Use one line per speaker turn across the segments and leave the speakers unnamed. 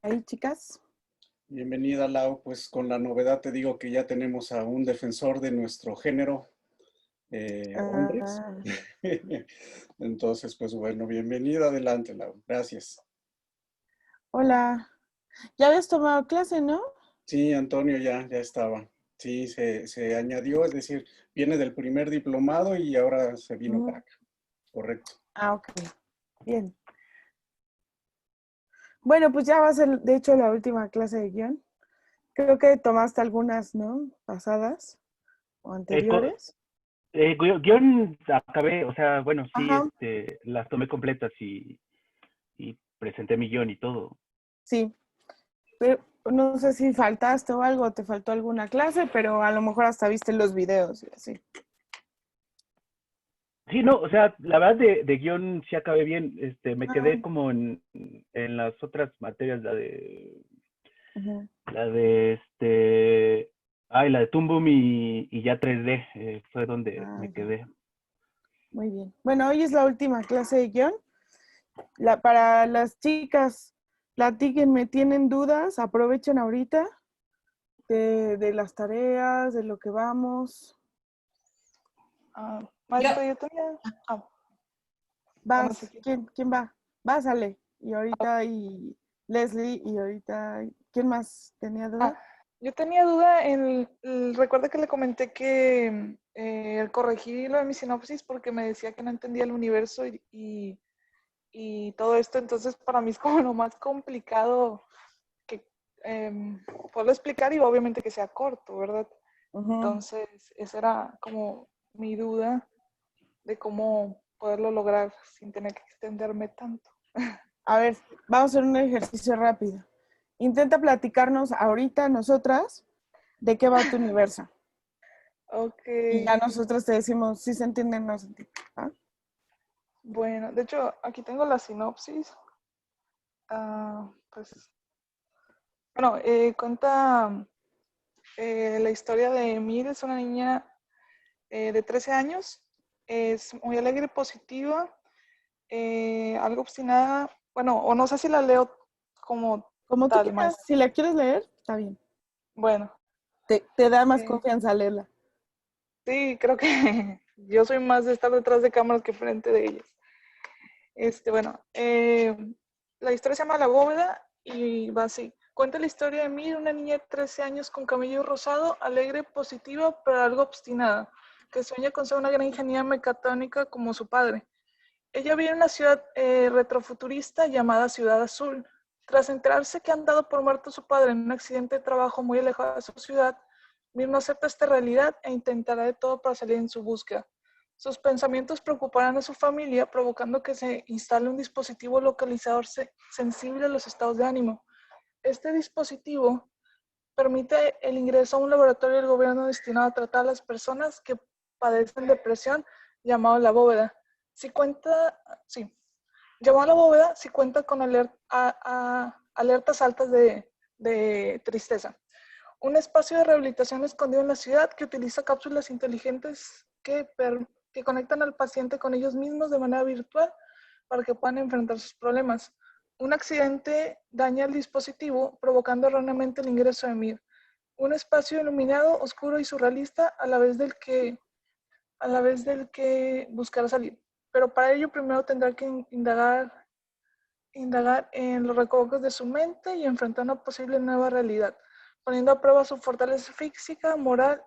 ahí, chicas?
Bienvenida, Lau. Pues con la novedad te digo que ya tenemos a un defensor de nuestro género, hombres.
Ah,
Entonces, pues bueno, bienvenida, adelante, Lau. Gracias.
hola. Ya habías tomado clase, ¿no?
Sí, Antonio ya estaba. Sí, se añadió, es decir, viene del primer diplomado y ahora se vino para
Mm,
acá. Correcto.
ok. Bien. Bueno, pues ya va a ser, de hecho, la última clase de guión. Creo que tomaste algunas, ¿no? Pasadas o
Eh, co-
anteriores.
Guión acabé, o sea, bueno, sí,
Ajá,
las tomé completas y presenté mi guión y todo.
sí. Pero no sé si faltaste o algo, te faltó alguna clase, pero a lo mejor hasta viste los videos y así.
Sí, no, o sea, la verdad de guión sí acabé bien, me
Ah,
quedé como en las otras materias,
ujú.
la de Toon Boom y ya 3D, fue donde
Ah,
me
ya.
quedé.
Muy bien. Bueno, hoy es la última clase de guión. Para las chicas, platíquenme, ¿tienen dudas? Aprovechen ahorita de las tareas, de lo que vamos.
Yo,
Maestra, yo tenía, bueno, si
Vas,
quieres.
¿quién va? Vas, Ale. Y ahorita y Leslie y ahorita, ¿quién más tenía
Ah,
duda?
yo tenía duda recuerda que le comenté que corregí lo de mi sinopsis porque me decía que no entendía el universo y todo esto, entonces para mí es como lo más complicado que poderlo explicar y obviamente que sea corto, ¿verdad?
Ujú.
Entonces, esa era como mi duda de cómo poderlo lograr sin tener que extenderme tanto.
A ver, vamos a hacer un ejercicio rápido. Intenta platicarnos ahorita nosotras de qué va tu universo.
Ok.
Y ya nosotros te decimos si se entiende o no se entiende. ¿Ah?
Bueno, de hecho, aquí tengo la sinopsis. Pues, bueno, cuenta la historia de Emil, es una niña de 13 años, es muy alegre y positiva, algo obstinada, bueno, o no sé si la leo como
Como tú
tal,
quieras,
maestra.
si la quieres leer, está bien.
Bueno,
Te da más
eh,
confianza leerla.
sí, creo que yo soy más de estar detrás de cámaras que frente de ellas. Bueno, la historia se llama La Bóveda y va así. Cuenta la historia de Mir, una niña de 13 años con cabello rosado, alegre, positiva, pero algo obstinada, que sueña con ser una gran ingeniera mecatrónica como su padre. Ella vive en una ciudad retrofuturista llamada Ciudad Azul. Tras enterarse que han dado por muerto a su padre en un accidente de trabajo muy alejado de su ciudad, Mir no acepta esta realidad e intentará de todo para salir en su búsqueda. Sus pensamientos preocuparán a su familia, provocando que se instale un dispositivo localizador sensible a los estados de ánimo. Este dispositivo permite el ingreso a un laboratorio del gobierno destinado a tratar a las personas que padecen depresión, llamado La Bóveda. Si cuenta, sí, llamado La Bóveda, si cuenta con alertas altas de tristeza. Un espacio de rehabilitación escondido en la ciudad que utiliza cápsulas inteligentes que conectan al paciente con ellos mismos de manera virtual para que puedan enfrentar sus problemas. Un accidente daña el dispositivo, provocando erróneamente el ingreso de MIR. Un espacio iluminado, oscuro y surrealista a la vez del que buscará salir. Pero para ello primero tendrá que indagar en los recovecos de su mente y enfrentar una posible nueva realidad, poniendo a prueba su fortaleza física, moral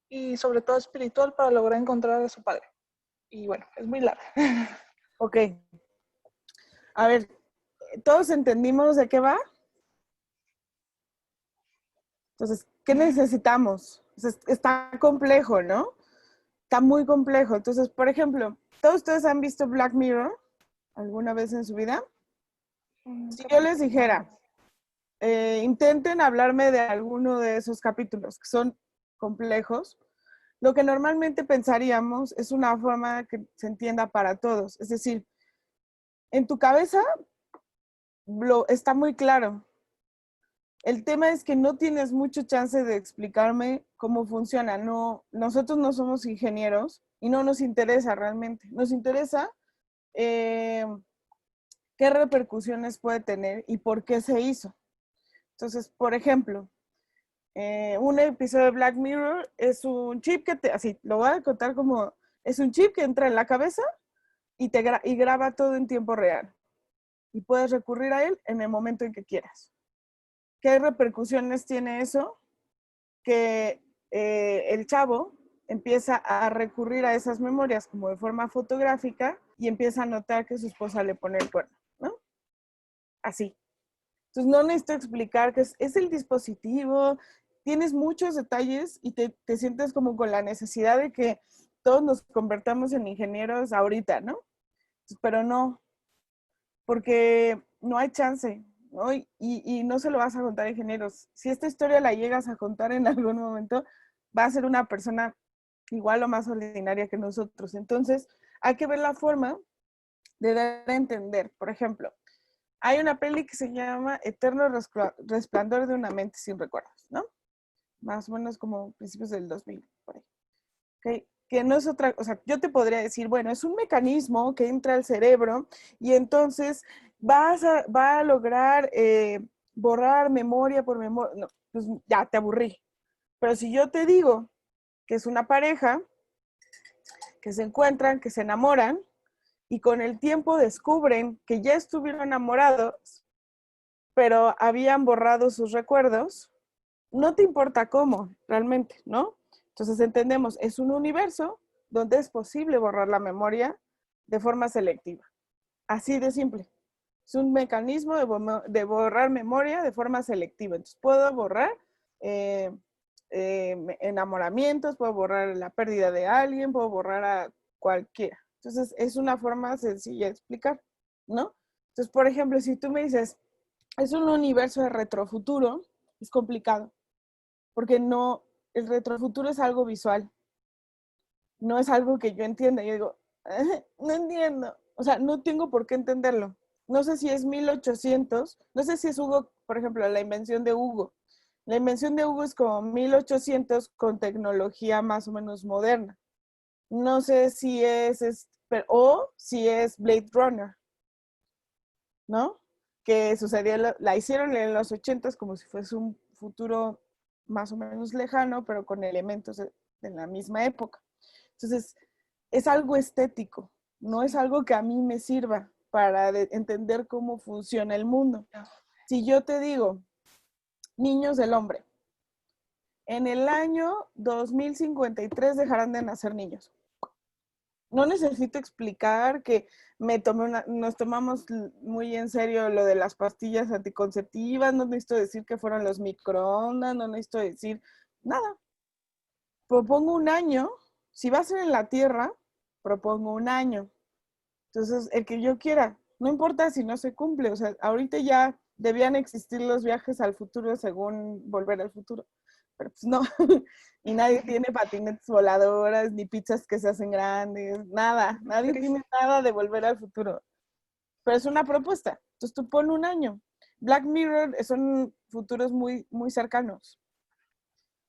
y sobre todo espiritual para lograr encontrar a su padre. Y bueno, es muy larga.
Ok. A ver, ¿todos entendimos de qué va? Entonces, ¿qué necesitamos? O sea, está complejo, ¿no? Está muy complejo. Entonces, por ejemplo, ¿todos ustedes han visto Black Mirror alguna vez en su vida? Si yo les dijera, intenten hablarme de alguno de esos capítulos que son complejos, lo que normalmente pensaríamos es una forma que se entienda para todos. Es decir, en tu cabeza está muy claro. El tema es que no tienes mucho chance de explicarme cómo funciona. No, nosotros no somos ingenieros y no nos interesa realmente. Nos interesa eh, qué repercusiones puede tener y por qué se hizo. Entonces, por ejemplo, un episodio de Black Mirror es un chip que así, lo voy a contar como, es un chip que entra en la cabeza y y graba todo en tiempo real. Y puedes recurrir a él en el momento en que quieras. ¿Qué repercusiones tiene eso? Que el chavo empieza a recurrir a esas memorias como de forma fotográfica y empieza a notar que su esposa le pone el cuerno, ¿no? Así. Entonces no necesito explicar que es el dispositivo, tienes muchos detalles y te sientes como con la necesidad de que todos nos convertamos en ingenieros ahorita, ¿no? Pero no, porque no hay chance, ¿no? Y no se lo vas a contar a ingenieros. Si esta historia la llegas a contar en algún momento, va a ser una persona igual o más ordinaria que nosotros. Entonces, hay que ver la forma de dar a entender. Por ejemplo, hay una peli que se llama Eterno Resplandor de una mente sin recuerdos, ¿no? Más o menos como principios del 2000, por ahí. ¿Okay? Que no es otra, o sea, yo te podría decir, bueno, es un mecanismo que entra al cerebro y entonces va a lograr borrar memoria por memoria. No, pues ya te aburrí. Pero si yo te digo que es una pareja, que se encuentran, que se enamoran y con el tiempo descubren que ya estuvieron enamorados, pero habían borrado sus recuerdos, no te importa cómo, realmente, ¿no? Entonces entendemos, es un universo donde es posible borrar la memoria de forma selectiva. Así de simple. Es un mecanismo de borrar memoria de forma selectiva. Entonces puedo borrar enamoramientos, puedo borrar la pérdida de alguien, puedo borrar a cualquiera. Entonces es una forma sencilla de explicar, ¿no? Entonces, por ejemplo, si tú me dices, es un universo de retrofuturo, es complicado, porque no, el retrofuturo es algo visual, no es algo que yo entienda. Yo digo, no entiendo, o sea, no tengo por qué entenderlo. No sé si es 1800, no sé si es Hugo, por ejemplo, la invención de Hugo. La invención de Hugo es como 1800 con tecnología más o menos moderna. No sé si o si es Blade Runner, ¿no? Que sucedió, la hicieron en los 80s como si fuese un futuro más o menos lejano, pero con elementos de la misma época. Entonces, es algo estético, no es algo que a mí me sirva para entender cómo funciona el mundo. Si yo te digo, niños del hombre, en el año 2053 dejarán de nacer niños. No necesito explicar que nos tomamos muy en serio lo de las pastillas anticonceptivas, no necesito decir que fueron los microondas, no necesito decir nada. Propongo un año, si va a ser en la Tierra, propongo un año. Entonces, el que yo quiera, no importa si no se cumple, o sea, ahorita ya debían existir los viajes al futuro según Volver al Futuro, pero pues no, y nadie tiene patinetes voladoras, ni pizzas que se hacen grandes, nada, nadie tiene nada de Volver al Futuro, pero es una propuesta, entonces tú pon un año. Black Mirror son futuros muy, muy cercanos,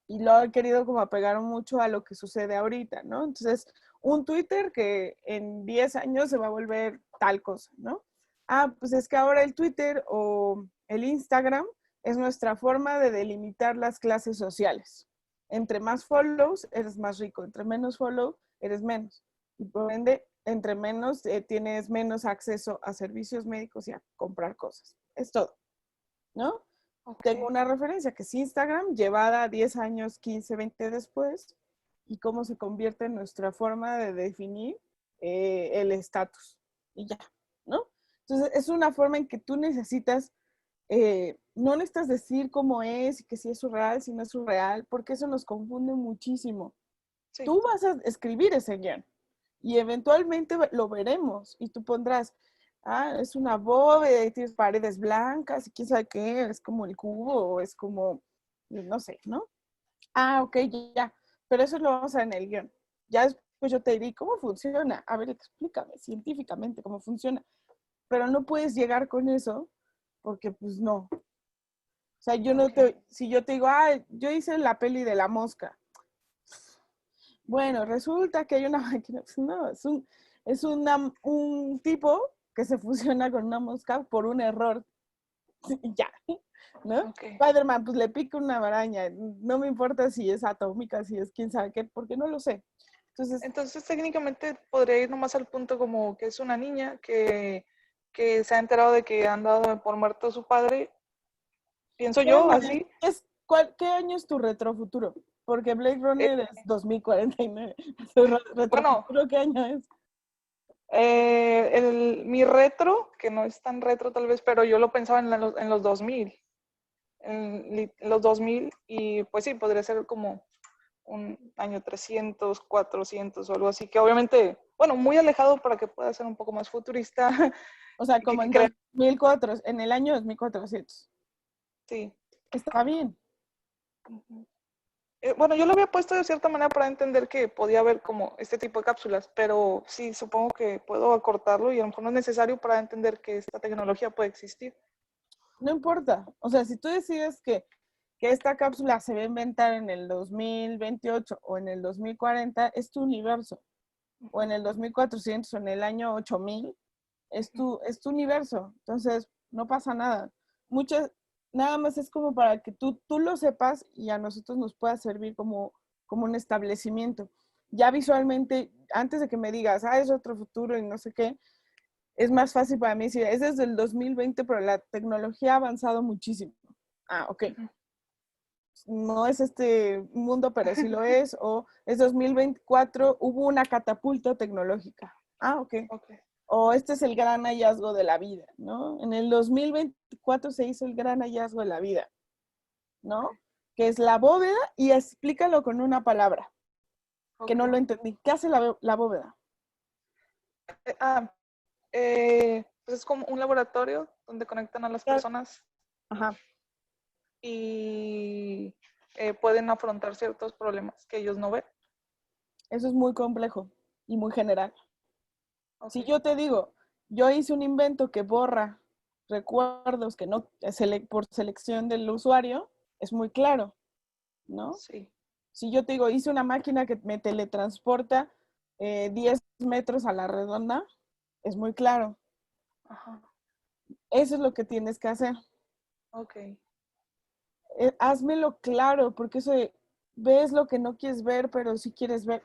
y lo he querido como apegar mucho a lo que sucede ahorita, ¿no? Entonces, un Twitter que en 10 años se va a volver tal cosa, ¿no? Ah, pues es que ahora el Twitter o el Instagram es nuestra forma de delimitar las clases sociales. Entre más follows, eres más rico. Entre menos follow, eres menos. Y por ende, entre menos, tienes menos acceso a servicios médicos y a comprar cosas. Es todo, ¿no? Okay. Tengo una referencia que es Instagram, llevada 10 años, 15, 20 después, y cómo se convierte en nuestra forma de definir el estatus. Y ya, ¿no? Entonces, es una forma en que tú necesitas, no necesitas decir cómo es, y que si es surreal, si no es surreal, porque eso nos confunde muchísimo. Sí. Tú vas a escribir ese guión, y eventualmente lo veremos, y tú pondrás, es una bóveda y tienes paredes blancas y quién sabe qué, es como el cubo o es como, no sé, ¿no? Ok, ya, pero eso lo vamos a ver en el guión. Ya después yo te diré, ¿cómo funciona? A ver, explícame científicamente cómo funciona. Pero no puedes llegar con eso porque pues no. O sea, yo no te, si yo te digo, yo hice la peli de la mosca. Bueno, resulta que hay una máquina, pues no, es un tipo que se fusiona con una mosca por un error. Y ya, ¿no?
Ok.
Spider-Man, pues le pica una araña. No me importa si es atómica, si es quién sabe qué, porque no lo sé.
Entonces técnicamente podría ir nomás al punto como que es una niña que se ha enterado de que han dado por muerto a su padre. Pienso
¿qué
yo,
año
así.
¿qué año es tu retrofuturo? Porque Blade Runner
Eh,
es 2049. ¿Tu
Bueno,
retrofuturo qué año es?
mi retro, que no es tan retro tal vez, pero yo lo pensaba en los 2000. En los 2000 y pues sí, podría ser como un año 300, 400 o algo así, que obviamente, bueno, muy alejado para que pueda ser un poco más futurista.
O sea,
que,
como
que
en
crea-
2004, en el año 2400.
sí.
Está bien.
Ujú. Bueno, yo lo había puesto de cierta manera para entender que podía haber como este tipo de cápsulas, pero sí, supongo que puedo acortarlo y a lo mejor no es necesario para entender que esta tecnología puede existir.
No importa. O sea, si tú decides que esta cápsula se va a inventar en el 2028 o en el 2040, es tu universo. O en el 2400 o en el año 8000, es tu universo. Entonces, no pasa nada. Nada más es como para que tú lo sepas y a nosotros nos pueda servir como un establecimiento. Ya visualmente, antes de que me digas, es otro futuro y no sé qué, es más fácil para mí decir, es desde el 2020, pero la tecnología ha avanzado muchísimo. Ok.
Ujú.
No es este mundo, pero sí lo es. O es 2024, hubo una catapulta tecnológica. Ok.
Ok.
O este es el gran hallazgo de la vida, ¿no? En el 2024 se hizo el gran hallazgo de la vida, ¿no?
Ok.
Que es la bóveda, y explícalo con una palabra, que
Ok.
no lo entendí. ¿Qué hace la bóveda?
Eh, ah, pues es como un laboratorio donde conectan a las personas
Ajá.
y pueden afrontar ciertos problemas que ellos no ven.
Eso es muy complejo y muy general.
Ok.
Si yo te digo, yo hice un invento que borra recuerdos que no, por selección del usuario, es muy claro, ¿no?
Sí.
Si yo te digo, hice una máquina que me teletransporta 10 metros a la redonda, es muy claro.
Ajá.
Eso es lo que tienes que hacer.
Ok.
Házmelo claro, porque ves lo que no quieres ver, pero sí quieres ver.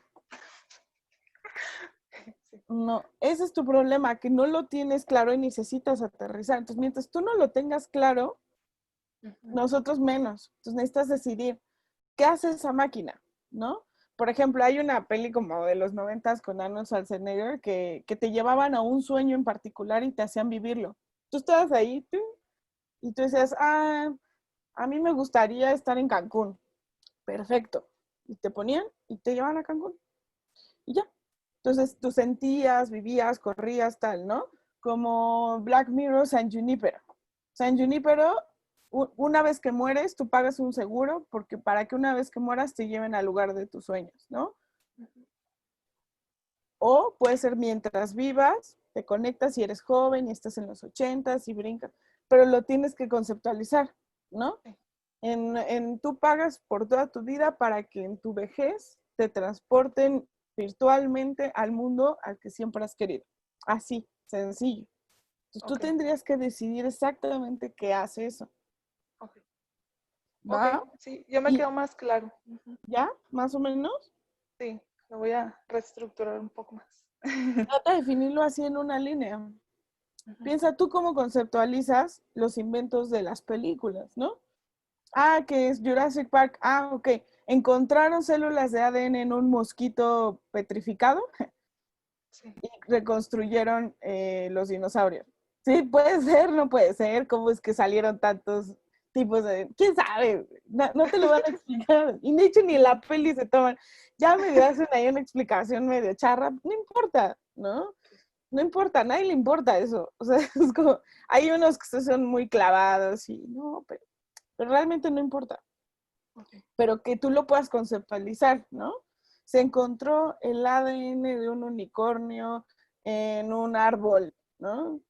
Sí.
No, ese es tu problema, que no lo tienes claro y necesitas aterrizar. Entonces, mientras tú no lo tengas claro,
Ujú.
nosotros menos. Entonces, necesitas decidir, ¿qué hace esa máquina? ¿No? Por ejemplo, hay una peli como de los 90 con Arnold Schwarzenegger que te llevaban a un sueño en particular y te hacían vivirlo. Tú estabas ahí y tú decías, a mí me gustaría estar en Cancún. Perfecto. Y te ponían y te llevaban a Cancún. Y ya. Entonces tú sentías, vivías, corrías, tal, ¿no? Como Black Mirror San Junipero. San Junipero, una vez que mueres, tú pagas un seguro porque para que una vez que mueras te lleven al lugar de tus sueños, ¿no? O puede ser mientras vivas, te conectas y eres joven y estás en los 80s y brincas, pero lo tienes que conceptualizar, ¿no?
Sí.
Tú pagas por toda tu vida para que en tu vejez te transporten virtualmente al mundo al que siempre has querido. Así, sencillo. Entonces tú
Ok.
tendrías que decidir exactamente qué hace eso.
Ok. Ok.
¿Va?
Sí, ya me
Y
quedó más claro. Ujú.
ya, más o menos,
Sí, lo voy a reestructurar un poco más.
trata de definirlo así en una línea.
Ujú.
Piensa tú cómo conceptualizas los inventos de las películas, ¿no? Que es Jurassic Park. Ok. Encontraron células de ADN en un mosquito petrificado
Sí.
y reconstruyeron los dinosaurios. Sí, puede ser, no puede ser. ¿Cómo es que salieron tantos tipos de...? ¿Quién sabe? No te lo van a explicar. Y de hecho ni en la peli se toman. Ya medio hacen ahí una explicación medio charra. No importa, ¿no? No importa, a nadie le importa eso. O sea, es como... Hay unos que son muy clavados y no, pero realmente no importa.
Ok.
Pero que tú lo puedas conceptualizar, ¿no? Se encontró el ADN de un unicornio en un árbol, ¿no?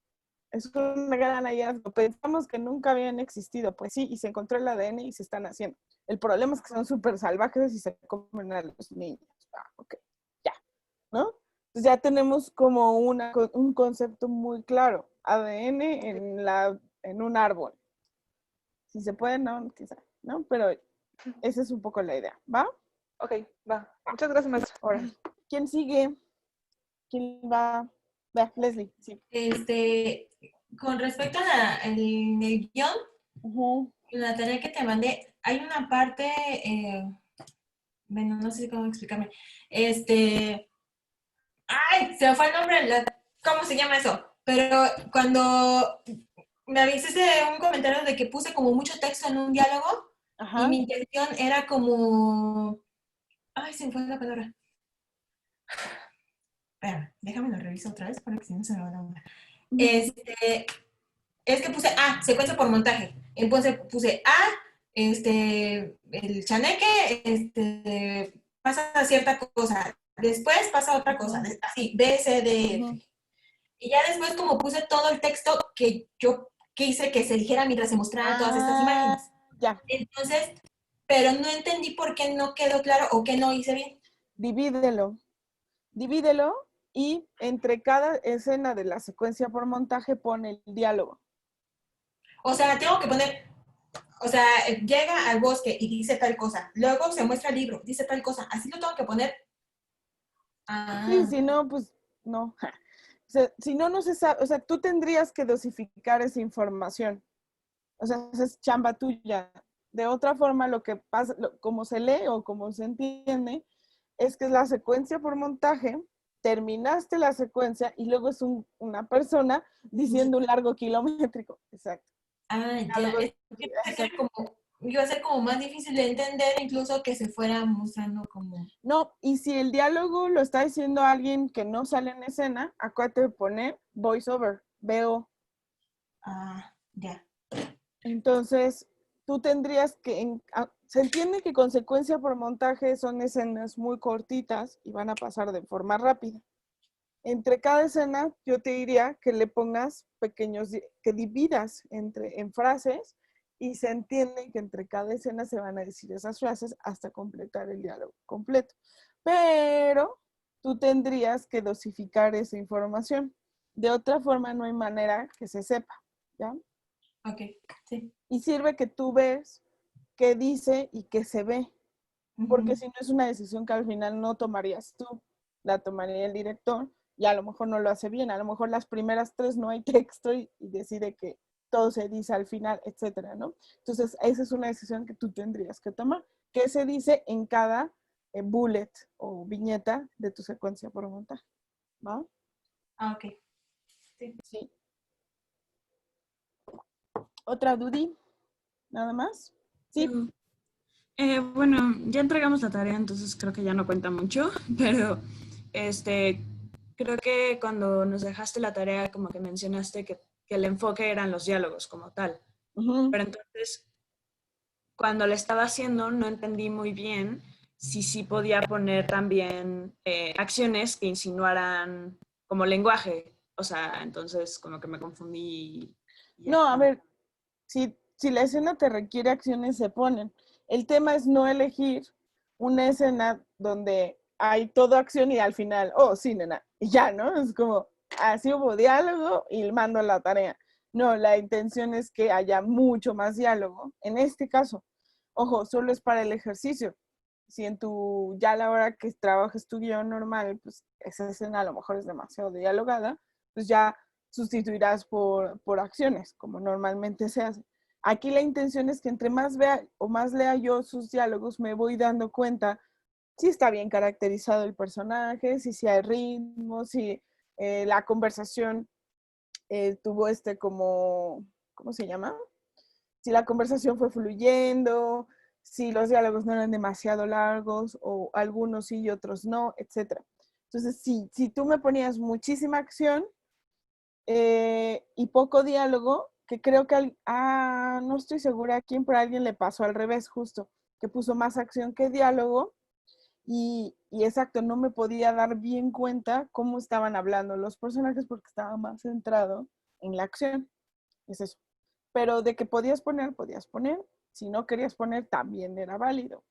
Es un gran hallazgo. Pensamos que nunca habían existido. Pues sí, y se encontró el ADN y se están haciendo. El problema es que son súper salvajes y se comen a los niños. Ok, ya, ¿no? Entonces ya tenemos como un concepto muy claro. ADN en un árbol. Si se puede, no, quizá, ¿no? Pero esa es un poco la idea, ¿va?
Ok, va. Muchas gracias, maestra.
Ahora, ¿quién sigue? ¿Quién va? Va, Leslie, sí.
Con respecto en el guión,
Ujú.
en la tarea que te mandé, hay una parte, bueno, no sé cómo explicarme. Ay, se me fue el nombre, ¿cómo se llama eso? Pero cuando me avisaste un comentario de que puse como mucho texto en un diálogo y
Ajá.
mi intención era como... Ay, se me fue la palabra. Espera, déjame lo reviso otra vez para que si no se me va la onda. Es que puse secuencia por montaje. Entonces puse el chaneque, pasa cierta cosa, después pasa otra cosa, así, B, C, D, F. Y ya después como puse todo el texto que yo quise que se dijera mientras se mostraran todas estas imágenes.
Ya.
Entonces, pero no entendí por qué no quedó claro o qué no hice bien.
Divídelo y entre cada escena de la secuencia por montaje pone el diálogo.
O sea, tengo que poner, o sea, llega al bosque y dice tal cosa, luego se muestra el libro, dice tal cosa, así lo tengo que poner.
Sí, si no, pues no. O sea, si no, no se sabe, o sea, tú tendrías que dosificar esa información. O sea, esa es chamba tuya. De otra forma, lo que pasa, como se lee o como se entiende, es que es la secuencia por montaje, terminaste la secuencia y luego es una persona diciendo un largo kilométrico. Exacto.
Ya. Es que iba a ser como más difícil de entender, incluso que se fuera mostrando como...
No, y si el diálogo lo está diciendo alguien que no sale en escena, acuérdate de poner voiceover, VO.
Ya.
Entonces, tú tendrías que, se entiende que consecuencia por montaje son escenas muy cortitas y van a pasar de forma rápida. Entre cada escena, yo te diría que le pongas pequeños, que dividas en frases y se entiende que entre cada escena se van a decir esas frases hasta completar el diálogo completo. Pero tú tendrías que dosificar esa información. De otra forma, no hay manera que se sepa, ¿ya?
Ok, sí.
Y sirve que tú ves qué dice y qué se ve, porque si no es una decisión que al final no tomarías tú, la tomaría el director y a lo mejor no lo hace bien, a lo mejor las primeras 3 no hay texto y decide que todo se dice al final, etcétera, ¿no? Entonces, esa es una decisión que tú tendrías que tomar. ¿Qué se dice en cada bullet o viñeta de tu secuencia por montaje? ¿Va?
Ok. Sí.
Sí. ¿Otra Dudi? ¿Nada más? Sí.
Bueno, ya entregamos la tarea, entonces creo que ya no cuenta mucho, pero creo que cuando nos dejaste la tarea como que mencionaste que el enfoque eran los diálogos como tal. Pero entonces, cuando le estaba haciendo, no entendí muy bien si sí podía poner también acciones que insinuaran como lenguaje. O sea, entonces como que me confundí.
No, a ver, si la escena te requiere acciones, se ponen. El tema es no elegir una escena donde hay toda acción y al final, oh, sí, nena, y ya, ¿no? Es como, así hubo diálogo y mando la tarea. No, la intención es que haya mucho más diálogo. En este caso, ojo, solo es para el ejercicio. Si ya a la hora que trabajes tu guión normal, pues esa escena a lo mejor es demasiado dialogada, pues ya sustituirás por acciones, como normalmente se hace. Aquí la intención es que entre más vea o más lea yo sus diálogos, me voy dando cuenta si está bien caracterizado el personaje, si hay ritmo, si la conversación tuvo como, ¿cómo se llama? Si la conversación fue fluyendo, si los diálogos no eran demasiado largos o algunos sí y otros no, etc. Entonces, si tú me ponías muchísima acción y poco diálogo, que creo que, no estoy segura a quién, pero a alguien le pasó al revés justo, que puso más acción que diálogo y exacto, no me podía dar bien cuenta cómo estaban hablando los personajes porque estaba más centrado en la acción. Es eso. Pero de que podías poner. Si no querías poner, también era válido.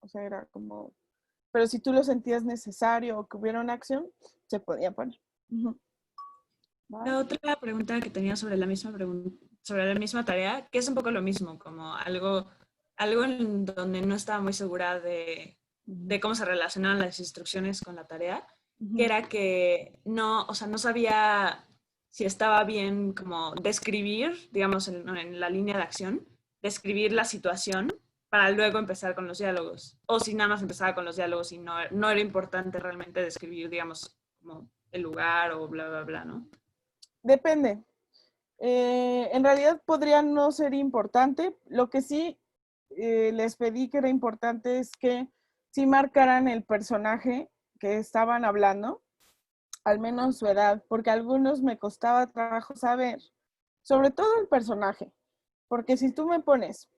O sea, era como... Pero si tú lo sentías necesario o que hubiera una acción, se podía poner. Ujú.
La otra pregunta que tenía sobre la misma tarea, que es un poco lo mismo, como algo en donde no estaba muy segura de cómo se relacionaban las instrucciones con la tarea, que era que no, o sea, no sabía si estaba bien como describir, digamos, en la línea de acción, describir la situación para luego empezar con los diálogos, o si nada más empezaba con los diálogos y no era importante realmente describir, digamos, como el lugar o bla, bla, bla, ¿no?
Depende. En realidad podría no ser importante. Lo que sí les pedí que era importante es que sí marcaran el personaje que estaban hablando, al menos su edad, porque a algunos me costaba trabajo saber, sobre todo el personaje, porque si tú me pones,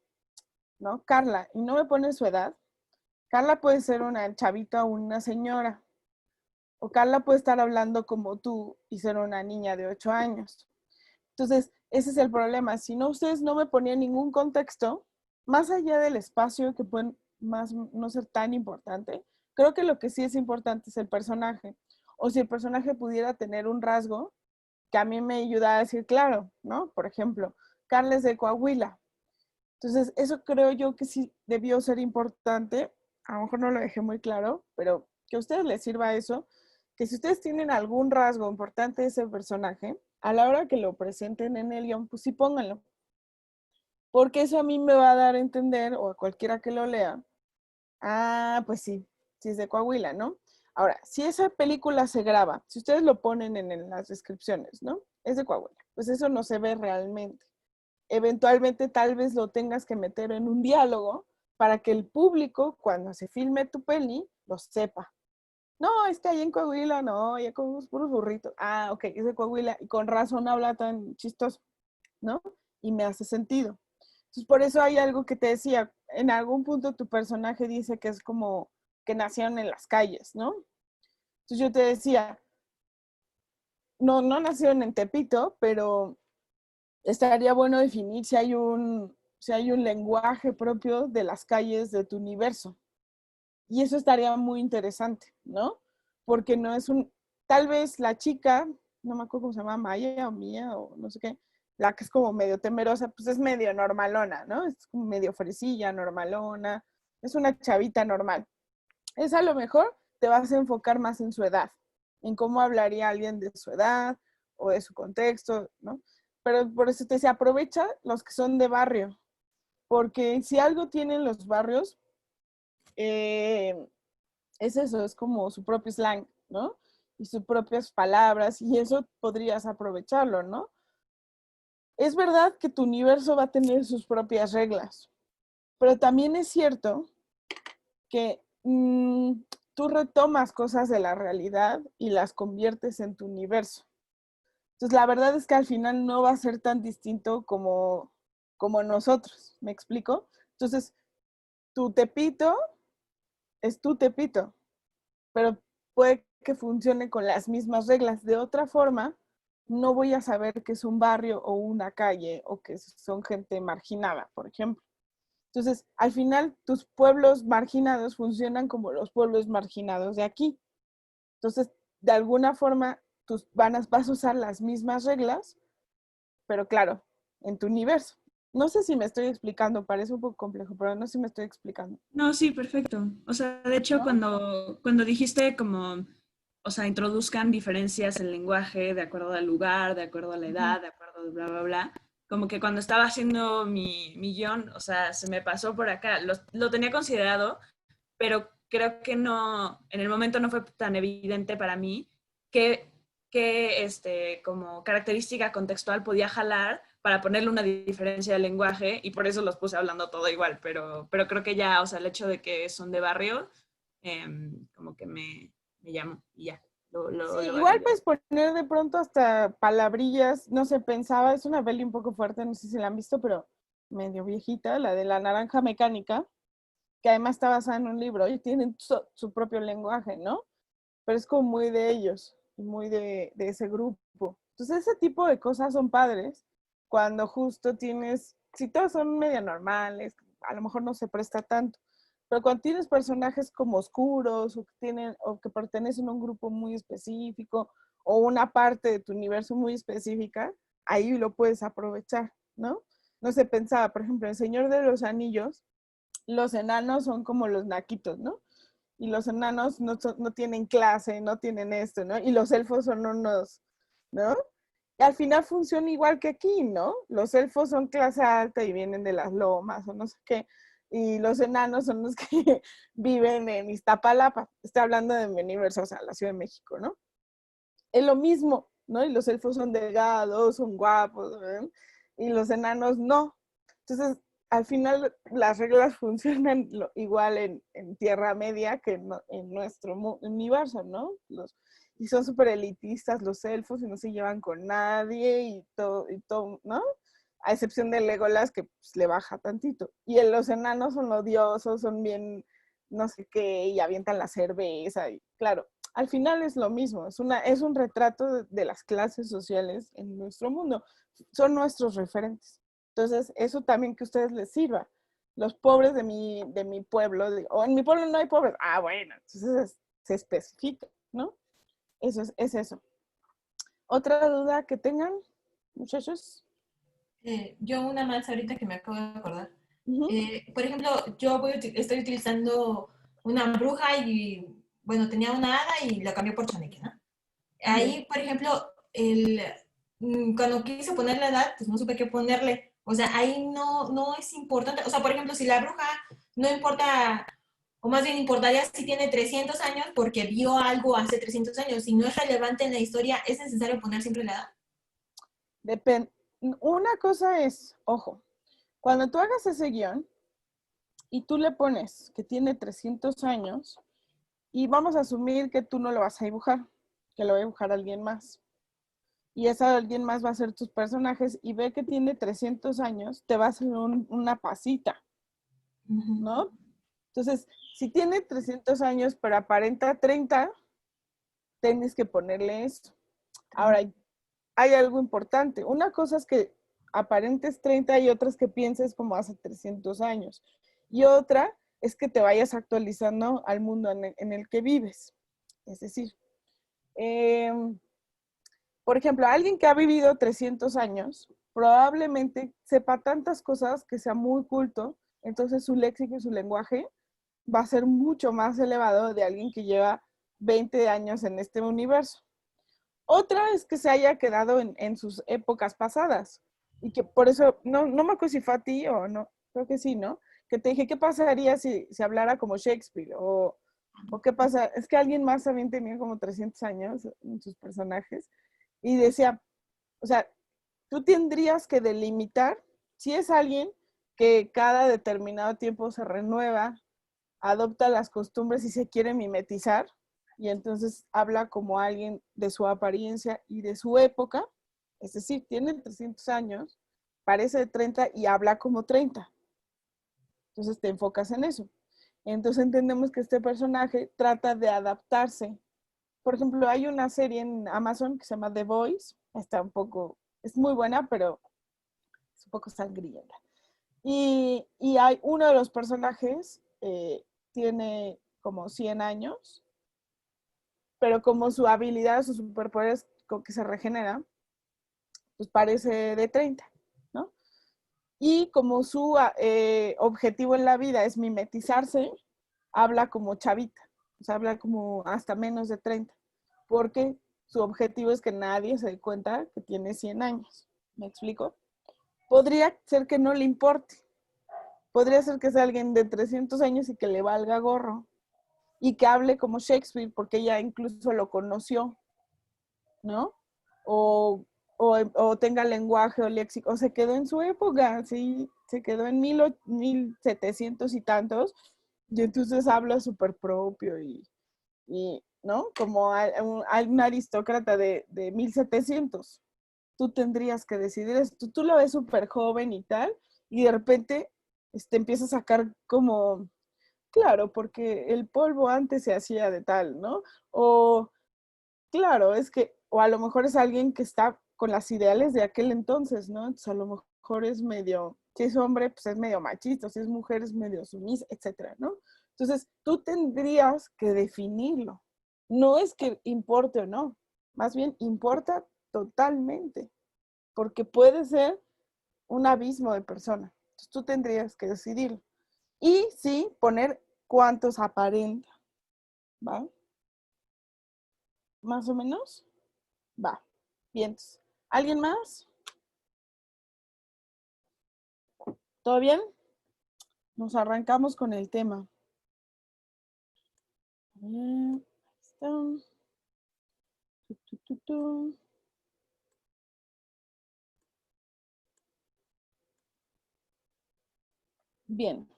¿no? Carla, y no me pones su edad, Carla puede ser una chavita o una señora, o Carla puede estar hablando como tú y ser una niña de 8 años. Entonces, ese es el problema. Si no, ustedes no me ponían ningún contexto, más allá del espacio que pueden más no ser tan importante, creo que lo que sí es importante es el personaje. O si el personaje pudiera tener un rasgo que a mí me ayuda a decir, claro, ¿no? Por ejemplo, Carla es de Coahuila. Entonces, eso creo yo que sí debió ser importante. A lo mejor no lo dejé muy claro, pero que a ustedes les sirva eso, que si ustedes tienen algún rasgo importante de ese personaje, a la hora que lo presenten en el guión, pues sí pónganlo. Porque eso a mí me va a dar a entender, o a cualquiera que lo lea, pues sí, sí es de Coahuila, ¿no? Ahora, si esa película se graba, si ustedes lo ponen en las descripciones, ¿no? Es de Coahuila, pues eso no se ve realmente. Eventualmente tal vez lo tengas que meter en un diálogo para que el público, cuando se filme tu peli, lo sepa. No, es que ahí en Coahuila, no, ya con unos puros burritos. Ah, ok, es de Coahuila y con razón habla tan chistoso, ¿no? Y me hace sentido. Entonces, por eso hay algo que te decía, en algún punto tu personaje dice que es como que nacieron en las calles, ¿no? Entonces yo te decía, no nacieron en Tepito, pero estaría bueno definir si hay un lenguaje propio de las calles de tu universo. Y eso estaría muy interesante, ¿no? Porque no es tal vez la chica, no me acuerdo cómo se llama, Maya o Mía o no sé qué, la que es como medio temerosa, pues es medio normalona, ¿no? Es como medio fresilla, normalona, es una chavita normal. Esa a lo mejor te vas a enfocar más en su edad, en cómo hablaría alguien de su edad o de su contexto, ¿no? Pero por eso te decía, aprovecha los que son de barrio, porque si algo tienen los barrios, eh, es eso, es como su propio slang, ¿no? Y sus propias palabras, y eso podrías aprovecharlo, ¿no? Es verdad que tu universo va a tener sus propias reglas, pero también es cierto que tú retomas cosas de la realidad y las conviertes en tu universo. Entonces, la verdad es que al final no va a ser tan distinto como nosotros, ¿me explico? Entonces, tu Tepito es tu Tepito, pero puede que funcione con las mismas reglas. De otra forma, no voy a saber que es un barrio o una calle o que son gente marginada, por ejemplo. Entonces, al final, tus pueblos marginados funcionan como los pueblos marginados de aquí. Entonces, de alguna forma, vas a usar las mismas reglas, pero claro, en tu universo. No sé si me estoy explicando, parece un poco complejo, pero no sé si me estoy explicando.
No, sí, perfecto. O sea, de hecho,
¿No?
cuando dijiste como, o sea, introduzcan diferencias en lenguaje de acuerdo al lugar, de acuerdo a la edad, de acuerdo a bla, bla, bla, como que cuando estaba haciendo mi guión, o sea, se me pasó por acá. Lo tenía considerado, pero creo que no, en el momento no fue tan evidente para mí que como característica contextual podía jalar para ponerle una diferencia de lenguaje y por eso los puse hablando todo igual, pero creo que ya, o sea, el hecho de que son de barrio, como que me llamó y ya,
Sí,
lo voy a
igual
cambiar.
puedes poner de pronto hasta palabrillas, no sé, pensaba, es una peli un poco fuerte, no sé si la han visto, pero medio viejita, la de La Naranja Mecánica, que además está basada en un libro y tienen su propio lenguaje, ¿no? Pero es como muy de ellos, muy de ese grupo. Entonces ese tipo de cosas son padres cuando justo tienes, si todos son medio normales, a lo mejor no se presta tanto, Pero cuando tienes personajes como oscuros o que pertenecen a un grupo muy específico o una parte de tu universo muy específica, ahí lo puedes aprovechar, ¿no? No sé, pensaba, por ejemplo, en El Señor de los Anillos, los enanos son como los naquitos, ¿no? Y los enanos no tienen clase, no tienen esto, ¿no? Y los elfos son unos, ¿no? Y al final funciona igual que aquí, ¿no? Los elfos son clase alta y vienen de las lomas o no sé qué. Y los enanos son los que viven en Iztapalapa. Estoy hablando de mi universo, o sea, la Ciudad de México, ¿no? Es lo mismo, ¿no? Y los elfos son delgados, son guapos, ¿no? Y los enanos no. Entonces, al final las reglas funcionan igual en Tierra Media que en nuestro universo, ¿no? Y son súper elitistas los elfos y no se llevan con nadie y todo, ¿no? A excepción de Legolas que pues, le baja tantito. Y los enanos son odiosos, son bien no sé qué, y avientan la cerveza. Y claro, al final es lo mismo, es un retrato de las clases sociales en nuestro mundo. Son nuestros referentes. Entonces, eso también que a ustedes les sirva. Los pobres de mi pueblo, o en mi pueblo no hay pobres. Ah, bueno, entonces se especifica, ¿no? Eso es eso. ¿Otra duda que tengan, muchachos?
Yo una más ahorita que me acabo de acordar.
Uh-huh.
Por ejemplo, estoy utilizando una bruja y, bueno, tenía una hada y la cambié por chaneque, ¿no? Ahí, por ejemplo, cuando quise ponerle la edad, pues no supe qué ponerle. O sea, ahí no es importante. O sea, por ejemplo, si la bruja no importa, o más bien importaría si tiene 300 años porque vio algo hace 300 años. Si no es relevante en la historia, ¿es necesario poner siempre la edad?
Depende. Una cosa es, ojo, cuando tú hagas ese guión y tú le pones que tiene 300 años y vamos a asumir que tú no lo vas a dibujar, que lo va a dibujar alguien más. Y esa alguien más va a ser tus personajes y ve que tiene 300 años, te va a hacer una pasita, ¿no? Entonces, si tiene 300 años pero aparenta 30, tienes que ponerle esto. Ahora, hay algo importante. Una cosa es que aparentes 30 y otras que pienses como hace 300 años. Y otra es que te vayas actualizando al mundo en el que vives. Es decir, por ejemplo, alguien que ha vivido 300 años probablemente sepa tantas cosas que sea muy culto, entonces su léxico y su lenguaje va a ser mucho más elevado de alguien que lleva 20 años en este universo. Otra es que se haya quedado en sus épocas pasadas y que por eso, no me acuerdo si fue a ti o no, creo que sí, ¿no? Que te dije, ¿qué pasaría si hablara como Shakespeare? O qué pasa, es que alguien más también tenía como 300 años en sus personajes y decía, o sea, tú tendrías que delimitar si es alguien que cada determinado tiempo se renueva, adopta las costumbres y se quiere mimetizar, y entonces habla como alguien de su apariencia y de su época, es decir, tiene 300 años, parece de 30 y habla como 30. Entonces te enfocas en eso. Entonces entendemos que este personaje trata de adaptarse. Por ejemplo, hay una serie en Amazon que se llama The Voice, es muy buena, pero es un poco sangrienta. Y hay uno de los personajes, tiene como 100 años, pero como su habilidad, su superpoder es con que se regenera, pues parece de 30, ¿no? Y como su objetivo en la vida es mimetizarse, habla como chavita, o sea, habla como hasta menos de 30, porque su objetivo es que nadie se dé cuenta que tiene 100 años. ¿Me explico? Podría ser que no le importe, podría ser que sea alguien de 300 años y que le valga gorro, y que hable como Shakespeare, porque ella incluso lo conoció, ¿no? O tenga lenguaje o léxico, o se quedó en su época, ¿sí? Se quedó en 1700 y tantos, y entonces habla súper propio y, ¿no? Como hay un aristócrata de 1700. Tú tendrías que decidir esto. Tú lo ves súper joven y tal, y de repente empieza a sacar como, claro, porque el polvo antes se hacía de tal, ¿no? O, claro, es que, o a lo mejor es alguien que está con las ideales de aquel entonces, ¿no? Entonces a lo mejor es medio, si es hombre, pues es medio machista, si es mujer es medio sumisa, etcétera, ¿no? Entonces, tú tendrías que definirlo. No es que importe o no, más bien importa totalmente, porque puede ser un abismo de persona. Entonces, tú tendrías que decidirlo. Y sí, poner cuántos aparenta. ¿Va? ¿Más o menos? Va. Bien. ¿Alguien más? ¿Todo bien? Nos arrancamos con el tema. Ahí está. Bien.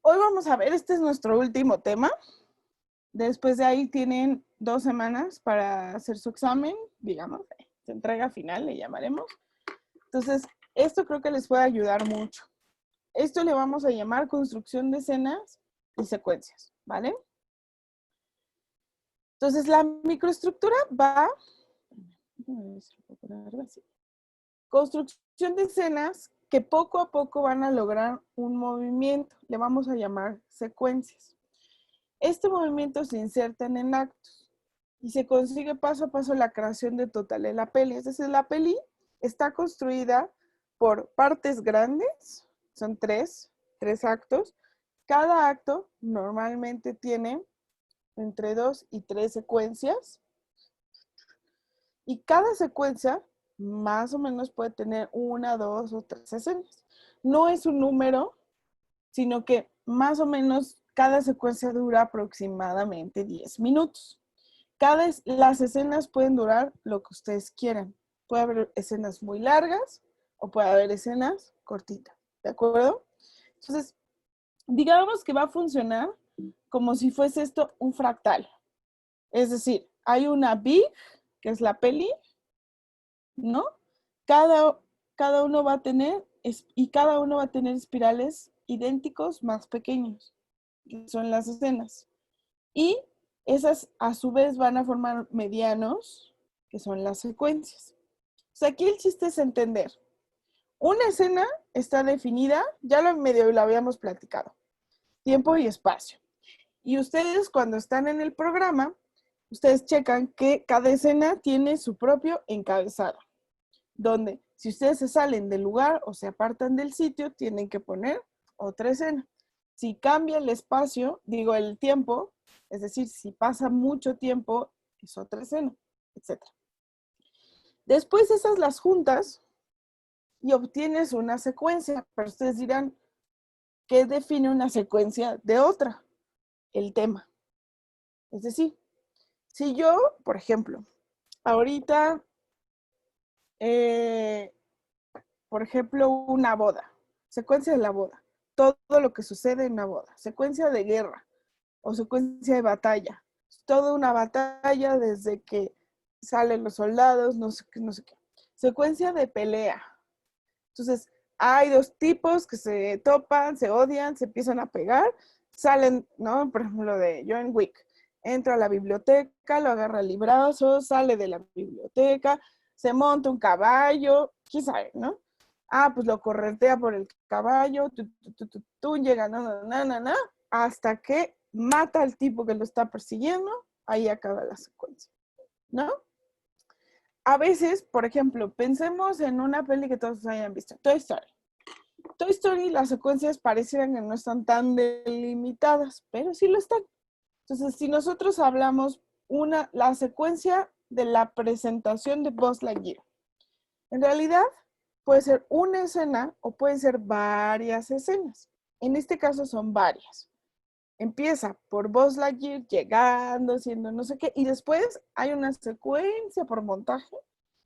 Hoy vamos a ver, este es nuestro último tema. Después de ahí tienen 2 semanas para hacer su examen, digamos, su entrega final, le llamaremos. Entonces, esto creo que les puede ayudar mucho. Esto le vamos a llamar construcción de escenas y secuencias, ¿vale? Entonces, la microestructura va... Construcción de escenas que poco a poco van a lograr un movimiento. Le vamos a llamar secuencias. Este movimiento se insertan en actos y se consigue paso a paso la creación de total de la peli. Es decir, la peli está construida por partes grandes, son tres actos. Cada acto normalmente tiene entre 2 y 3 secuencias y cada secuencia más o menos puede tener 1, 2 o 3 escenas. No es un número, sino que más o menos cada secuencia dura aproximadamente 10 minutos. Las escenas pueden durar lo que ustedes quieran. Puede haber escenas muy largas o puede haber escenas cortitas, ¿de acuerdo? Entonces, digamos que va a funcionar como si fuese esto un fractal. Es decir, hay una big, que es la peli, ¿no? Cada uno va a tener, y cada uno va a tener espirales idénticos más pequeños, que son las escenas. Y esas a su vez van a formar medianos, que son las secuencias. O sea, aquí el chiste es entender. Una escena está definida, ya medio lo habíamos platicado, tiempo y espacio. Y ustedes cuando están en el programa, ustedes checan que cada escena tiene su propio encabezado, donde si ustedes se salen del lugar o se apartan del sitio, tienen que poner otra escena. Si cambia el espacio, digo el tiempo, es decir, si pasa mucho tiempo, es otra escena, etc. Después esas las juntas y obtienes una secuencia, pero ustedes dirán, ¿qué define una secuencia de otra? El tema. Es decir, si yo, por ejemplo, ahorita, por ejemplo, una boda, secuencia de la boda, todo lo que sucede en una boda, secuencia de guerra o secuencia de batalla, toda una batalla desde que salen los soldados, no sé qué, secuencia de pelea. Entonces, hay 2 tipos que se topan, se odian, se empiezan a pegar, salen, ¿no? Por ejemplo, de John Wick. Entra a la biblioteca, lo agarra el librazo, sale de la biblioteca, se monta un caballo, quién sabe, ¿no? Ah, pues lo corretea por el caballo, llega, hasta que mata al tipo que lo está persiguiendo, ahí acaba la secuencia, ¿no? A veces, por ejemplo, pensemos en una peli que todos hayan visto, Toy Story. Toy Story, las secuencias parecieran que no están tan delimitadas, pero sí lo están. Entonces, si nosotros hablamos la secuencia de la presentación de Buzz Lightyear, en realidad puede ser una escena o pueden ser varias escenas. En este caso son varias. Empieza por Buzz Lightyear llegando, haciendo no sé qué, y después hay una secuencia por montaje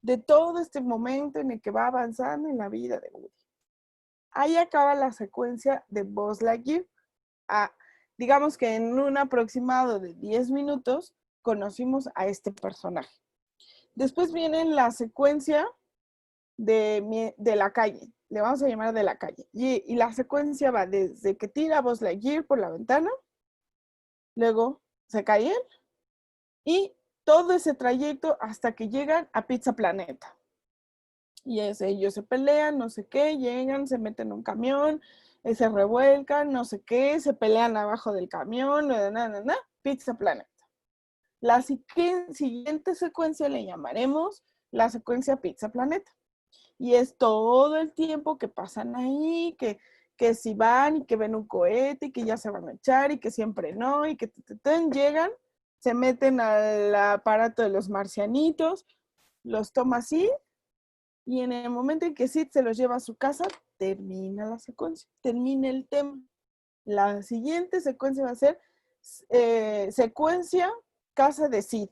de todo este momento en el que va avanzando en la vida de Woody. Ahí acaba la secuencia de Buzz Lightyear. Digamos que en un aproximado de 10 minutos conocimos a este personaje. Después viene la secuencia de la calle, le vamos a llamar de la calle. Y la secuencia va desde que tira Buzz Lightyear por la ventana, luego se cae él, y todo ese trayecto hasta que llegan a Pizza Planeta. Y ellos se pelean, no sé qué, llegan, se meten en un camión, se revuelcan, no sé qué, se pelean abajo del camión, Pizza Planet. La siguiente secuencia le llamaremos la secuencia Pizza Planet. Y es todo el tiempo que pasan ahí, que si van y que ven un cohete y que ya se van a echar y que siempre no, y que llegan, se meten al aparato de los marcianitos, los toma Sid, y en el momento en que Sid se los lleva a su casa, termina la secuencia, termina el tema. La siguiente secuencia va a ser secuencia casa de Sid.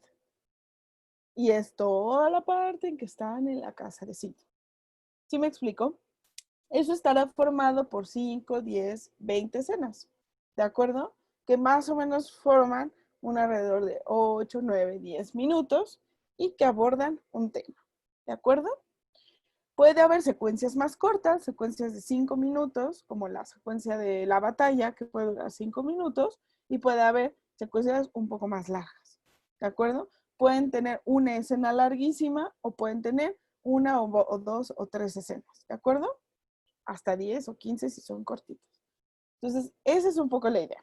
Y es toda la parte en que están en la casa de Sid. ¿Sí me explico? Eso estará formado por 5, 10, 20 escenas, ¿de acuerdo? Que más o menos forman un alrededor de 8, 9, 10 minutos y que abordan un tema, ¿de acuerdo? Puede haber secuencias más cortas, secuencias de 5 minutos, como la secuencia de la batalla, que puede durar 5 minutos, y puede haber secuencias un poco más largas, ¿de acuerdo? Pueden tener una escena larguísima o pueden tener una o dos o tres escenas, ¿de acuerdo? Hasta 10 o 15 si son cortitos. Entonces, esa es un poco la idea.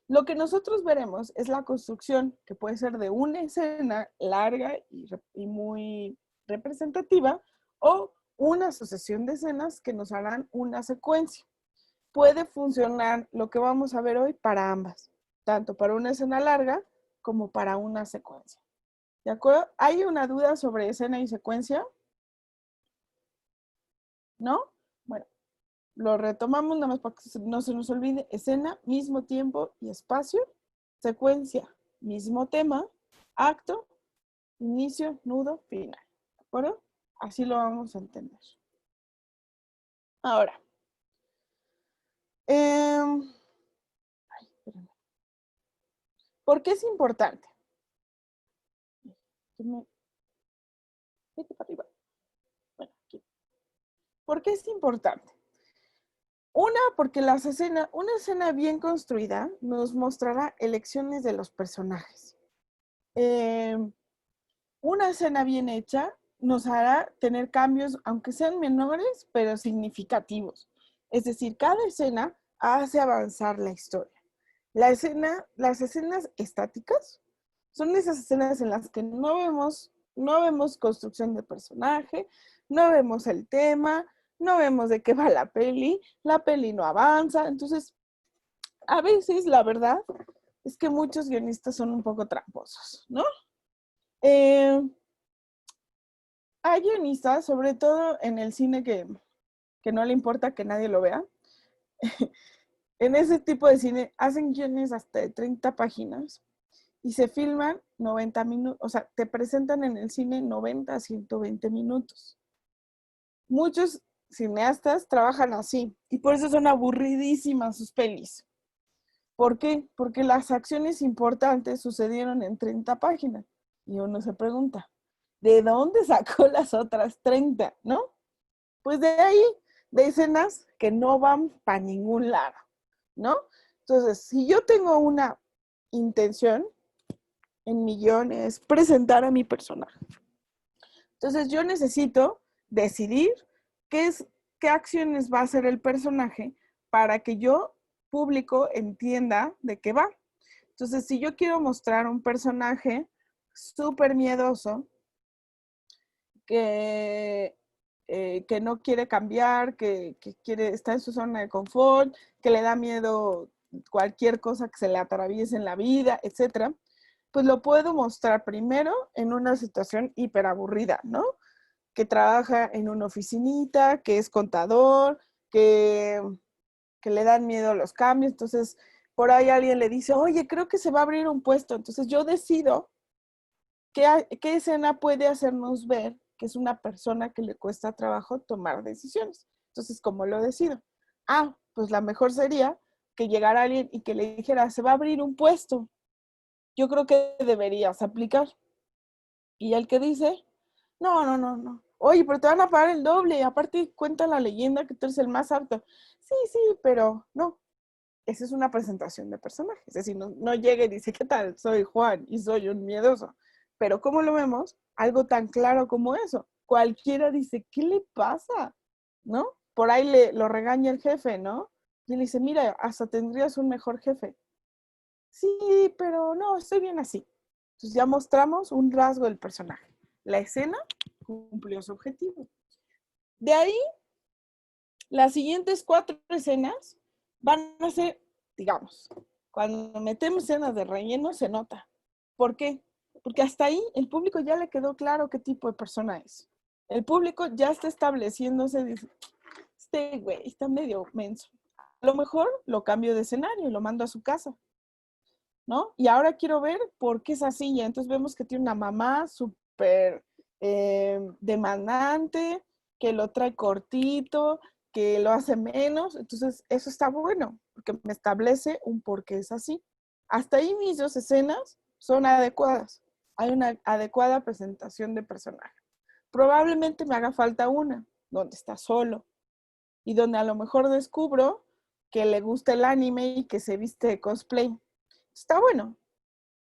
Lo que nosotros veremos es la construcción, que puede ser de una escena larga y muy representativa, o una sucesión de escenas que nos harán una secuencia. Puede funcionar lo que vamos a ver hoy para ambas, tanto para una escena larga como para una secuencia. ¿De acuerdo? ¿Hay una duda sobre escena y secuencia? ¿No? Bueno, lo retomamos nada más para que no se nos olvide. Escena, mismo tiempo y espacio. Secuencia, mismo tema. Acto, inicio, nudo, final. ¿De acuerdo? Así lo vamos a entender. Ahora. ¿Por qué es importante? Vete para arriba. Bueno, aquí. ¿Por qué es importante? Una, porque una escena bien construida nos mostrará elecciones de los personajes. Una escena bien hecha nos hará tener cambios, aunque sean menores, pero significativos. Es decir, cada escena hace avanzar la historia. Las escenas estáticas son esas escenas en las que no vemos construcción de personaje, no vemos el tema, no vemos de qué va la peli no avanza. Entonces, a veces, la verdad, es que muchos guionistas son un poco tramposos, ¿no? Hay guionistas, sobre todo en el cine que no le importa que nadie lo vea. En ese tipo de cine hacen guiones hasta de 30 páginas y se filman 90 minutos, o sea, te presentan en el cine 90 a 120 minutos. Muchos cineastas trabajan así y por eso son aburridísimas sus pelis. ¿Por qué? Porque las acciones importantes sucedieron en 30 páginas y uno se pregunta, ¿de dónde sacó las otras 30? ¿No? Pues de ahí, de escenas que no van para ningún lado, ¿no? Entonces, si yo tengo una intención en mi guión es presentar a mi personaje. Entonces, yo necesito decidir qué acciones va a hacer el personaje para que yo, público, entienda de qué va. Entonces, si yo quiero mostrar un personaje súper miedoso, que no quiere cambiar, que está en su zona de confort, que le da miedo cualquier cosa que se le atraviese en la vida, etcétera, pues lo puedo mostrar primero en una situación hiper aburrida, ¿no? Que trabaja en una oficinita, que es contador, que le dan miedo los cambios. Entonces, por ahí alguien le dice, oye, creo que se va a abrir un puesto. Entonces, yo decido qué escena puede hacernos ver que es una persona que le cuesta trabajo tomar decisiones. Entonces, ¿cómo lo decido? Pues la mejor sería que llegara alguien y que le dijera, se va a abrir un puesto. Yo creo que deberías aplicar. Y el que dice, no. Oye, pero te van a pagar el doble. Aparte cuenta la leyenda que tú eres el más apto. Sí, pero no. Esa es una presentación de personaje. Es decir, no llega y dice, ¿qué tal? Soy Juan y soy un miedoso. Pero ¿cómo lo vemos? Algo tan claro como eso. Cualquiera dice, ¿qué le pasa? ¿No? Por ahí lo regaña el jefe, ¿no? Y él dice, mira, hasta tendrías un mejor jefe. Sí, pero no, estoy bien así. Entonces ya mostramos un rasgo del personaje. La escena cumplió su objetivo. De ahí, las siguientes 4 escenas van a ser, digamos, cuando metemos escenas de relleno se nota. ¿Por qué? Porque hasta ahí el público ya le quedó claro qué tipo de persona es. El público ya está estableciéndose, dice, este güey está medio menso. A lo mejor lo cambio de escenario y lo mando a su casa, ¿no? Y ahora quiero ver por qué es así. Y entonces vemos que tiene una mamá súper demandante, que lo trae cortito, que lo hace menos. Entonces, eso está bueno, porque me establece un por qué es así. Hasta ahí mis 2 escenas son adecuadas. Hay una adecuada presentación de personaje. Probablemente me haga falta una, donde está solo y donde a lo mejor descubro que le gusta el anime y que se viste de cosplay. Está bueno.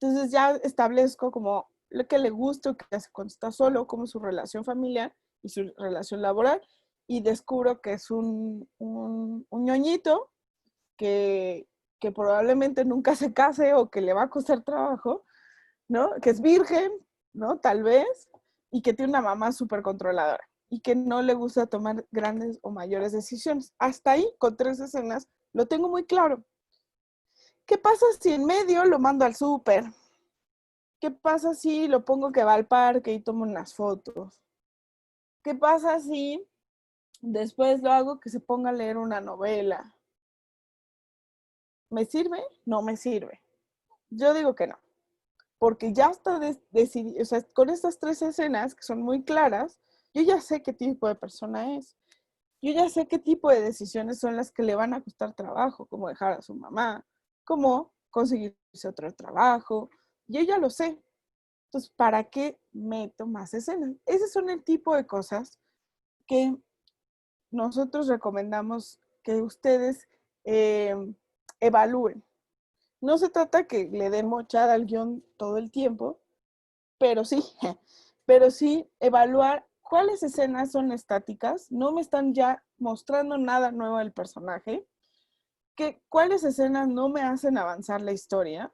Entonces ya establezco como lo que le gusta, que hace cuando está solo, como su relación familiar y su relación laboral, y descubro que es un ñoñito que probablemente nunca se case o que le va a costar trabajo, ¿no? Que es virgen, ¿no? Tal vez, y que tiene una mamá súper controladora y que no le gusta tomar grandes o mayores decisiones. Hasta ahí, con 3 escenas, lo tengo muy claro. ¿Qué pasa si en medio lo mando al súper? ¿Qué pasa si lo pongo que va al parque y tomo unas fotos? ¿Qué pasa si después lo hago que se ponga a leer una novela? ¿Me sirve? No me sirve. Yo digo que no, porque ya está decidido, o sea, con estas 3 escenas que son muy claras, yo ya sé qué tipo de persona es. Yo ya sé qué tipo de decisiones son las que le van a costar trabajo, como dejar a su mamá, como conseguirse otro trabajo. Yo ya lo sé. Entonces, ¿para qué meto más escenas? Ese son el tipo de cosas que nosotros recomendamos que ustedes evalúen. No se trata que le den mochada al guión todo el tiempo, pero sí, pero sí evaluar cuáles escenas son estáticas, no me están ya mostrando nada nuevo del personaje, cuáles escenas no me hacen avanzar la historia,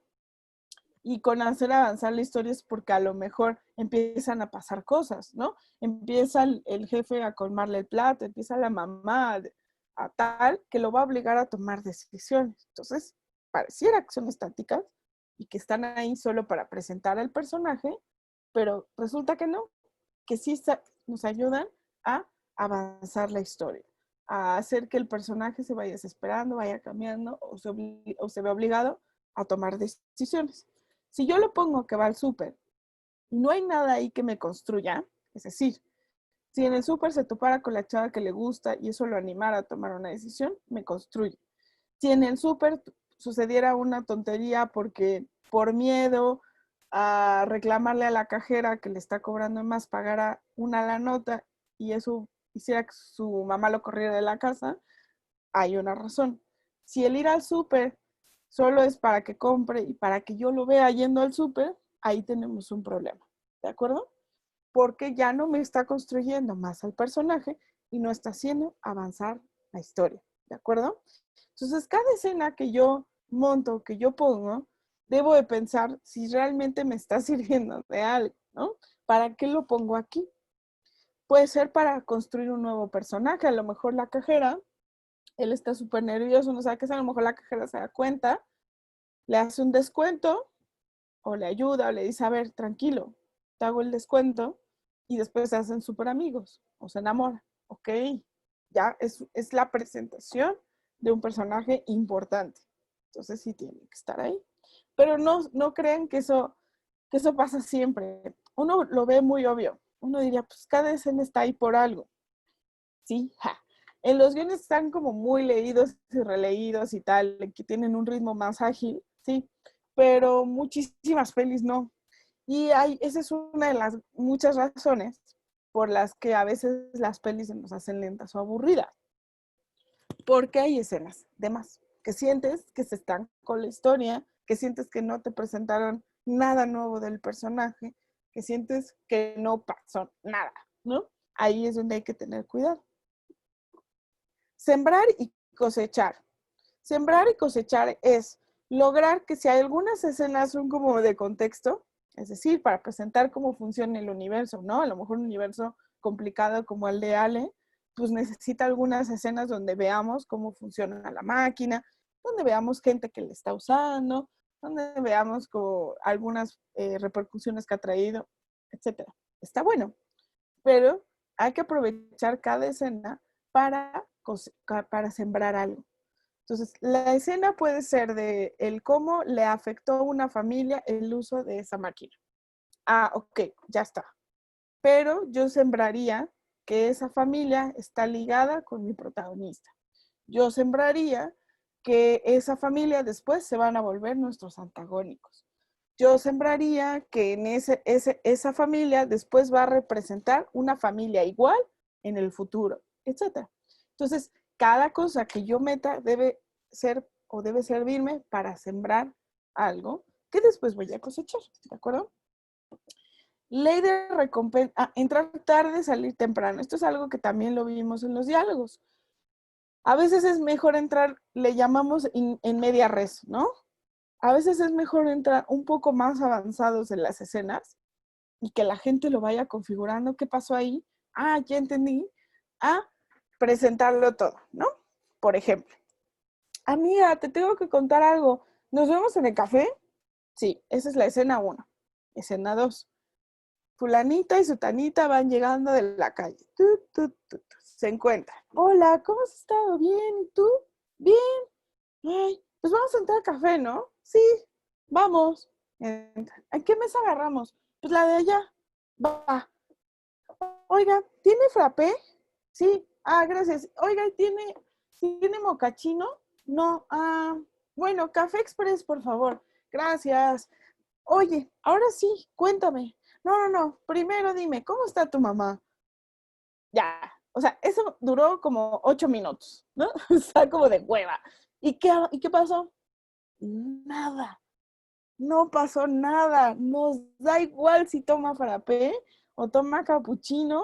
y con hacer avanzar la historia es porque a lo mejor empiezan a pasar cosas, ¿no? Empieza el jefe a colmarle el plato, empieza la mamá a tal que lo va a obligar a tomar decisiones. Entonces, pareciera que son estáticas y que están ahí solo para presentar al personaje, pero resulta que no, que sí nos ayudan a avanzar la historia, a hacer que el personaje se vaya desesperando, vaya cambiando o se ve obligado a tomar decisiones. Si yo lo pongo que va al súper y no hay nada ahí que me construya, es decir, si en el súper se topara con la chava que le gusta y eso lo animara a tomar una decisión, me construye. Si en el súper sucediera una tontería porque por miedo a reclamarle a la cajera que le está cobrando más, pagara una la nota y eso hiciera que su mamá lo corriera de la casa, hay una razón. Si el ir al súper solo es para que compre y para que yo lo vea yendo al súper, ahí tenemos un problema, ¿de acuerdo? Porque ya no me está construyendo más al personaje y no está haciendo avanzar la historia, ¿de acuerdo? Entonces, cada escena que yo monto, que yo pongo, debo de pensar si realmente me está sirviendo de algo, ¿no? ¿Para qué lo pongo aquí? Puede ser para construir un nuevo personaje, a lo mejor la cajera, él está súper nervioso, no sabe qué es, a lo mejor la cajera se da cuenta, le hace un descuento o le ayuda o le dice, a ver, tranquilo, te hago el descuento y después se hacen súper amigos o se enamoran. Ok, ya es la presentación de un personaje importante. Entonces sí tiene que estar ahí. Pero no crean que eso pasa siempre. Uno lo ve muy obvio. Uno diría, pues cada escena está ahí por algo. Sí, ja. En los guiones están como muy leídos y releídos y tal, que tienen un ritmo más ágil, sí, pero muchísimas pelis no. Y esa es una de las muchas razones por las que a veces las pelis se nos hacen lentas o aburridas. Porque hay escenas de más, que sientes que se están con la historia, que sientes que no te presentaron nada nuevo del personaje, que sientes que no pasó nada, ¿no? Ahí es donde hay que tener cuidado. Sembrar y cosechar. Sembrar y cosechar es lograr que si hay algunas escenas son como de contexto, es decir, para presentar cómo funciona el universo, ¿no? A lo mejor un universo complicado como el de Ale, pues necesita algunas escenas donde veamos cómo funciona la máquina, donde veamos gente que le está usando, donde veamos como algunas repercusiones que ha traído, etc. Está bueno, pero hay que aprovechar cada escena para sembrar algo. Entonces, la escena puede ser de el cómo le afectó a una familia el uso de esa máquina. Ah, ok, ya está. Pero yo sembraría que esa familia está ligada con mi protagonista. Yo sembraría que esa familia después se van a volver nuestros antagónicos. Yo sembraría que en esa familia después va a representar una familia igual en el futuro, etc. Entonces, cada cosa que yo meta debe ser o debe servirme para sembrar algo que después voy a cosechar, ¿de acuerdo? Ley de recompensa, entrar tarde, salir temprano. Esto es algo que también lo vimos en los diálogos. A veces es mejor entrar, le llamamos en media res, ¿no? A veces es mejor entrar un poco más avanzados en las escenas y que la gente lo vaya configurando. ¿Qué pasó ahí? Ah, ya entendí. A presentarlo todo, ¿no? Por ejemplo, amiga, te tengo que contar algo. ¿Nos vemos en el café? Sí, esa es la escena 1. Escena 2. Fulanita y sutanita van llegando de la calle. Se encuentran. Hola, ¿cómo has estado? Bien, ¿y tú? Bien. Ay, pues vamos a entrar al café, ¿no? Sí, vamos. ¿A qué mesa agarramos? Pues la de allá. Va. Oiga, ¿tiene frappé? Sí. Ah, gracias. Oiga, ¿tiene mocachino? No. Ah, bueno, café express, por favor. Gracias. Oye, ahora sí, cuéntame. No. Primero dime, ¿cómo está tu mamá? Ya. O sea, eso duró como 8 minutos, ¿no? Está como de hueva. ¿Y qué pasó? Nada. No pasó nada. Nos da igual si toma frappé o toma capuchino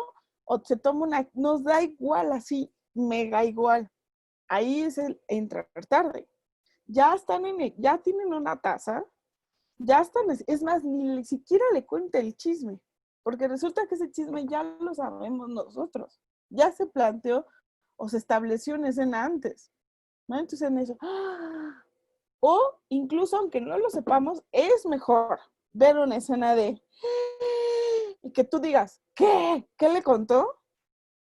o se toma nos da igual así, mega igual. Ahí es el entrar tarde. Ya ya tienen una taza, ya están, es más, ni siquiera le cuenta el chisme, porque resulta que ese chisme ya lo sabemos nosotros. Ya se planteó o se estableció una escena antes, ¿no? Entonces en eso, ¡ah! O incluso aunque no lo sepamos, es mejor ver una escena de y que tú digas, ¿qué? ¿Qué le contó?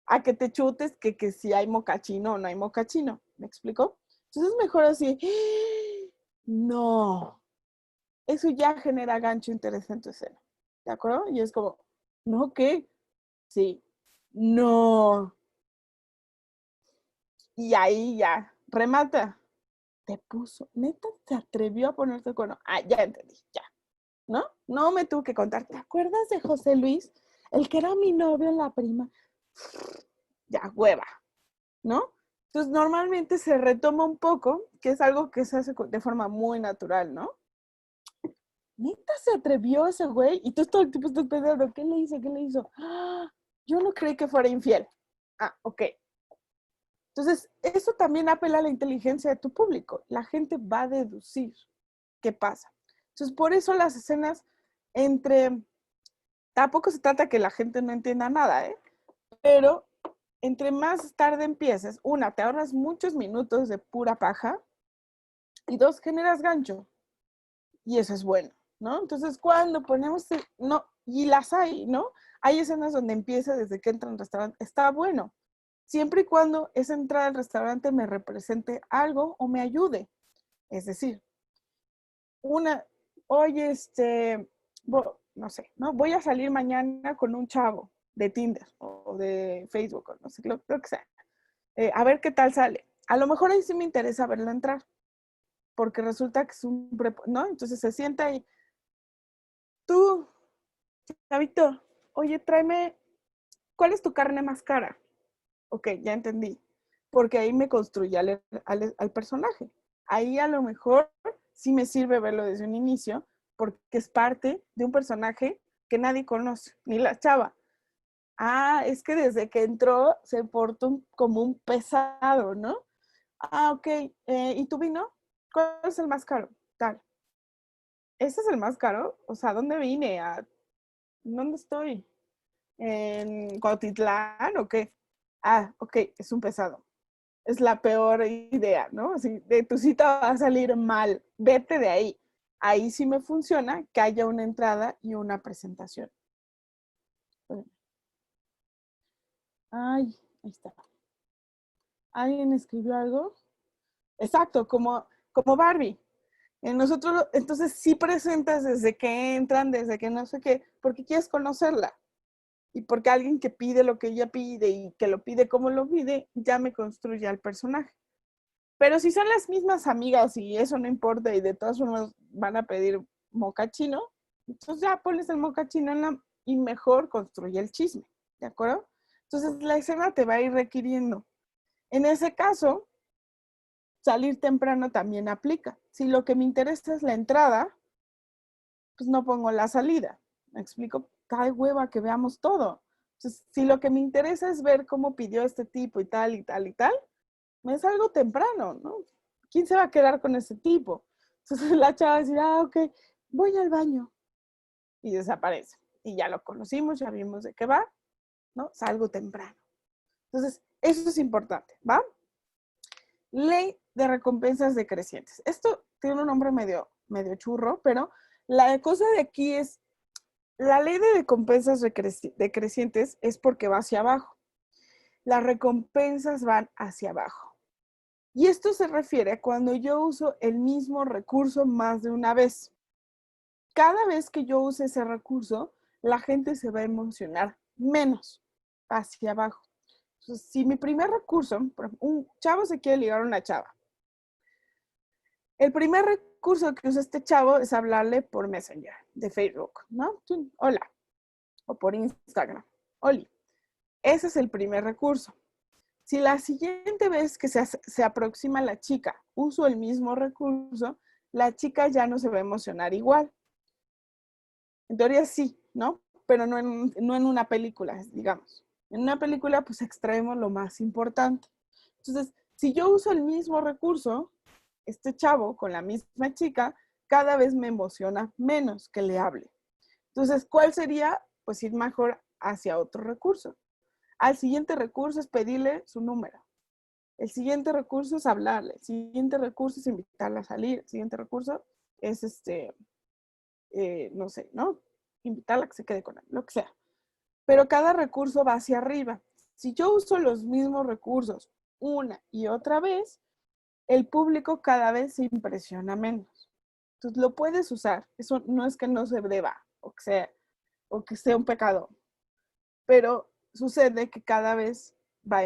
A que te chutes que si hay mocachino o no hay mocachino. ¿Me explico? Entonces es mejor así, no. Eso ya genera gancho interés en tu escena. ¿De acuerdo? Y es como, ¿no qué? Sí. No. Y ahí ya, remata. Te puso, neta, se atrevió a ponerte el cuerno. Ah, ya entendí, ya. ¿No? No me tuvo que contar. ¿Te acuerdas de José Luis? El que era mi novio en la prima. Ya, hueva, ¿no? Entonces, normalmente se retoma un poco, que es algo que se hace de forma muy natural, ¿no? Neta se atrevió ese güey y tú todo el tiempo estás pensando, ¿qué le hizo? ¿Qué le hizo? ¡Ah! Yo no creí que fuera infiel. Ah, ok. Entonces, eso también apela a la inteligencia de tu público. La gente va a deducir qué pasa. Entonces, por eso las escenas tampoco se trata que la gente no entienda nada, ¿eh? Pero entre más tarde empieces, una, te ahorras muchos minutos de pura paja y dos, generas gancho. Y eso es bueno, ¿no? Entonces, cuando ponemos, no, y las hay, ¿no? Hay escenas donde empieza desde que entra al restaurante, está bueno, siempre y cuando esa entrada al restaurante me represente algo o me ayude. Es decir, oye, no sé, ¿no? Voy a salir mañana con un chavo de Tinder o de Facebook, o no sé, lo que sea. A ver qué tal sale. A lo mejor ahí sí me interesa verlo entrar, porque resulta que es ¿no? Entonces se sienta ahí. Tú, chavito, oye, tráeme, ¿cuál es tu carne más cara? Ok, ya entendí. Porque ahí me construye al personaje. Ahí a lo mejor sí me sirve verlo desde un inicio, porque es parte de un personaje que nadie conoce, ni la chava. Ah, es que desde que entró se portó como un pesado, ¿no? Ok, ¿y tu vino? ¿Cuál es el más caro? Tal. ¿Ese es el más caro? O sea, ¿dónde vine? ¿Dónde estoy? ¿En Cuautitlán o qué? Ok, es un pesado. Es la peor idea, ¿no? Así, de tu cita va a salir mal. Vete de ahí. Ahí sí me funciona que haya una entrada y una presentación. Ay, ahí está. ¿Alguien escribió algo? Exacto, como Barbie. Nosotros, entonces sí presentas desde que entran, desde que no sé qué, porque quieres conocerla. Y porque alguien que pide lo que ella pide y que lo pide como lo pide, ya me construye al personaje. Pero si son las mismas amigas y eso no importa y de todas formas van a pedir mocachino, entonces ya pones el mocachino y mejor construye el chisme, ¿de acuerdo? Entonces la escena te va a ir requiriendo. En ese caso, salir temprano también aplica. Si lo que me interesa es la entrada, pues no pongo la salida. ¿Me explico? Cae hueva que veamos todo. Entonces, si lo que me interesa es ver cómo pidió este tipo y tal y tal y tal, me salgo temprano, ¿no? ¿Quién se va a quedar con ese tipo? Entonces la chava va a decir, ok, voy al baño. Y desaparece. Y ya lo conocimos, ya vimos de qué va, ¿no? Salgo temprano. Entonces, eso es importante, ¿va? Ley de recompensas decrecientes. Esto tiene un nombre medio churro, pero la cosa de aquí es, la ley de recompensas decrecientes es porque va hacia abajo. Las recompensas van hacia abajo. Y esto se refiere a cuando yo uso el mismo recurso más de una vez. Cada vez que yo use ese recurso, la gente se va a emocionar menos hacia abajo. Entonces, si mi primer recurso, por ejemplo, un chavo se quiere ligar a una chava, el primer recurso que usa este chavo es hablarle por Messenger de Facebook, ¿no? Hola. O por Instagram. Oli. Ese es el primer recurso. Si la siguiente vez que se aproxima la chica uso el mismo recurso, la chica ya no se va a emocionar igual. En teoría sí, ¿no? Pero no en una película, digamos. En una película, pues extraemos lo más importante. Entonces, si yo uso el mismo recurso, este chavo con la misma chica, cada vez me emociona menos que le hable. Entonces, ¿cuál sería? Pues ir mejor hacia otro recurso. Al siguiente recurso es pedirle su número. El siguiente recurso es hablarle. El siguiente recurso es invitarla a salir. El siguiente recurso es no sé, ¿no? Invitarla a que se quede con él, lo que sea. Pero cada recurso va hacia arriba. Si yo uso los mismos recursos una y otra vez, el público cada vez se impresiona menos. Entonces lo puedes usar. Eso no es que no se deba o que sea un pecado. Pero sucede que cada vez va a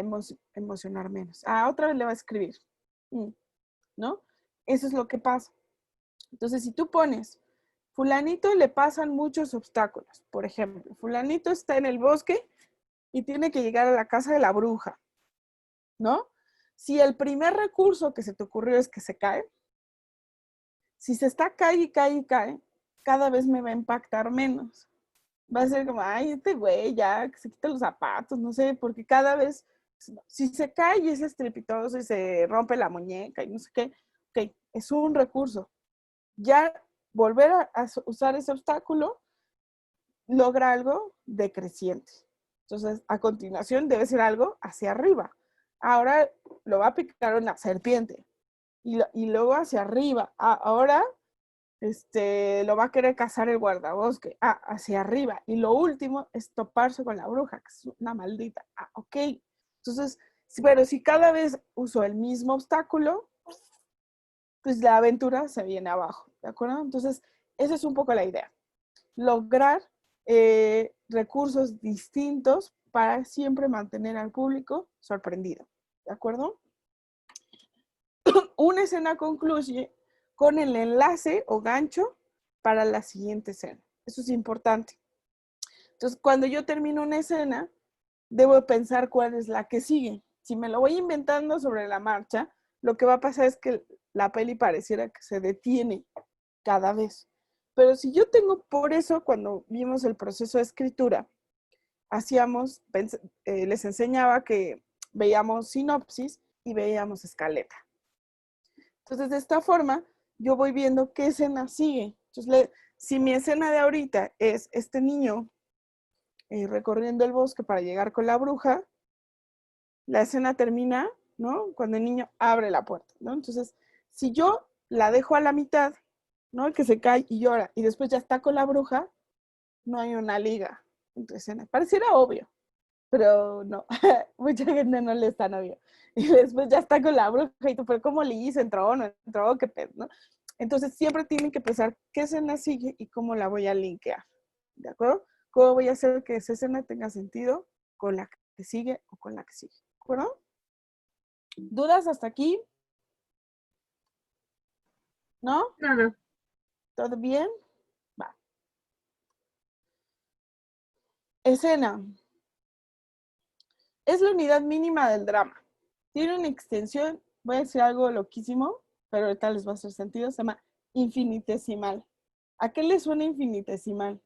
emocionar menos. Otra vez le va a escribir. ¿No? Eso es lo que pasa. Entonces, si tú pones, fulanito le pasan muchos obstáculos. Por ejemplo, fulanito está en el bosque y tiene que llegar a la casa de la bruja, ¿no? Si el primer recurso que se te ocurrió es que se cae, si se está cae y cae y cae, cada vez me va a impactar menos. Va a ser como, ay, este güey ya, que se quita los zapatos, no sé, porque cada vez, si se cae y es estrepitoso y se rompe la muñeca y no sé qué, ok, es un recurso. Ya volver a usar ese obstáculo logra algo decreciente. Entonces, a continuación debe ser algo hacia arriba. Ahora lo va a picar una serpiente y luego hacia arriba. Ahora lo va a querer cazar el guardabosque. Hacia arriba. Y lo último es toparse con la bruja, que es una maldita. Ok. Entonces, pero si cada vez uso el mismo obstáculo, pues la aventura se viene abajo, ¿de acuerdo? Entonces, esa es un poco la idea. Lograr recursos distintos para siempre mantener al público sorprendido, ¿de acuerdo? Una escena concluye con el enlace o gancho para la siguiente escena. Eso es importante. Entonces, cuando yo termino una escena, debo pensar cuál es la que sigue. Si me lo voy inventando sobre la marcha, lo que va a pasar es que la peli pareciera que se detiene cada vez. Pero si yo tengo, por eso, cuando vimos el proceso de escritura, les enseñaba que veíamos sinopsis y veíamos escaleta. Entonces, de esta forma, yo voy viendo qué escena sigue. Entonces, si mi escena de ahorita es este niño recorriendo el bosque para llegar con la bruja, la escena termina, ¿no? Cuando el niño abre la puerta, ¿no? Entonces, si yo la dejo a la mitad, ¿no? Que se cae y llora, y después ya está con la bruja, no hay una liga entre escenas. Pareciera obvio, pero no, mucha gente no le es tan obvio. Y después ya está con la bruja y tú, pero ¿cómo le hizo? ¿Entró o no entró? ¿Qué pedo? ¿No? Entonces siempre tienen que pensar qué escena sigue y cómo la voy a linkear, ¿de acuerdo? ¿Cómo voy a hacer que esa escena tenga sentido con la que sigue o con la que sigue? ¿De acuerdo? ¿Dudas hasta aquí? ¿No?
Nada.
¿Todo bien? Va. Escena. Es la unidad mínima del drama. Tiene una extensión, voy a decir algo loquísimo, pero ahorita les va a hacer sentido, se llama infinitesimal. ¿A qué le suena infinitesimal?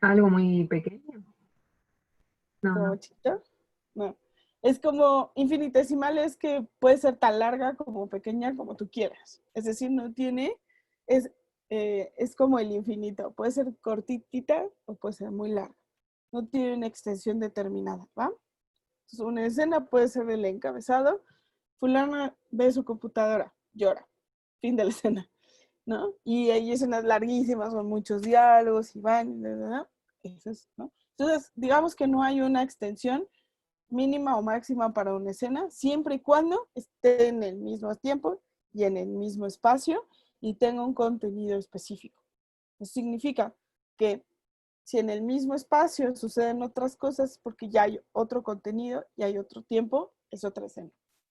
Algo muy pequeño. No,
¿Como
no.
chiquito? No. Es como infinitesimal, es que puede ser tan larga como pequeña como tú quieras. Es decir, no tiene, es como el infinito. Puede ser cortitita o puede ser muy larga. No tiene una extensión determinada, ¿va? Entonces, una escena puede ser el encabezado. Fulana ve su computadora, llora. Fin de la escena, ¿no? Y hay escenas larguísimas con muchos diálogos y van, eso es, ¿no? Entonces, digamos que no hay una extensión mínima o máxima para una escena, siempre y cuando esté en el mismo tiempo y en el mismo espacio y tenga un contenido específico. Eso significa que si en el mismo espacio suceden otras cosas, porque ya hay otro contenido y hay otro tiempo, es otra escena.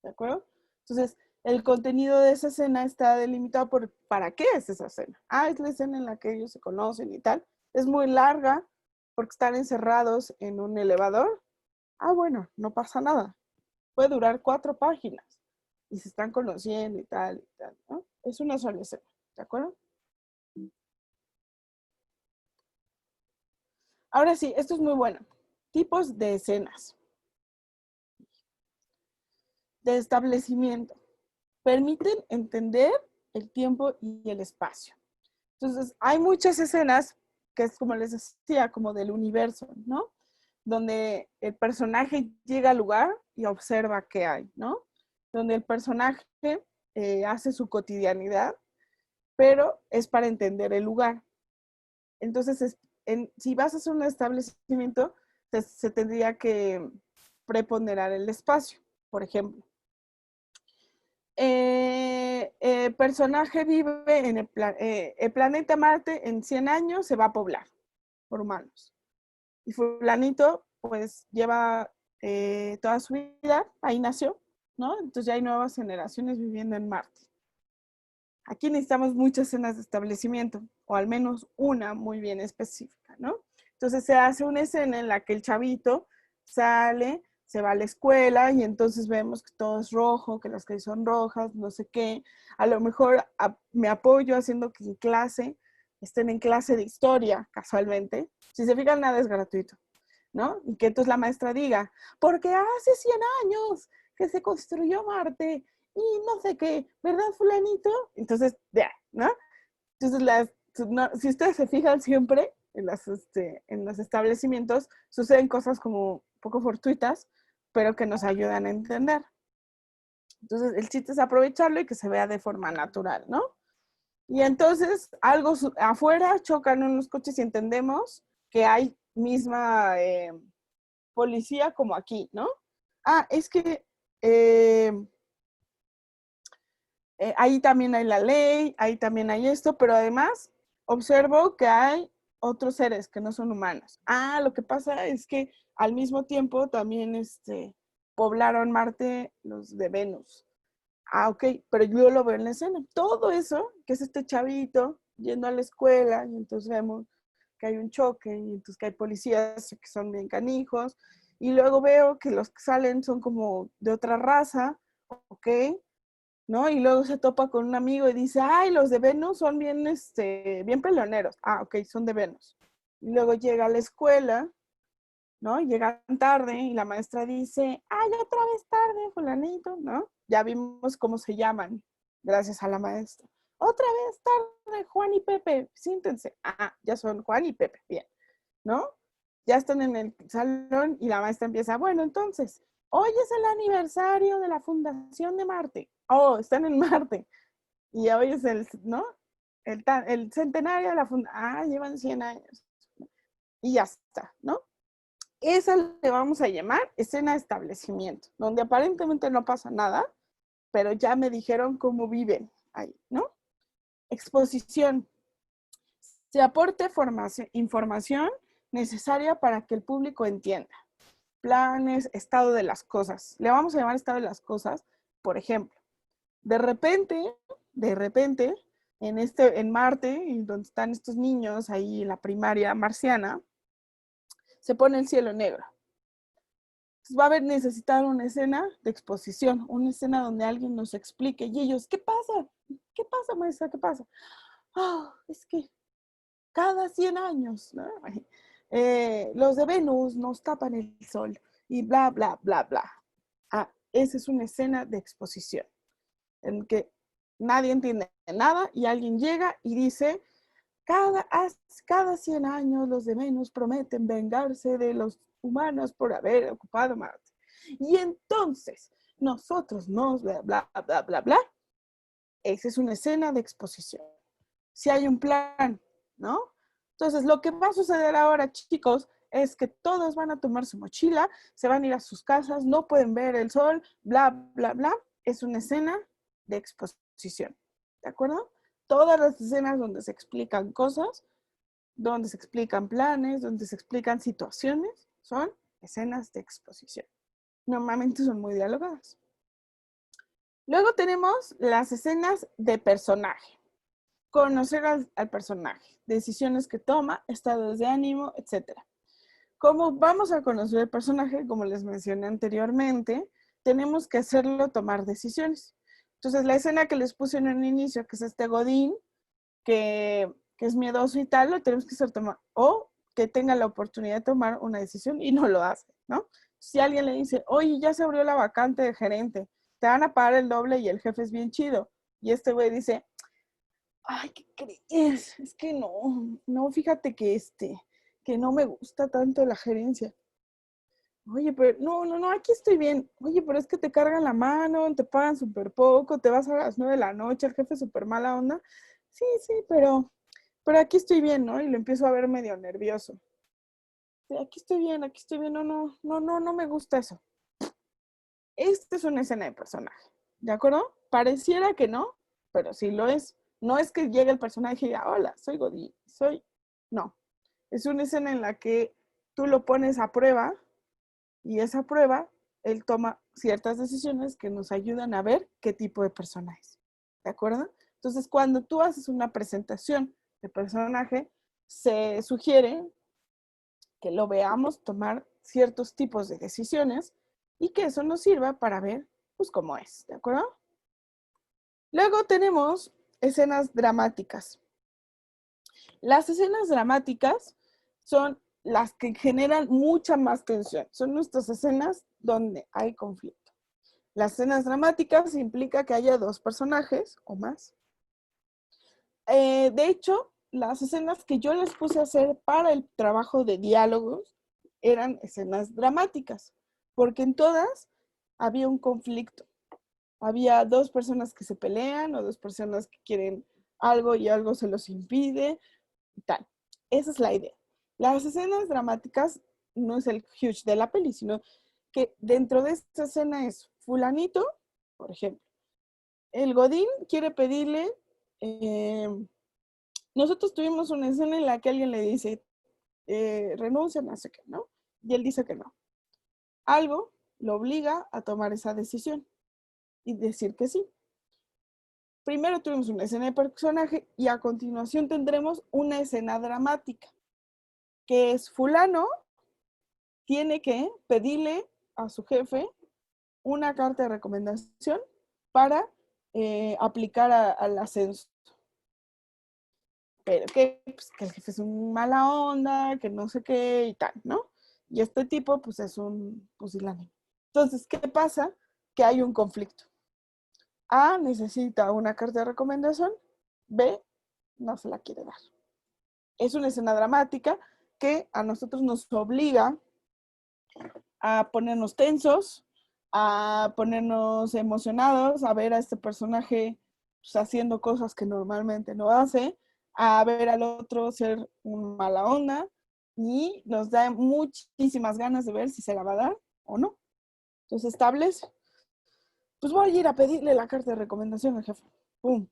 ¿De acuerdo? Entonces, el contenido de esa escena está delimitado por ¿para qué es esa escena? Ah, es la escena en la que ellos se conocen y tal. Es muy larga porque están encerrados en un elevador. Ah, bueno, no pasa nada. Puede durar 4 páginas y se están conociendo y tal, ¿no? Es una sola escena. ¿De acuerdo? Ahora sí, esto es muy bueno. Tipos de escenas. De establecimiento. Permiten entender el tiempo y el espacio. Entonces, hay muchas escenas que es como les decía, como del universo, ¿no? Donde el personaje llega al lugar y observa qué hay, ¿no? Donde el personaje hace su cotidianidad, pero es para entender el lugar. Entonces, si vas a hacer un establecimiento, se tendría que preponderar el espacio, por ejemplo. Personaje vive en el planeta Marte en 100 años se va a poblar por humanos. Y fulanito pues lleva toda su vida, ahí nació, ¿no? Entonces ya hay nuevas generaciones viviendo en Marte. Aquí necesitamos muchas escenas de establecimiento, o al menos una muy bien específica, ¿no? Entonces se hace una escena en la que el chavito sale, se va a la escuela y entonces vemos que todo es rojo, que las calles son rojas, no sé qué. A lo mejor me apoyo haciendo que en clase estén en clase de historia, casualmente. Si se fijan, nada es gratuito, ¿no? Y que entonces la maestra diga, porque hace 100 años que se construyó Marte y no sé qué, ¿verdad, fulanito? Entonces, ya, ¿no? Entonces, si ustedes se fijan siempre en los establecimientos, suceden cosas como un poco fortuitas, pero que nos ayudan a entender. Entonces, el chiste es aprovecharlo y que se vea de forma natural, ¿no? Y entonces, algo afuera, chocan unos coches y entendemos que hay misma policía como aquí, ¿no? Ah, es que ahí también hay la ley, ahí también hay esto, pero además observo que hay otros seres que no son humanos. Ah, lo que pasa es que al mismo tiempo también poblaron Marte los de Venus. Ah, ok, pero yo lo veo en la escena. Todo eso, que es este chavito yendo a la escuela, y entonces vemos que hay un choque, y entonces que hay policías que son bien canijos, y luego veo que los que salen son como de otra raza, ok, ¿no? Y luego se topa con un amigo y dice, ay, los de Venus son bien, bien peleoneros. Ah, ok, son de Venus. Y luego llega a la escuela ¿no? Llegan tarde y la maestra dice, ¡ay, otra vez tarde, fulanito!, ¿no? Ya vimos cómo se llaman, gracias a la maestra. Otra vez tarde, Juan y Pepe, siéntense. Ah, ya son Juan y Pepe, bien, ¿no? Ya están en el salón y la maestra empieza, bueno, entonces, hoy es el aniversario de la fundación de Marte. Oh, están en Marte. Y hoy es el, ¿no? El centenario de la fundación. Ah, llevan 100 años. Y ya está, ¿no? Esa le vamos a llamar escena de establecimiento, donde aparentemente no pasa nada, pero ya me dijeron cómo viven ahí, ¿no? Exposición. Se aporte información necesaria para que el público entienda. Planes, estado de las cosas. Le vamos a llamar estado de las cosas, por ejemplo. De repente, en Marte, donde están estos niños ahí en la primaria marciana, se pone el cielo negro. Entonces va a necesitar una escena de exposición, una escena donde alguien nos explique. Y ellos, ¿qué pasa? ¿Qué pasa, maestra? ¿Qué pasa? Oh, es que cada 100 años, ¿no? Los de Venus nos tapan el sol y bla, bla, bla, bla. Ah, esa es una escena de exposición en que nadie entiende nada y alguien llega y dice, cada 100 años los de Venus prometen vengarse de los humanos por haber ocupado Marte. Y entonces nosotros nos bla, bla, bla, bla, bla. Esa es una escena de exposición. Si hay un plan, ¿no? Entonces, lo que va a suceder ahora, chicos, es que todos van a tomar su mochila, se van a ir a sus casas, no pueden ver el sol, bla, bla, bla. Es una escena de exposición, ¿de acuerdo? Todas las escenas donde se explican cosas, donde se explican planes, donde se explican situaciones, son escenas de exposición. Normalmente son muy dialogadas. Luego tenemos las escenas de personaje. Conocer al personaje, decisiones que toma, estados de ánimo, etc. ¿Cómo vamos a conocer el personaje? Como les mencioné anteriormente, tenemos que hacerlo tomar decisiones. Entonces, la escena que les puse en el inicio, que es este Godín, que es miedoso y tal, lo tenemos que hacer tomar, o que tenga la oportunidad de tomar una decisión y no lo hace, ¿no? Si alguien le dice, oye, ya se abrió la vacante de gerente, te van a pagar el doble y el jefe es bien chido, y este güey dice, ay, ¿qué crees? Es que no, fíjate que no me gusta tanto la gerencia. Oye, pero no, aquí estoy bien. Oye, pero es que te cargan la mano, te pagan súper poco, te vas a las 9 de la noche, el jefe súper mala onda. Sí, pero aquí estoy bien, ¿no? Y lo empiezo a ver medio nervioso. Sí, aquí estoy bien, no me gusta eso. Esta es una escena de personaje, ¿de acuerdo? Pareciera que no, pero sí lo es. No es que llegue el personaje y diga, hola, soy Godín, no. Es una escena en la que tú lo pones a prueba y esa prueba, él toma ciertas decisiones que nos ayudan a ver qué tipo de persona es, ¿de acuerdo? Entonces, cuando tú haces una presentación de personaje, se sugiere que lo veamos tomar ciertos tipos de decisiones y que eso nos sirva para ver, pues, cómo es, ¿de acuerdo? Luego tenemos escenas dramáticas. Las escenas dramáticas son las que generan mucha más tensión. Son nuestras escenas donde hay conflicto. Las escenas dramáticas implica que haya dos personajes o más. De hecho, las escenas que yo les puse a hacer para el trabajo de diálogos eran escenas dramáticas, porque en todas había un conflicto. Había dos personas que se pelean o dos personas que quieren algo y algo se los impide y tal. Esa es la idea. Las escenas dramáticas no es el huge de la peli, sino que dentro de esta escena es fulanito, por ejemplo, el Godín quiere pedirle, nosotros tuvimos una escena en la que alguien le dice, renuncia, no sé qué, ¿no? Y él dice que no. Algo lo obliga a tomar esa decisión y decir que sí. Primero tuvimos una escena de personaje y a continuación tendremos una escena dramática, que es fulano tiene que pedirle a su jefe una carta de recomendación para aplicar al ascenso. Pero que, pues, que el jefe es un mala onda, que no sé qué y tal, ¿no? Y este tipo, pues, es un pusilánime. Entonces, ¿qué pasa? Que hay un conflicto. A necesita una carta de recomendación, B no se la quiere dar. Es una escena dramática que a nosotros nos obliga a ponernos tensos, a ponernos emocionados, a ver a este personaje pues, haciendo cosas que normalmente no hace, a ver al otro ser un mala onda, y nos da muchísimas ganas de ver si se la va a dar o no. Entonces establece, pues voy a ir a pedirle la carta de recomendación al jefe. ¡Pum!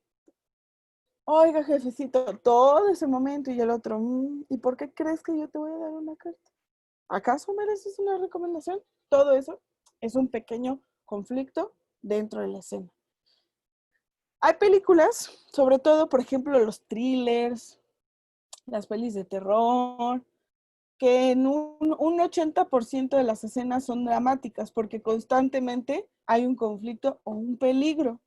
Oiga, jefecito, todo ese momento, y el otro, ¿y por qué crees que yo te voy a dar una carta? ¿Acaso mereces una recomendación? Todo eso es un pequeño conflicto dentro de la escena. Hay películas, sobre todo, por ejemplo, los thrillers, las pelis de terror, que en un 80% de las escenas son dramáticas porque constantemente hay un conflicto o un peligro,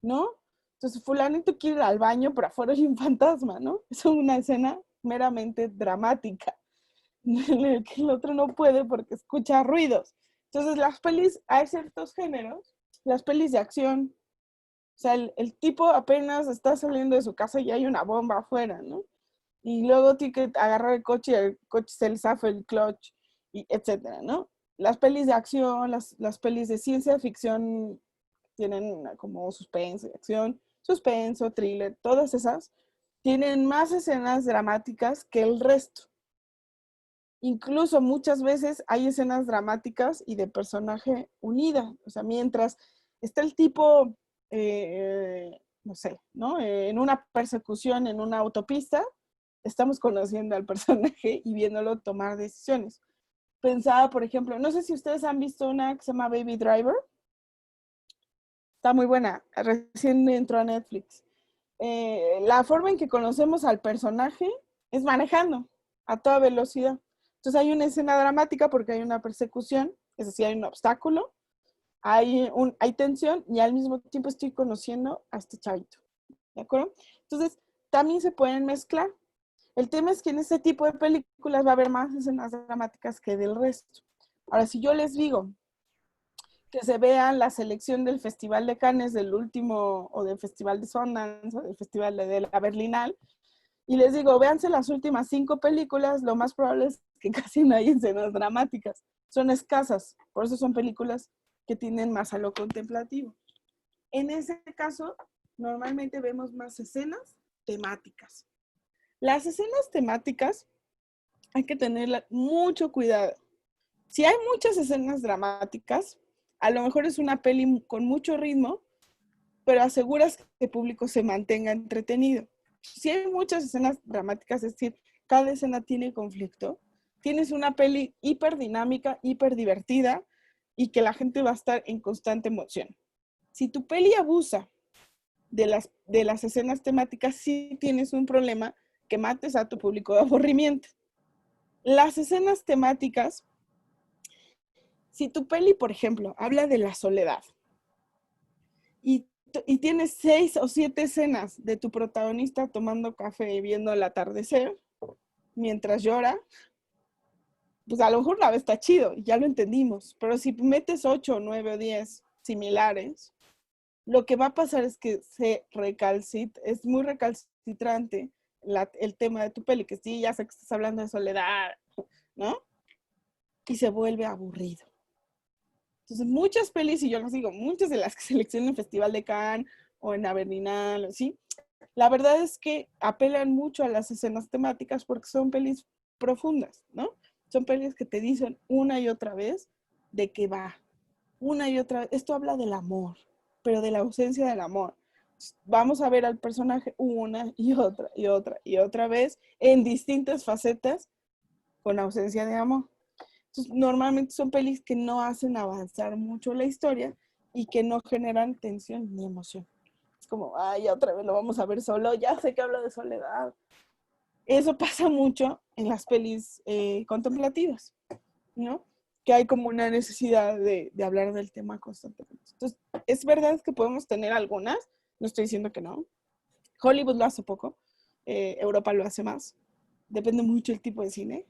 ¿no? Entonces, fulanito quiere ir al baño, pero afuera hay un fantasma, ¿no? Es una escena meramente dramática, en el que el otro no puede porque escucha ruidos. Entonces, las pelis, hay ciertos géneros, las pelis de acción, o sea, el tipo apenas está saliendo de su casa y hay una bomba afuera, ¿no? Y luego tiene que agarrar el coche y el coche se le zafa el clutch, y etcétera, ¿no? Las pelis de acción, las pelis de ciencia ficción tienen como suspenso, acción, suspenso, thriller, todas esas tienen más escenas dramáticas que el resto. Incluso muchas veces hay escenas dramáticas y de personaje unida. O sea, mientras está el tipo, no sé, ¿no? En una persecución en una autopista, estamos conociendo al personaje y viéndolo tomar decisiones. Pensaba, por ejemplo, no sé si ustedes han visto una que se llama Baby Driver. Está muy buena, recién entró a Netflix. La forma en que conocemos al personaje es manejando a toda velocidad. Entonces hay una escena dramática porque hay una persecución, es decir, hay un obstáculo, hay tensión y al mismo tiempo estoy conociendo a este chavito. ¿De acuerdo? Entonces también se pueden mezclar. El tema es que en este tipo de películas va a haber más escenas dramáticas que del resto. Ahora, si yo les digo que se vean la selección del Festival de Cannes, del último, o del Festival de Sundance, o del Festival de la Berlinal, y les digo, véanse las últimas 5 películas, lo más probable es que casi no hay escenas dramáticas. Son escasas, por eso son películas que tienden más a lo contemplativo. En ese caso, normalmente vemos más escenas temáticas. Las escenas temáticas hay que tener mucho cuidado. Si hay muchas escenas dramáticas, a lo mejor es una peli con mucho ritmo, pero aseguras que el público se mantenga entretenido. Si hay muchas escenas dramáticas, es decir, cada escena tiene conflicto, tienes una peli hiper dinámica, hiper divertida y que la gente va a estar en constante emoción. Si tu peli abusa de las escenas temáticas, sí tienes un problema que mates a tu público de aburrimiento. Las escenas temáticas, si tu peli, por ejemplo, habla de la soledad y tienes 6 o 7 escenas de tu protagonista tomando café y viendo el atardecer mientras llora, pues a lo mejor la vez está chido, ya lo entendimos, pero si metes 8, 9 o 10 similares, lo que va a pasar es que es muy recalcitrante el tema de tu peli, que sí, ya sé que estás hablando de soledad, ¿no? Y se vuelve aburrido. Entonces, muchas pelis, y yo les digo, muchas de las que seleccionan en el Festival de Cannes o en la Berlinal, ¿sí? La verdad es que apelan mucho a las escenas temáticas porque son pelis profundas, ¿no? Son pelis que te dicen una y otra vez de qué va. Una y otra vez. Esto habla del amor, pero de la ausencia del amor. Vamos a ver al personaje una y otra y otra y otra vez en distintas facetas con ausencia de amor. Entonces, normalmente son pelis que no hacen avanzar mucho la historia y que no generan tensión ni emoción. Es como, ay, otra vez lo vamos a ver solo, ya sé que hablo de soledad. Eso pasa mucho en las pelis contemplativas, ¿no? Que hay como una necesidad de hablar del tema constantemente. Entonces, es verdad que podemos tener algunas, no estoy diciendo que no. Hollywood lo hace poco, Europa lo hace más. Depende mucho del tipo de cine.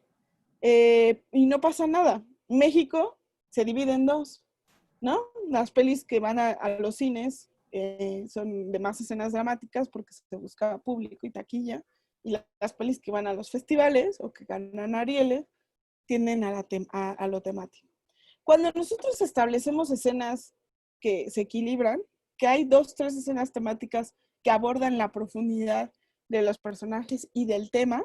y no pasa nada. México se divide en dos, ¿no? Las pelis que van a los cines son de más escenas dramáticas porque se busca público y taquilla, y las pelis que van a los festivales o que ganan Arieles tienden a lo temático. Cuando nosotros establecemos escenas que se equilibran, que hay 2, 3 escenas temáticas que abordan la profundidad de los personajes y del tema,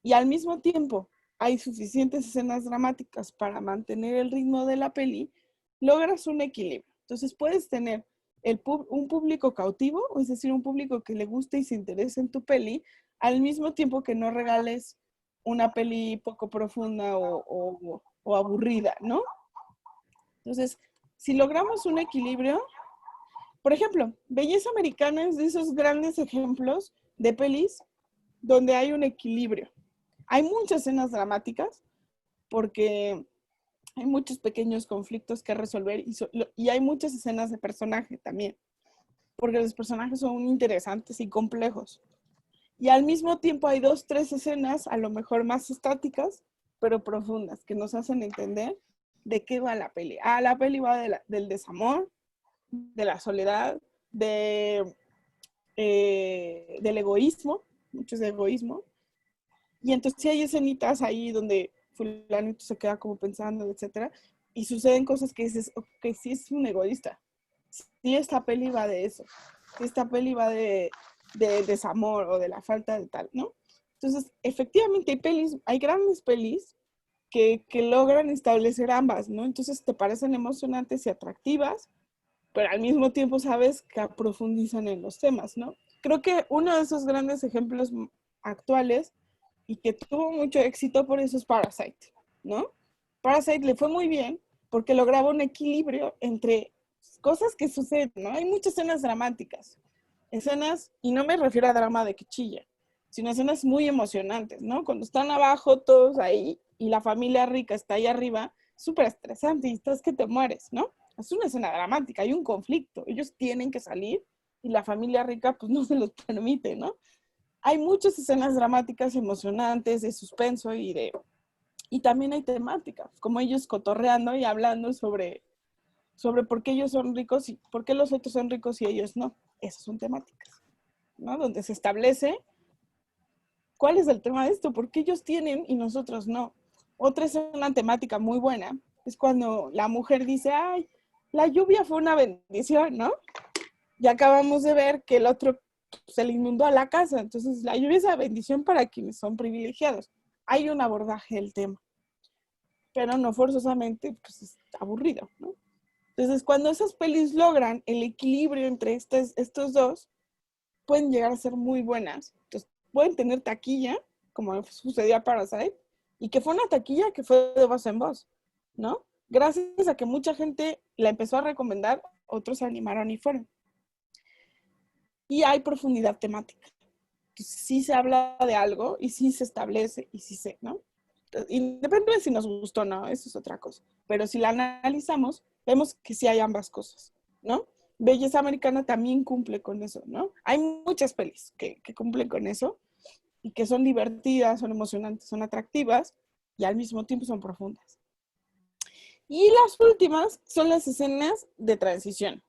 y al mismo tiempo hay suficientes escenas dramáticas para mantener el ritmo de la peli, logras un equilibrio. Entonces puedes tener un público cautivo, es decir, un público que le guste y se interese en tu peli, al mismo tiempo que no regales una peli poco profunda o aburrida, ¿no? Entonces, si logramos un equilibrio, por ejemplo, Belleza Americana es de esos grandes ejemplos de pelis donde hay un equilibrio. Hay muchas escenas dramáticas porque hay muchos pequeños conflictos que resolver y hay muchas escenas de personaje también, porque los personajes son interesantes y complejos. Y al mismo tiempo hay 2, 3 escenas, a lo mejor más estáticas, pero profundas, que nos hacen entender de qué va la peli. La peli va del desamor, de la soledad, del egoísmo, mucho de egoísmo. Y entonces sí hay escenitas ahí donde fulanito se queda como pensando, etcétera, y suceden cosas que dices, ok, sí es un egoísta. Sí, esta peli va de eso. Sí, esta peli va de desamor o de la falta de tal, ¿no? Entonces, efectivamente hay grandes pelis que logran establecer ambas, ¿no? Entonces te parecen emocionantes y atractivas, pero al mismo tiempo sabes que profundizan en los temas, ¿no? Creo que uno de esos grandes ejemplos actuales y que tuvo mucho éxito por eso es Parasite, ¿no? Parasite le fue muy bien porque lograba un equilibrio entre cosas que suceden, ¿no? Hay muchas escenas dramáticas, escenas, y no me refiero a drama de que chilla, sino escenas muy emocionantes, ¿no? Cuando están abajo todos ahí y la familia rica está ahí arriba, súper estresante y estás que te mueres, ¿no? Es una escena dramática, hay un conflicto, ellos tienen que salir y la familia rica pues no se los permite, ¿no? Hay muchas escenas dramáticas, emocionantes, de suspenso y también hay temáticas, como ellos cotorreando y hablando sobre por qué ellos son ricos y por qué los otros son ricos y ellos no. Esas son temáticas, ¿no? Donde se establece cuál es el tema de esto, por qué ellos tienen y nosotros no. Otra es una temática muy buena, es cuando la mujer dice, ay, la lluvia fue una bendición, ¿no? Y acabamos de ver que el otro se le inundó a la casa, entonces la lluvia es una bendición para quienes son privilegiados. Hay un abordaje del tema, pero no forzosamente pues, es aburrido, ¿no? Entonces, cuando esas pelis logran el equilibrio entre estos dos, pueden llegar a ser muy buenas. Entonces, pueden tener taquilla, como sucedió a Parasite, y que fue una taquilla que fue de voz en voz, ¿no? Gracias a que mucha gente la empezó a recomendar, otros se animaron y fueron. Y hay profundidad temática. Entonces, sí se habla de algo y sí se establece y sí se, ¿no? Independientemente de si nos gustó o no, eso es otra cosa. Pero si la analizamos, vemos que sí hay ambas cosas, ¿no? Belleza Americana también cumple con eso, ¿no? Hay muchas pelis que cumplen con eso y que son divertidas, son emocionantes, son atractivas y al mismo tiempo son profundas. Y las últimas son las escenas de transición.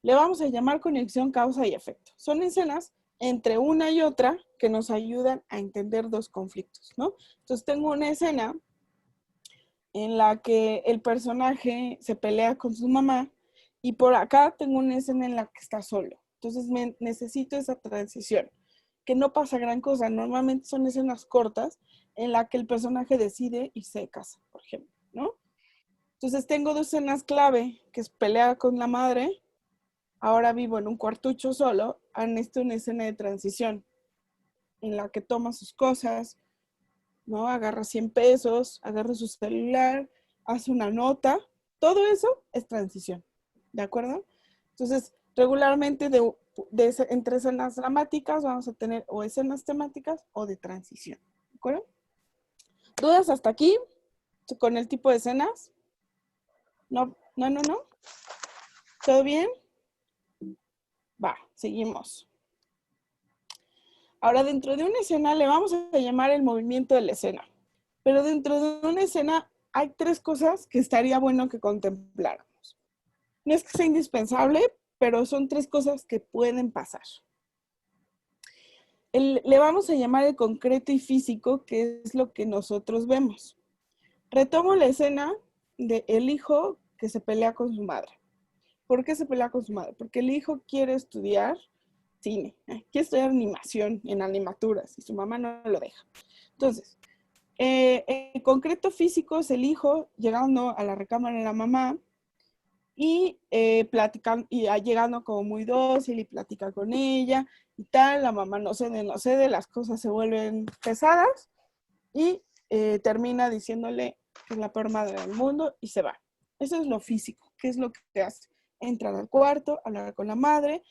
Le vamos a llamar conexión, causa y efecto. Son escenas entre una y otra que nos ayudan a entender dos conflictos, ¿no? Entonces tengo una escena en la que el personaje se pelea con su mamá y por acá tengo una escena en la que está solo. Entonces necesito esa transición, que no pasa gran cosa. Normalmente son escenas cortas en la que el personaje decide y se casa, por ejemplo, ¿no? Entonces tengo dos escenas clave, que es pelea con la madre. Ahora vivo en un cuartucho solo, han hecho una escena de transición en la que toma sus cosas, ¿no? Agarra 100 pesos, agarra su celular, hace una nota. Todo eso es transición, ¿de acuerdo? Entonces, regularmente entre escenas dramáticas vamos a tener o escenas temáticas o de transición, ¿de acuerdo? ¿Dudas hasta aquí con el tipo de escenas? No. ¿Todo bien? Va, seguimos. Ahora, dentro de una escena le vamos a llamar el movimiento de la escena. Pero dentro de una escena hay 3 cosas que estaría bueno que contempláramos. No es que sea indispensable, pero son 3 cosas que pueden pasar. Le vamos a llamar el concreto y físico, que es lo que nosotros vemos. Retomo la escena del hijo que se pelea con su madre. ¿Por qué se pelea con su madre? Porque el hijo quiere estudiar cine, quiere estudiar animación en animaturas y su mamá no lo deja. Entonces, en concreto físico es el hijo llegando a la recámara de la mamá y platicando, y llegando como muy dócil y platica con ella y tal. La mamá no cede, las cosas se vuelven pesadas y termina diciéndole que es la peor madre del mundo y se va. Eso es lo físico. ¿Qué es lo que hace? Entrar al cuarto, hablar con la madre,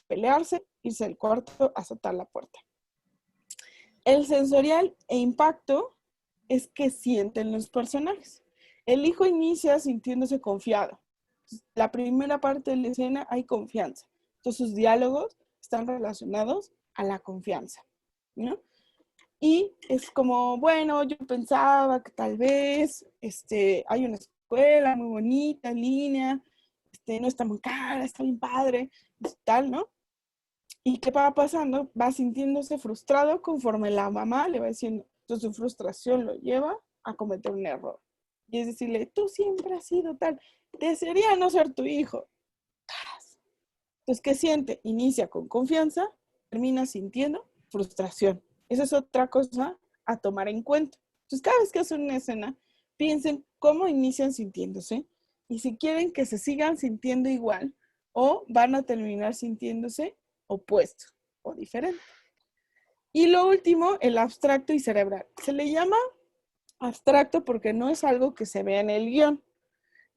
pelearse, irse al cuarto, azotar la puerta. El sensorial e impacto es que sienten los personajes. El hijo inicia sintiéndose confiado. La primera parte de la escena hay confianza. Entonces sus diálogos están relacionados a la confianza, ¿no? Y es como, bueno, yo pensaba que tal vez hay una escuela muy bonita, en línea, no está muy cara, está bien padre, tal, ¿no? ¿Y qué va pasando? Va sintiéndose frustrado conforme la mamá le va diciendo. Entonces su frustración lo lleva a cometer un error. Y es decirle, tú siempre has sido tal, desearía no ser tu hijo. Entonces, ¿qué siente? Inicia con confianza, termina sintiendo frustración. Esa es otra cosa a tomar en cuenta. Entonces, cada vez que hacen una escena, piensen cómo inician sintiéndose y si quieren que se sigan sintiendo igual o van a terminar sintiéndose opuesto o diferente. Y lo último, el abstracto y cerebral. Se le llama abstracto porque no es algo que se vea en el guión,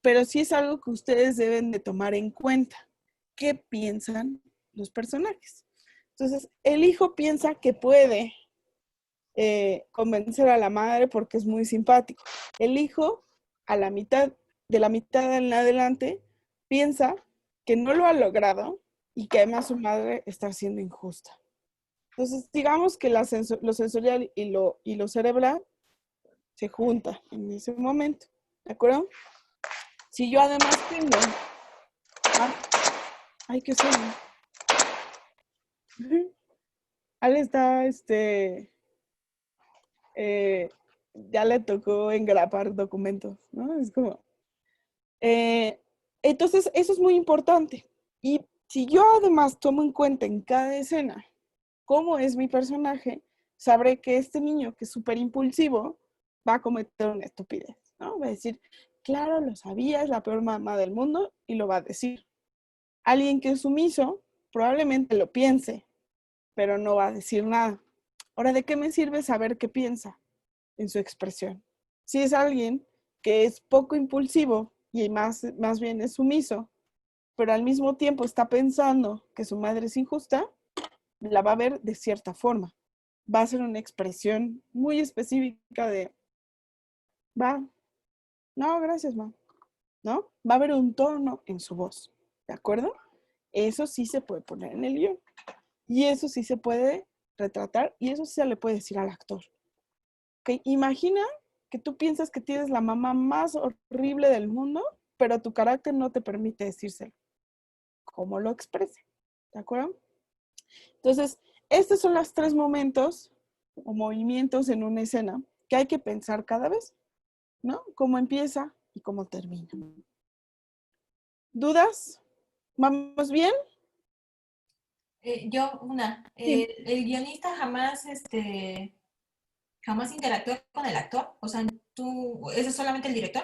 pero sí es algo que ustedes deben de tomar en cuenta. ¿Qué piensan los personajes? Entonces, el hijo piensa que puede convencer a la madre porque es muy simpático. El hijo, de la mitad en adelante, piensa que no lo ha logrado y que además su madre está siendo injusta. Entonces, digamos que lo sensorial y lo cerebral se juntan en ese momento, ¿de acuerdo? Si yo además tengo... Ay, qué suena. Ale está, ya le tocó engrapar documentos, ¿no? Es como... entonces, eso es muy importante. Y si yo además tomo en cuenta en cada escena cómo es mi personaje, sabré que este niño que es súper impulsivo va a cometer una estupidez, ¿no? Va a decir, claro, lo sabía, es la peor mamá del mundo, y lo va a decir. Alguien que es sumiso probablemente lo piense, pero no va a decir nada. Ahora, ¿de qué me sirve saber qué piensa en su expresión? Si es alguien que es poco impulsivo y más bien es sumiso, pero al mismo tiempo está pensando que su madre es injusta, la va a ver de cierta forma. Va a ser una expresión muy específica de, no, gracias, ma, ¿no? Va a haber un tono en su voz, ¿de acuerdo? Eso sí se puede poner en el guión. Y eso sí se puede retratar y eso sí se le puede decir al actor. ¿Okay? Imagina que tú piensas que tienes la mamá más horrible del mundo, pero tu carácter no te permite decírselo. ¿Cómo lo exprese? ¿De acuerdo? Entonces, estos son los 3 momentos o movimientos en una escena que hay que pensar cada vez, ¿no? Cómo empieza y cómo termina. ¿Dudas? ¿Vamos bien?
Sí. El guionista jamás interactúa con el actor. O sea, ¿eso es solamente el director?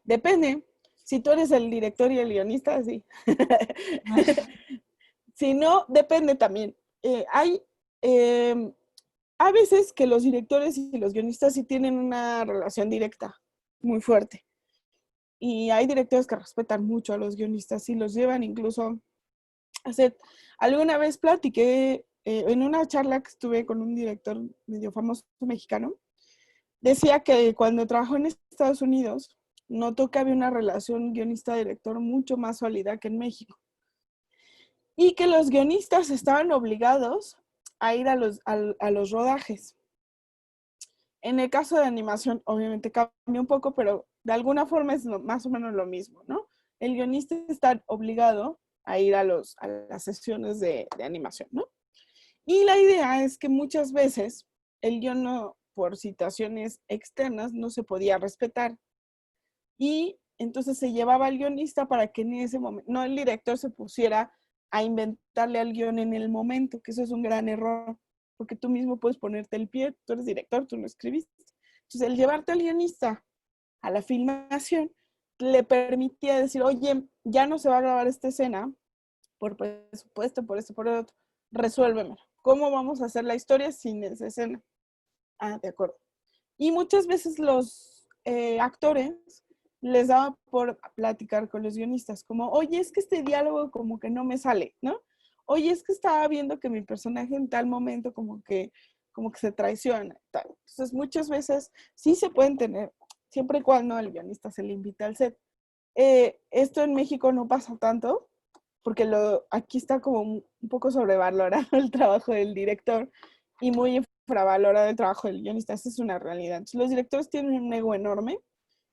Depende. Si tú eres el director y el guionista, sí. Si no, depende también. Hay a veces que los directores y los guionistas sí tienen una relación directa muy fuerte. Y hay directores que respetan mucho a los guionistas y los llevan incluso a hacer. Alguna vez platiqué en una charla que estuve con un director medio famoso mexicano. Decía que cuando trabajó en Estados Unidos, notó que había una relación guionista-director mucho más sólida que en México. Y que los guionistas estaban obligados a ir a los rodajes. En el caso de animación, obviamente cambia un poco, pero de alguna forma es más o menos lo mismo, ¿no? El guionista está obligado a ir a las sesiones de animación, ¿no? Y la idea es que muchas veces el guion no, por situaciones externas no se podía respetar. Y entonces se llevaba al guionista para que en ese momento, no el director se pusiera a inventarle al guion en el momento, que eso es un gran error, porque tú mismo puedes ponerte el pie, tú eres director, tú lo escribiste. Entonces el llevarte al guionista a la filmación le permitía decir, oye, ya no se va a grabar esta escena, por presupuesto, por esto, por otro, resuélvemelo. ¿Cómo vamos a hacer la historia sin esa escena? Ah, de acuerdo. Y muchas veces los actores les daba por platicar con los guionistas, como, oye, es que este diálogo como que no me sale, ¿no? Oye, es que estaba viendo que mi personaje en tal momento como que se traiciona. Tal. Entonces, muchas veces sí se pueden tener, siempre y cuando el guionista se le invita al set. Esto en México no pasa tanto, porque aquí está como un poco sobrevalorado el trabajo del director y muy infravalorado el trabajo del guionista. Esa es una realidad. Entonces, los directores tienen un ego enorme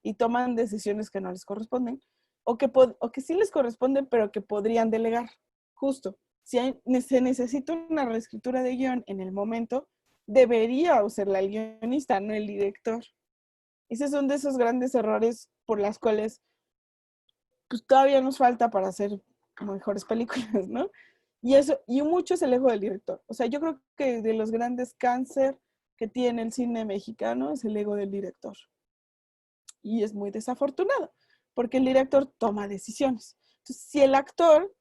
y toman decisiones que no les corresponden o que sí les corresponden, pero que podrían delegar. Justo, si se necesita una reescritura de guión en el momento, debería usarla el guionista, no el director. Ese son de esos grandes errores por las cuales pues, todavía nos falta para hacer mejores películas, ¿no? Y mucho es el ego del director. O sea, yo creo que de los grandes cáncer que tiene el cine mexicano es el ego del director. Y es muy desafortunado, porque el director toma decisiones. Entonces, si el actor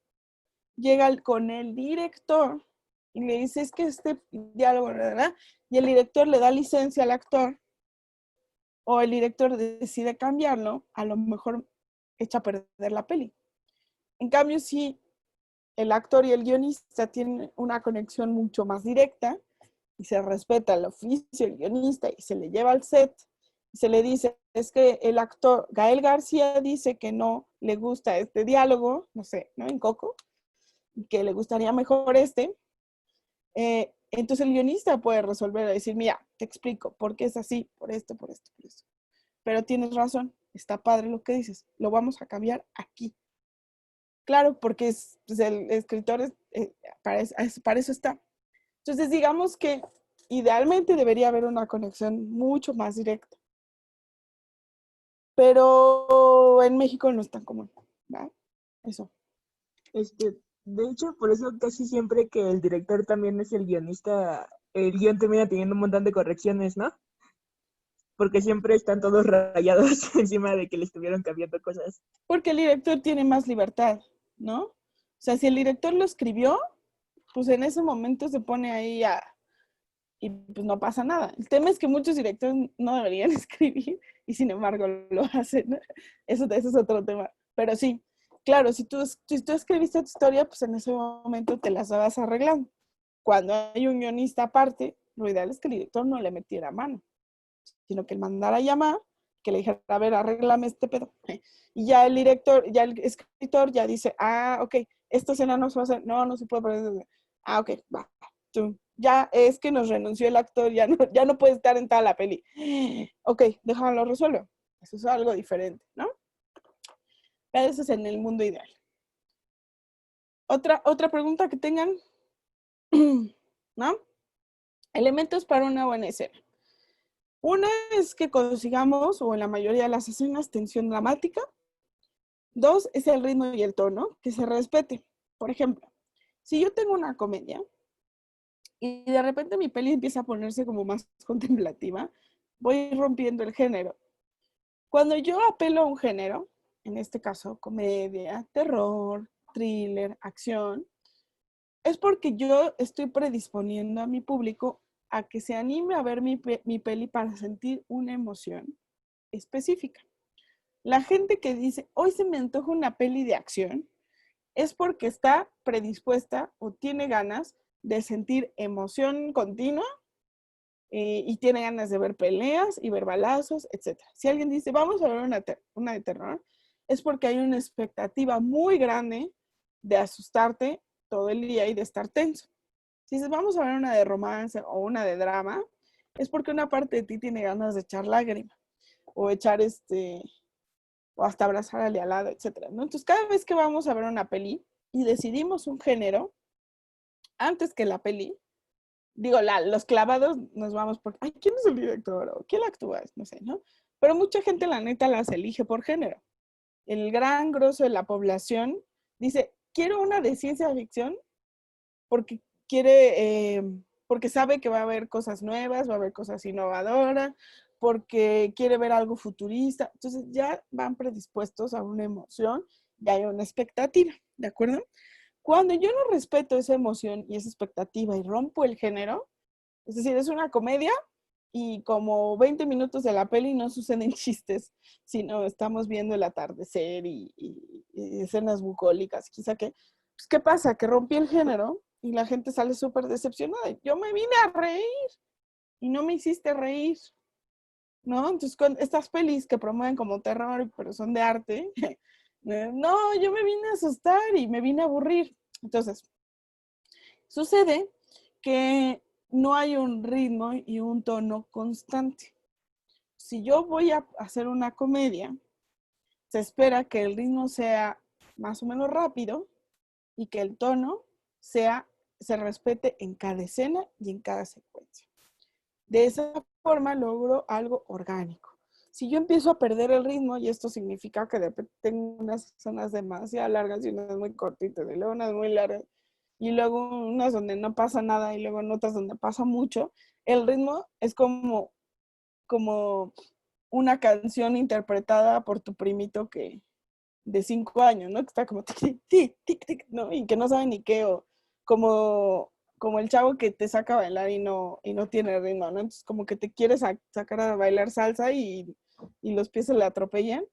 llega con el director y le dice, es que este diálogo, ¿verdad? Y el director le da licencia al actor, o el director decide cambiarlo, a lo mejor echa a perder la peli. En cambio, si el actor y el guionista tienen una conexión mucho más directa y se respeta el oficio del guionista y se le lleva al set y se le dice, es que el actor Gael García dice que no le gusta este diálogo, no sé, ¿no? En Coco, que le gustaría mejor entonces el guionista puede resolver, decir, mira, te explico por qué es así, por esto, por esto, por esto. Pero tienes razón, está padre lo que dices, lo vamos a cambiar aquí. Claro, porque pues el escritor para eso está. Entonces, digamos que idealmente debería haber una conexión mucho más directa. Pero en México no es tan común, ¿verdad? Eso.
De hecho, por eso casi siempre que el director también es el guionista, el guión termina teniendo un montón de correcciones, ¿no? Porque siempre están todos rayados encima de que le estuvieron cambiando cosas.
Porque el director tiene más libertad, ¿no? O sea, si el director lo escribió, pues en ese momento se pone ahí y pues no pasa nada. El tema es que muchos directores no deberían escribir y sin embargo lo hacen, ¿no? Eso es otro tema. Pero sí, claro, si tú escribiste tu historia, pues en ese momento te las vas arreglando. Cuando hay un guionista aparte, lo ideal es que el director no le metiera mano, sino que él mandara a llamar, que le dijera, a ver, arréglame este pedo. Y ya el director, ya el escritor ya dice, ok, esta escena no se va a hacer, no se puede poner. Ok, va. Ya es que nos renunció el actor, ya no puede estar en toda la peli. Ok, déjalo resuelvo. Eso es algo diferente, ¿no? Pero eso es en el mundo ideal. Otra pregunta que tengan, ¿no? Elementos para una buena escena. Una es que consigamos, o en la mayoría de las escenas, tensión dramática. 2 es el ritmo y el tono, que se respete. Por ejemplo, si yo tengo una comedia y de repente mi peli empieza a ponerse como más contemplativa, voy rompiendo el género. Cuando yo apelo a un género, en este caso comedia, terror, thriller, acción, es porque yo estoy predisponiendo a mi público a que se anime a ver mi peli para sentir una emoción específica. La gente que dice, hoy se me antoja una peli de acción, es porque está predispuesta o tiene ganas de sentir emoción continua y tiene ganas de ver peleas y ver balazos, etc. Si alguien dice, vamos a ver una de terror, es porque hay una expectativa muy grande de asustarte todo el día y de estar tenso. Si dices, vamos a ver una de romance o una de drama, es porque una parte de ti tiene ganas de echar lágrima o echar o hasta abrazar al de al lado, etcétera, ¿no? Entonces, cada vez que vamos a ver una peli y decidimos un género, antes que la peli, digo, los clavados nos vamos por, ay, ¿quién es el director? ¿O quién actúa? No sé, ¿no? Pero mucha gente, la neta, las elige por género. El gran grosso de la población dice, quiero una de ciencia ficción porque porque sabe que va a haber cosas nuevas, va a haber cosas innovadoras, porque quiere ver algo futurista. Entonces ya van predispuestos a una emoción y hay una expectativa, ¿de acuerdo? Cuando yo no respeto esa emoción y esa expectativa y rompo el género, es decir, es una comedia y como 20 minutos de la peli no suceden chistes, sino estamos viendo el atardecer y escenas bucólicas, quizá que, pues, ¿qué pasa? Que rompí el género y la gente sale súper decepcionada. Yo me vine a reír y no me hiciste reír, ¿no? Entonces, con estas pelis que promueven como terror, pero son de arte, no, yo me vine a asustar y me vine a aburrir. Entonces, sucede que no hay un ritmo y un tono constante. Si yo voy a hacer una comedia, se espera que el ritmo sea más o menos rápido y que el tono se respete en cada escena y en cada secuencia. De esa forma logro algo orgánico. Si yo empiezo a perder el ritmo, y esto significa que de repente tengo unas escenas demasiado largas y unas muy cortitas, y luego unas muy largas, y luego unas donde no pasa nada, y luego en otras donde pasa mucho, el ritmo es como una canción interpretada por tu primito de 5 años, ¿no? Que está como tic, tic, tic, tic, ¿no? Y que no sabe ni qué, o como el chavo que te saca a bailar y no tiene ritmo, ¿no? Entonces como que te quieres sacar a bailar salsa y los pies se le atropellan.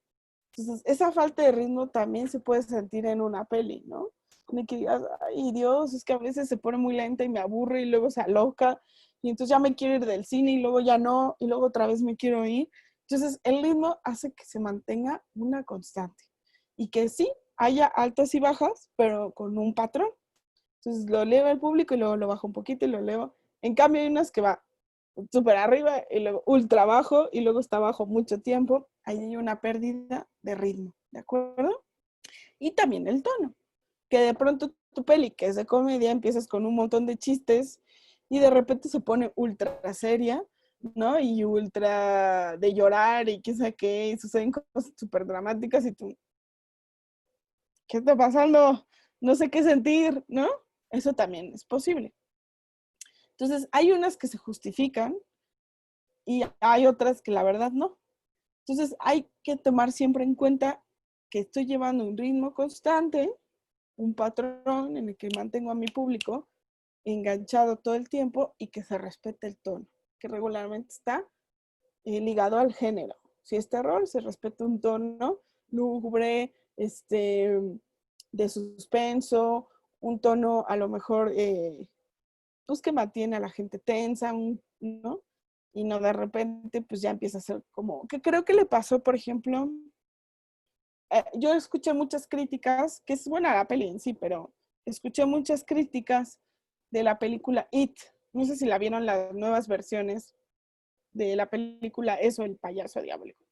Entonces esa falta de ritmo también se puede sentir en una peli, ¿no? De que digas, ay Dios, es que a veces se pone muy lenta y me aburre y luego se aloca y entonces ya me quiero ir del cine y luego ya no y luego otra vez me quiero ir. Entonces el ritmo hace que se mantenga una constante y que sí haya altas y bajas, pero con un patrón. Entonces lo eleva el público y luego lo baja un poquito y lo eleva. En cambio hay unas que va súper arriba y luego ultra bajo y luego está bajo mucho tiempo. Ahí hay una pérdida de ritmo, ¿de acuerdo? Y también el tono, que de pronto tu peli, que es de comedia, empiezas con un montón de chistes y de repente se pone ultra seria, ¿no? Y ultra de llorar y qué sé qué, y suceden cosas súper dramáticas y tú, ¿qué está pasando? No sé qué sentir, ¿no? Eso también es posible. Entonces, hay unas que se justifican y hay otras que la verdad no. Entonces, hay que tomar siempre en cuenta que estoy llevando un ritmo constante, un patrón en el que mantengo a mi público enganchado todo el tiempo y que se respete el tono, que regularmente está ligado al género. Si es terror, se respeta un tono lúgubre, de suspenso, un tono a lo mejor pues que mantiene a la gente tensa, ¿no? Y no de repente pues ya empieza a ser como, que creo que le pasó, por ejemplo, yo escuché muchas críticas, que es buena la peli en sí, pero escuché muchas críticas de la película It. No sé si la vieron las nuevas versiones de la película Eso, el payaso diabólico.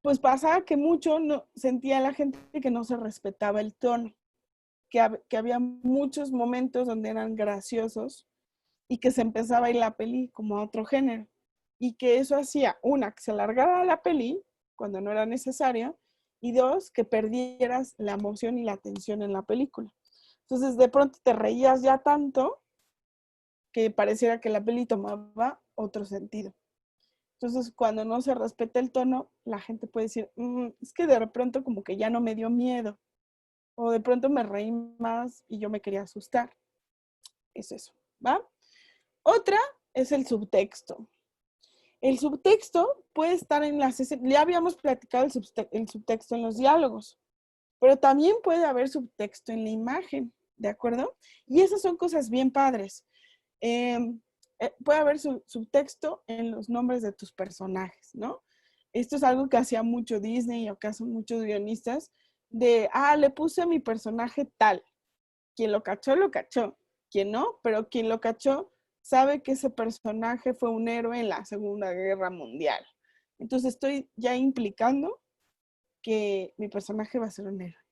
Pues pasaba que mucho sentía la gente que no se respetaba el tono, que había muchos momentos donde eran graciosos y que se empezaba a ir la peli como a otro género. Y que eso hacía, una, que se alargara la peli cuando no era necesaria, y dos, que perdieras la emoción y la atención en la película. Entonces, de pronto te reías ya tanto que pareciera que la peli tomaba otro sentido. Entonces, cuando no se respeta el tono, la gente puede decir, es que de pronto como que ya no me dio miedo, o de pronto me reí más y yo me quería asustar. Es eso, ¿va? Otra es el subtexto. El subtexto puede estar en las escenas, ya habíamos platicado el subtexto en los diálogos, pero también puede haber subtexto en la imagen, ¿de acuerdo? Y esas son cosas bien padres. Puede haber subtexto en los nombres de tus personajes, ¿no? Esto es algo que hacía mucho Disney o que hacen muchos guionistas, le puse a mi personaje tal. Quien lo cachó, quien no, pero quien lo cachó sabe que ese personaje fue un héroe en la Segunda Guerra Mundial. Entonces estoy ya implicando que mi personaje va a ser un héroe.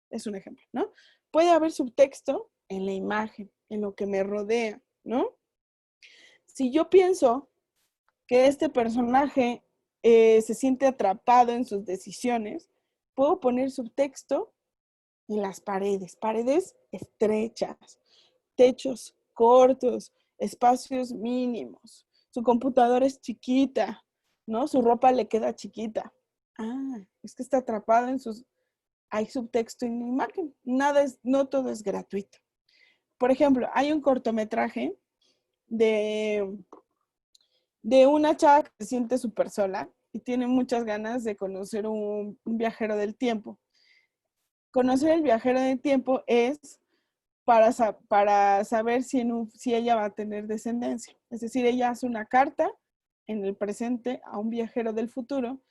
Es un ejemplo, ¿no? Puede haber subtexto en la imagen, en lo que me rodea, ¿no? Si yo pienso que este personaje se siente atrapado en sus decisiones, puedo poner subtexto en las paredes, paredes estrechas, techos cortos, espacios mínimos. Su computadora es chiquita, ¿no? Su ropa le queda chiquita. Ah, es que está atrapado en sus... Hay subtexto en la imagen. No todo es gratuito. Por ejemplo, hay un cortometraje de una chava que se siente súper sola y tiene muchas ganas de conocer un viajero del tiempo. Conocer el viajero del tiempo es para saber si ella va a tener descendencia. Es decir, ella hace una carta en el presente a un viajero del futuro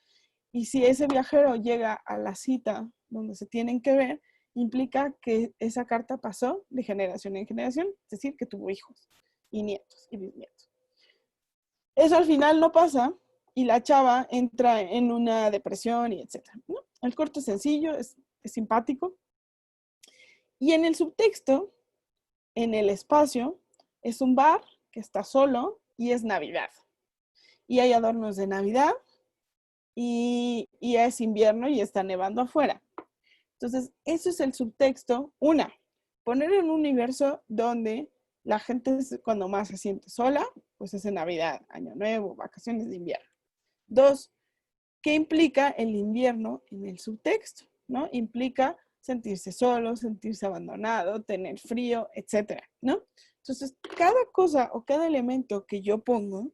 y si ese viajero llega a la cita donde se tienen que ver, implica que esa carta pasó de generación en generación, es decir, que tuvo hijos y nietos y bisnietos. Eso al final no pasa y la chava entra en una depresión y etcétera, ¿no? El corto es sencillo, es simpático. Y en el subtexto, en el espacio, es un bar que está solo y es Navidad. Y hay adornos de Navidad y es invierno y está nevando afuera. Entonces, eso es el subtexto. Una, poner en un universo donde la gente cuando más se siente sola, pues es en Navidad, Año Nuevo, vacaciones de invierno. Dos, ¿qué implica el invierno en el subtexto? ¿No? Implica sentirse solo, sentirse abandonado, tener frío, etcétera, ¿no? Entonces, cada cosa o cada elemento que yo pongo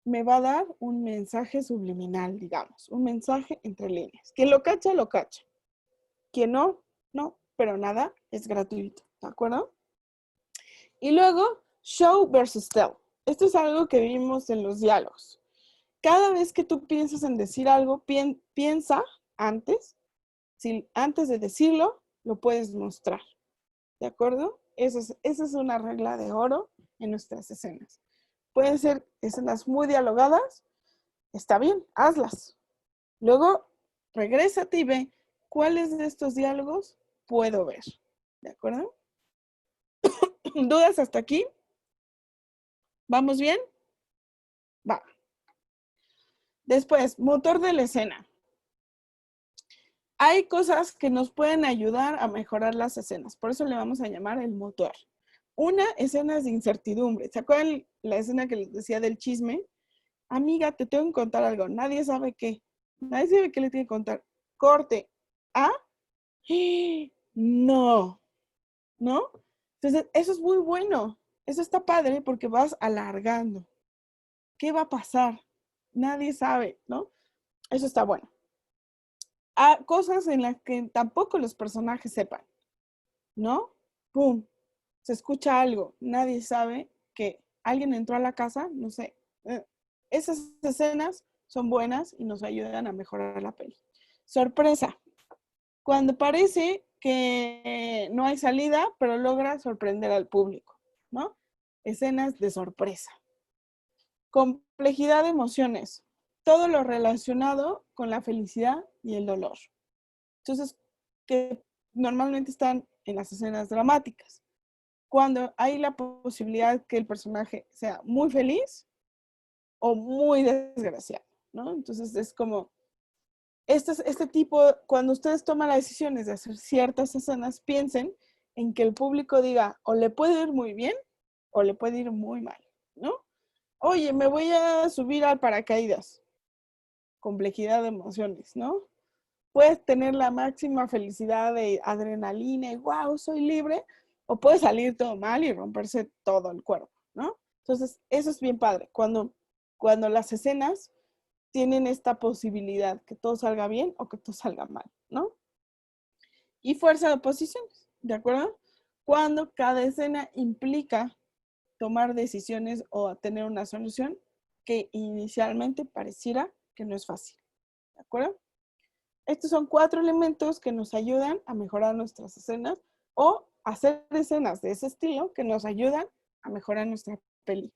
me va a dar un mensaje subliminal, digamos, un mensaje entre líneas. Quien lo cacha, lo cacha. Quien no, no, pero nada es gratuito, ¿de acuerdo? Y luego, show versus tell. Esto es algo que vimos en los diálogos. Cada vez que tú piensas en decir algo, piensa antes. Si antes de decirlo, lo puedes mostrar. ¿De acuerdo? Esa es una regla de oro en nuestras escenas. Pueden ser escenas muy dialogadas. Está bien, hazlas. Luego, regrésate y ve cuáles de estos diálogos puedo ver. ¿De acuerdo? ¿Dudas hasta aquí? ¿Vamos bien? Va. Después, motor de la escena. Hay cosas que nos pueden ayudar a mejorar las escenas. Por eso le vamos a llamar el motor. Una, escenas de incertidumbre. ¿Se acuerdan la escena que les decía del chisme? Amiga, te tengo que contar algo. Nadie sabe qué. Nadie sabe qué le tiene que contar. Corte. ¿Ah? No. ¿No? Entonces, eso es muy bueno. Eso está padre porque vas alargando. ¿Qué va a pasar? Nadie sabe, ¿no? Eso está bueno. Cosas en las que tampoco los personajes sepan, ¿no? ¡Pum! Se escucha algo, nadie sabe que alguien entró a la casa, no sé. Esas escenas son buenas y nos ayudan a mejorar la peli. Sorpresa. Cuando parece que no hay salida, pero logra sorprender al público, ¿no? Escenas de sorpresa. Complejidad de emociones. Todo lo relacionado con la felicidad y el dolor. Entonces, que normalmente están en las escenas dramáticas. Cuando hay la posibilidad que el personaje sea muy feliz o muy desgraciado, ¿no? Entonces, es como, este tipo, cuando ustedes toman las decisiones de hacer ciertas escenas, piensen en que el público diga, o le puede ir muy bien, o le puede ir muy mal, ¿no? Oye, me voy a subir al paracaídas. Complejidad de emociones, ¿no? Puedes tener la máxima felicidad de adrenalina y wow, soy libre, o puede salir todo mal y romperse todo el cuerpo, ¿no? Entonces, eso es bien padre, cuando las escenas tienen esta posibilidad, que todo salga bien o que todo salga mal, ¿no? Y fuerza de oposiciones, ¿de acuerdo? Cuando cada escena implica tomar decisiones o tener una solución que inicialmente pareciera que no es fácil, ¿de acuerdo? Estos son 4 elementos que nos ayudan a mejorar nuestras escenas o hacer escenas de ese estilo que nos ayudan a mejorar nuestra peli.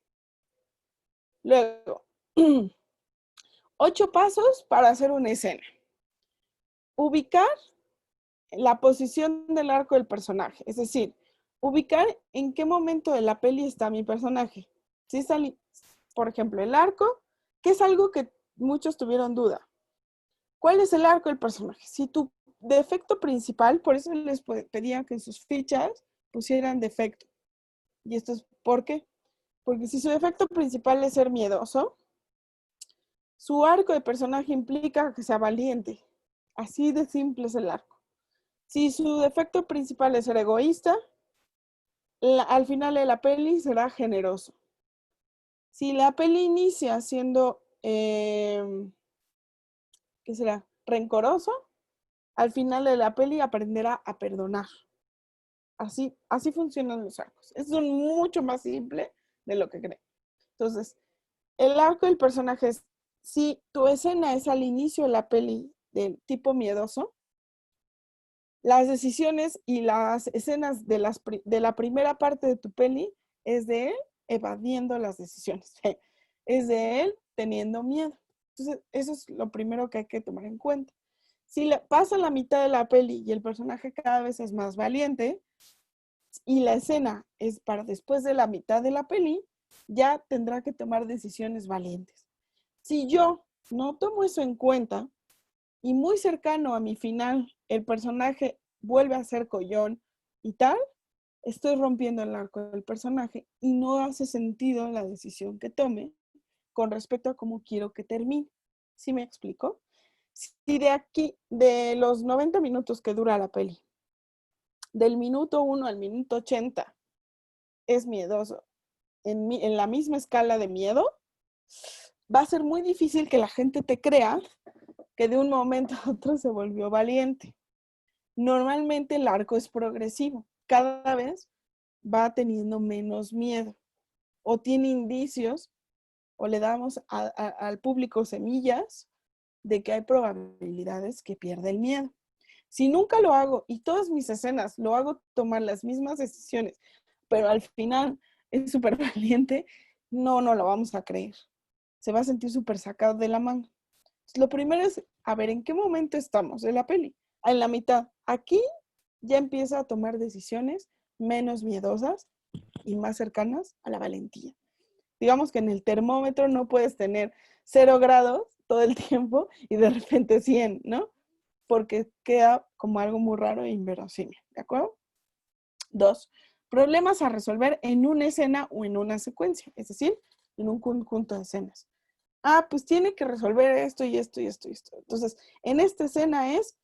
Luego, 8 pasos para hacer una escena. Ubicar la posición del arco del personaje, es decir, ubicar en qué momento de la peli está mi personaje. Si está, por ejemplo, el arco, que es algo que muchos tuvieron duda. ¿Cuál es el arco del personaje? Si tu defecto principal, por eso les pedía que en sus fichas pusieran defecto. ¿Y esto es por qué? Porque si su defecto principal es ser miedoso, su arco de personaje implica que sea valiente. Así de simple es el arco. Si su defecto principal es ser egoísta, al final de la peli será generoso. Si la peli inicia siendo, ¿qué será? Rencoroso, al final de la peli aprenderá a perdonar. Así funcionan los arcos. Es mucho más simple de lo que creen. Entonces, el arco del personaje es, si tu escena es al inicio de la peli del tipo miedoso, las decisiones y las escenas de la primera parte de tu peli es de él evadiendo las decisiones. Es de él teniendo miedo. Entonces, eso es lo primero que hay que tomar en cuenta. Si pasa la mitad de la peli y el personaje cada vez es más valiente y la escena es para después de la mitad de la peli, ya tendrá que tomar decisiones valientes. Si yo no tomo eso en cuenta y muy cercano a mi final el personaje vuelve a ser collón y tal, estoy rompiendo el arco del personaje y no hace sentido la decisión que tome con respecto a cómo quiero que termine. ¿Sí me explico? Si de aquí, de los 90 minutos que dura la peli, del minuto 1 al minuto 80 es miedoso, en la misma escala de miedo, va a ser muy difícil que la gente te crea que de un momento a otro se volvió valiente. Normalmente el arco es progresivo, cada vez va teniendo menos miedo o tiene indicios o le damos al público semillas de que hay probabilidades que pierda el miedo. Si nunca lo hago y todas mis escenas lo hago tomar las mismas decisiones, pero al final es súper valiente, no lo vamos a creer. Se va a sentir súper sacado de la manga. Lo primero es a ver en qué momento estamos de la peli. En la mitad. Aquí ya empieza a tomar decisiones menos miedosas y más cercanas a la valentía. Digamos que en el termómetro no puedes tener 0 grados todo el tiempo y de repente 100, ¿no? Porque queda como algo muy raro e inverosímil, ¿de acuerdo? 2, problemas a resolver en una escena o en una secuencia, es decir, en un conjunto de escenas. Pues tiene que resolver esto y esto y esto y esto. Entonces, en esta escena es,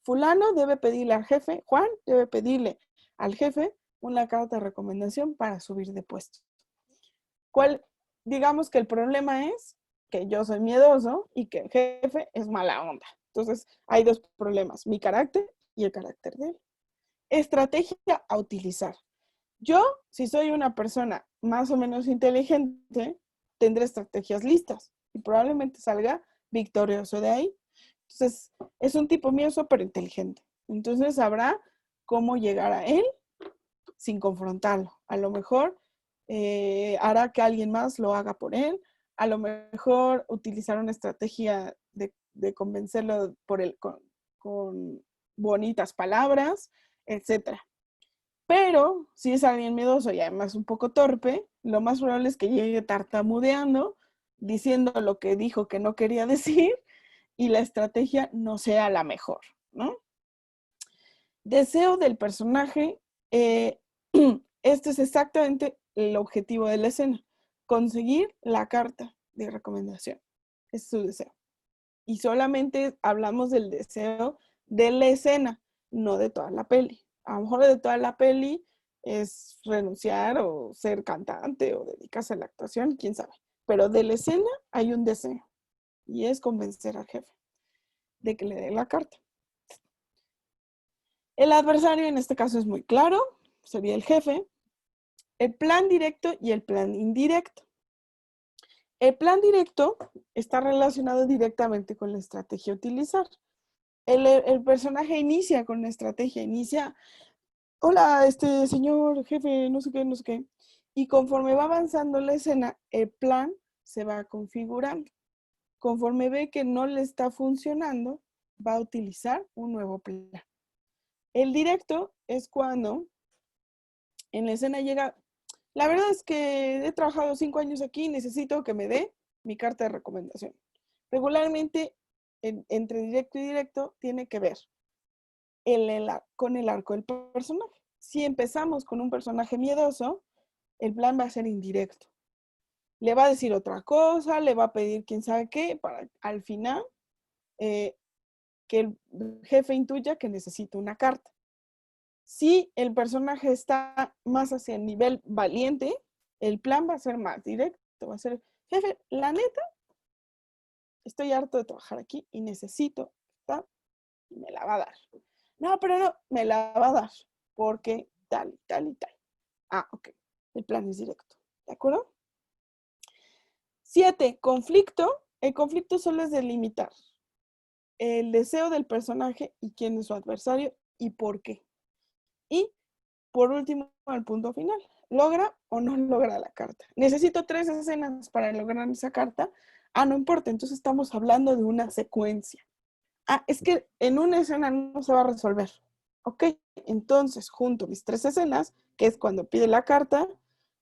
fulano debe pedirle al jefe, Juan debe pedirle al jefe una carta de recomendación para subir de puesto. Digamos que el problema es que yo soy miedoso y que el jefe es mala onda. Entonces, hay 2 problemas, mi carácter y el carácter de él. Estrategia a utilizar. Yo, si soy una persona más o menos inteligente, tendré estrategias listas y probablemente salga victorioso de ahí. Entonces, es un tipo mío súper inteligente. Entonces, sabrá cómo llegar a él sin confrontarlo. A lo mejor hará que alguien más lo haga por él. A lo mejor utilizar una estrategia de convencerlo con bonitas palabras, etc. Pero si es alguien miedoso y además un poco torpe, lo más probable es que llegue tartamudeando, diciendo lo que dijo que no quería decir y la estrategia no sea la mejor, ¿no? Deseo del personaje, esto es exactamente el objetivo de la escena, conseguir la carta de recomendación, es su deseo. Y solamente hablamos del deseo de la escena, no de toda la peli. A lo mejor de toda la peli es renunciar o ser cantante o dedicarse a la actuación, quién sabe. Pero de la escena hay un deseo y es convencer al jefe de que le dé la carta. El adversario en este caso es muy claro, sería el jefe. El plan directo y el plan indirecto. El plan directo está relacionado directamente con la estrategia a utilizar. El personaje inicia con una estrategia, inicia hola, señor jefe, no sé qué, no sé qué. Y conforme va avanzando la escena, el plan se va configurando. Conforme ve que no le está funcionando, va a utilizar un nuevo plan. El directo es cuando en la escena llega, la verdad es que he trabajado 5 años aquí y necesito que me dé mi carta de recomendación. Regularmente, entre directo y directo, tiene que ver con el arco del personaje. Si empezamos con un personaje miedoso, el plan va a ser indirecto. Le va a decir otra cosa, le va a pedir quién sabe qué, para al final que el jefe intuya que necesita una carta. Si el personaje está más hacia el nivel valiente, el plan va a ser más directo. Va a ser, jefe, la neta, estoy harto de trabajar aquí y necesito esta y me la va a dar. No, pero no, me la va a dar porque tal y tal y tal. Ah, ok. El plan es directo. ¿De acuerdo? 7. Conflicto. El conflicto solo es delimitar el deseo del personaje y quién es su adversario y por qué. Y por último, el punto final. ¿Logra o no logra la carta? Necesito 3 escenas para lograr esa carta. Ah, no importa. Entonces estamos hablando de una secuencia. Ah, es que en una escena no se va a resolver. Ok, entonces junto mis 3 escenas, que es cuando pide la carta,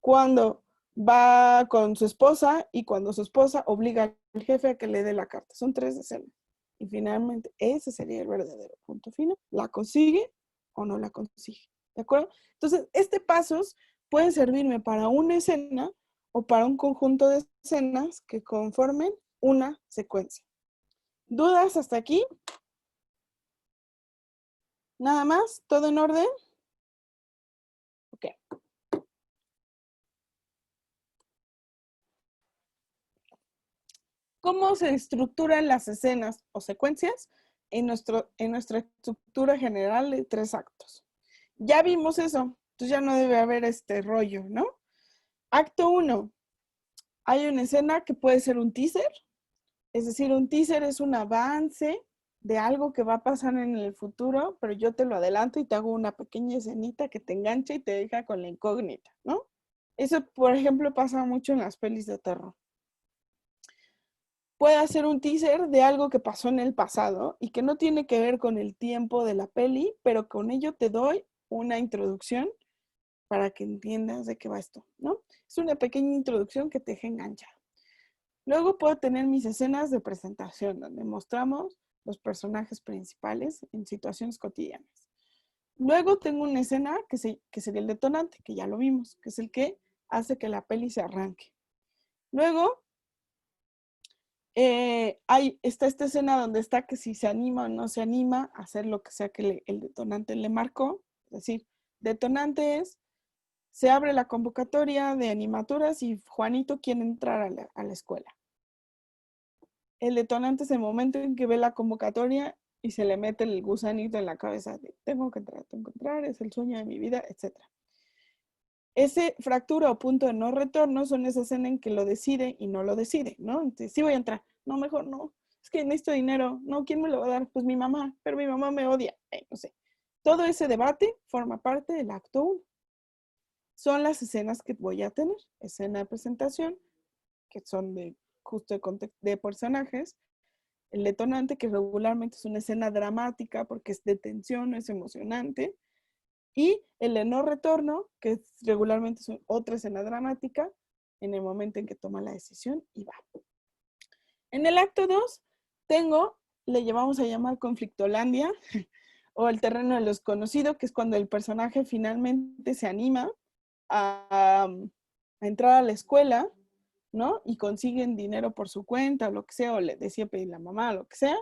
cuando va con su esposa y cuando su esposa obliga al jefe a que le dé la carta. Son 3 escenas. Y finalmente, ese sería el verdadero punto final. ¿La consigue o no la consigue? ¿De acuerdo? Entonces, pasos pueden servirme para una escena o para un conjunto de escenas que conformen una secuencia. ¿Dudas hasta aquí? ¿Nada más? ¿Todo en orden? Ok. ¿Cómo se estructuran las escenas o secuencias en nuestra estructura general de 3 actos? Ya vimos eso, entonces ya no debe haber este rollo, ¿no? Acto 1. Hay una escena que puede ser un teaser, es decir, un teaser es un avance de algo que va a pasar en el futuro, pero yo te lo adelanto y te hago una pequeña escenita que te engancha y te deja con la incógnita, ¿no? Eso, por ejemplo, pasa mucho en las pelis de terror. Puede hacer un teaser de algo que pasó en el pasado y que no tiene que ver con el tiempo de la peli, pero con ello te doy una introducción para que entiendas de qué va esto, ¿no? Es una pequeña introducción que te deja enganchado. Luego puedo tener mis escenas de presentación, donde mostramos los personajes principales en situaciones cotidianas. Luego tengo una escena que sería el detonante, que ya lo vimos, que es el que hace que la peli se arranque. Luego está esta escena donde está que si se anima o no se anima a hacer lo que sea que el detonante le marcó. Es decir, detonante es, se abre la convocatoria de animaturas y Juanito quiere entrar a la escuela. El detonante es el momento en que ve la convocatoria y se le mete el gusanito en la cabeza de tengo que entrar, es el sueño de mi vida, etc. Ese fractura o punto de no retorno son esa escena en que lo decide y no lo decide, ¿no? Entonces, sí voy a entrar, no, mejor no, es que necesito dinero, no, ¿quién me lo va a dar? Pues mi mamá, pero mi mamá me odia, no sé. Todo ese debate forma parte del acto 1. Son las escenas que voy a tener, escena de presentación, que son justo de personajes, el detonante, que regularmente es una escena dramática porque es de tensión, es emocionante, y el de no retorno, que regularmente es otra escena dramática en el momento en que toma la decisión y va. En el acto 2 le llevamos a llamar conflictolandia o el terreno de lo desconocido, que es cuando el personaje finalmente se anima a entrar a la escuela, ¿no? Y consiguen dinero por su cuenta o lo que sea, o le decía pedir la mamá o lo que sea,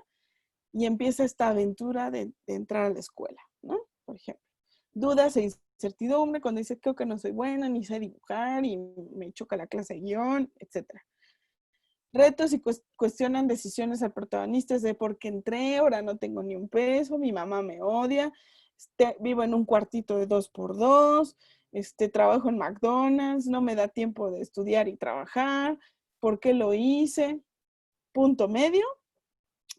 y empieza esta aventura de entrar a la escuela, ¿no? Por ejemplo, dudas e incertidumbre cuando dice creo que no soy buena, ni sé dibujar y me choca la clase de guión, etc. Retos y cuestionan decisiones al protagonista de por qué entré, ahora no tengo ni un peso, mi mamá me odia, vivo en un cuartito de 2x2, trabajo en McDonald's, no me da tiempo de estudiar y trabajar, ¿por qué lo hice? Punto medio,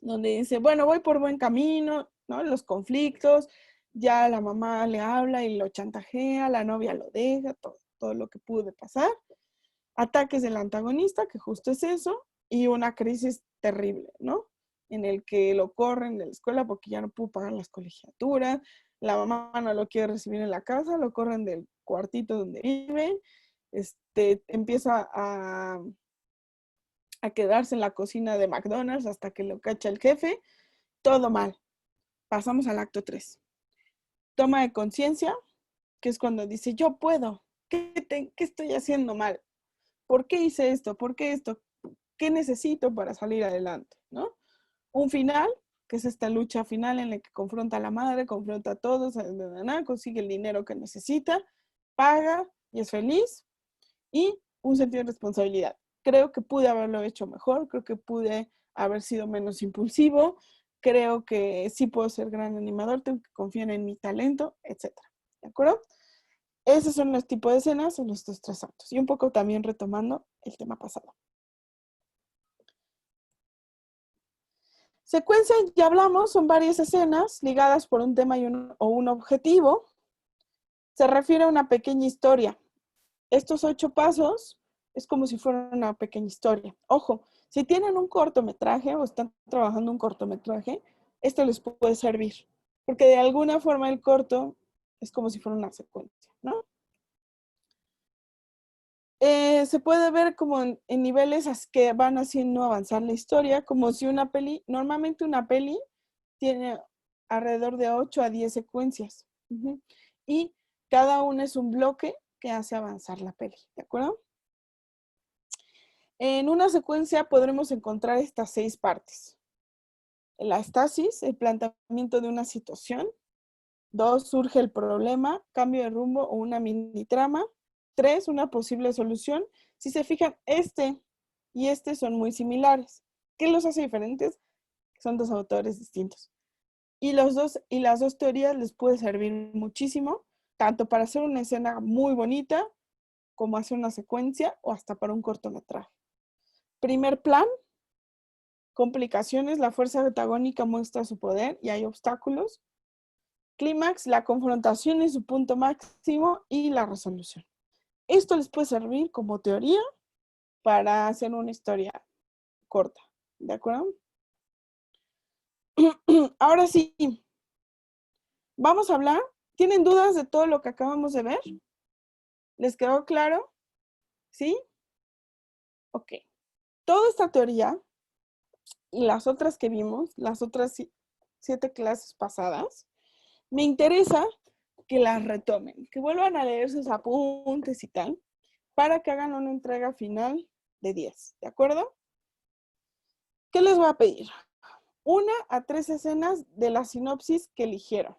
donde dice, bueno, voy por buen camino, ¿no? Los conflictos, ya la mamá le habla y lo chantajea, la novia lo deja, todo lo que pudo pasar. Ataques del antagonista, que justo es eso, y una crisis terrible, ¿no? En el que lo corren de la escuela porque ya no pudo pagar las colegiaturas, la mamá no lo quiere recibir en la casa, lo corren del cuartito donde vive, empieza a quedarse en la cocina de McDonald's hasta que lo cacha el jefe, todo mal. Pasamos al acto 3. Toma de conciencia, que es cuando dice, yo puedo, ¿qué estoy haciendo mal? ¿Por qué hice esto? ¿Por qué esto? ¿Qué necesito para salir adelante? ¿No? Un final, que es esta lucha final en la que confronta a la madre, confronta a todos, consigue el dinero que necesita, paga y es feliz. Y un sentido de responsabilidad. Creo que pude haberlo hecho mejor, creo que pude haber sido menos impulsivo, creo que sí puedo ser gran animador, tengo que confiar en mi talento, etc. ¿De acuerdo? Esos son los tipos de escenas en estos 3 actos. Y un poco también retomando el tema pasado. Secuencia, ya hablamos, son varias escenas ligadas por un tema o un objetivo. Se refiere a una pequeña historia. Estos 8 pasos es como si fuera una pequeña historia. Ojo, si tienen un cortometraje o están trabajando un cortometraje, esto les puede servir. Porque de alguna forma el corto es como si fuera una secuencia, ¿no? Se puede ver como en niveles que van haciendo avanzar la historia, como si normalmente una peli tiene alrededor de 8 a 10 secuencias. Y cada una es un bloque que hace avanzar la peli, ¿de acuerdo? En una secuencia podremos encontrar estas 6 partes. La estasis, el planteamiento de una situación. 2, surge el problema, cambio de rumbo o una mini trama. 3, una posible solución. Si se fijan, y son muy similares. ¿Qué los hace diferentes? Son 2 autores distintos. Y las dos teorías les puede servir muchísimo, tanto para hacer una escena muy bonita, como hacer una secuencia, o hasta para un cortometraje. Primer plan, complicaciones, la fuerza antagónica muestra su poder y hay obstáculos. Clímax, la confrontación es su punto máximo y la resolución. Esto les puede servir como teoría para hacer una historia corta, ¿de acuerdo? Ahora sí, vamos a hablar. ¿Tienen dudas de todo lo que acabamos de ver? ¿Les quedó claro? ¿Sí? Ok. Toda esta teoría y las otras que vimos, las otras 7 clases pasadas, me interesa que las retomen, que vuelvan a leer sus apuntes y tal, para que hagan una entrega final de 10, ¿de acuerdo? ¿Qué les voy a pedir? 1 a 3 escenas de la sinopsis que eligieron.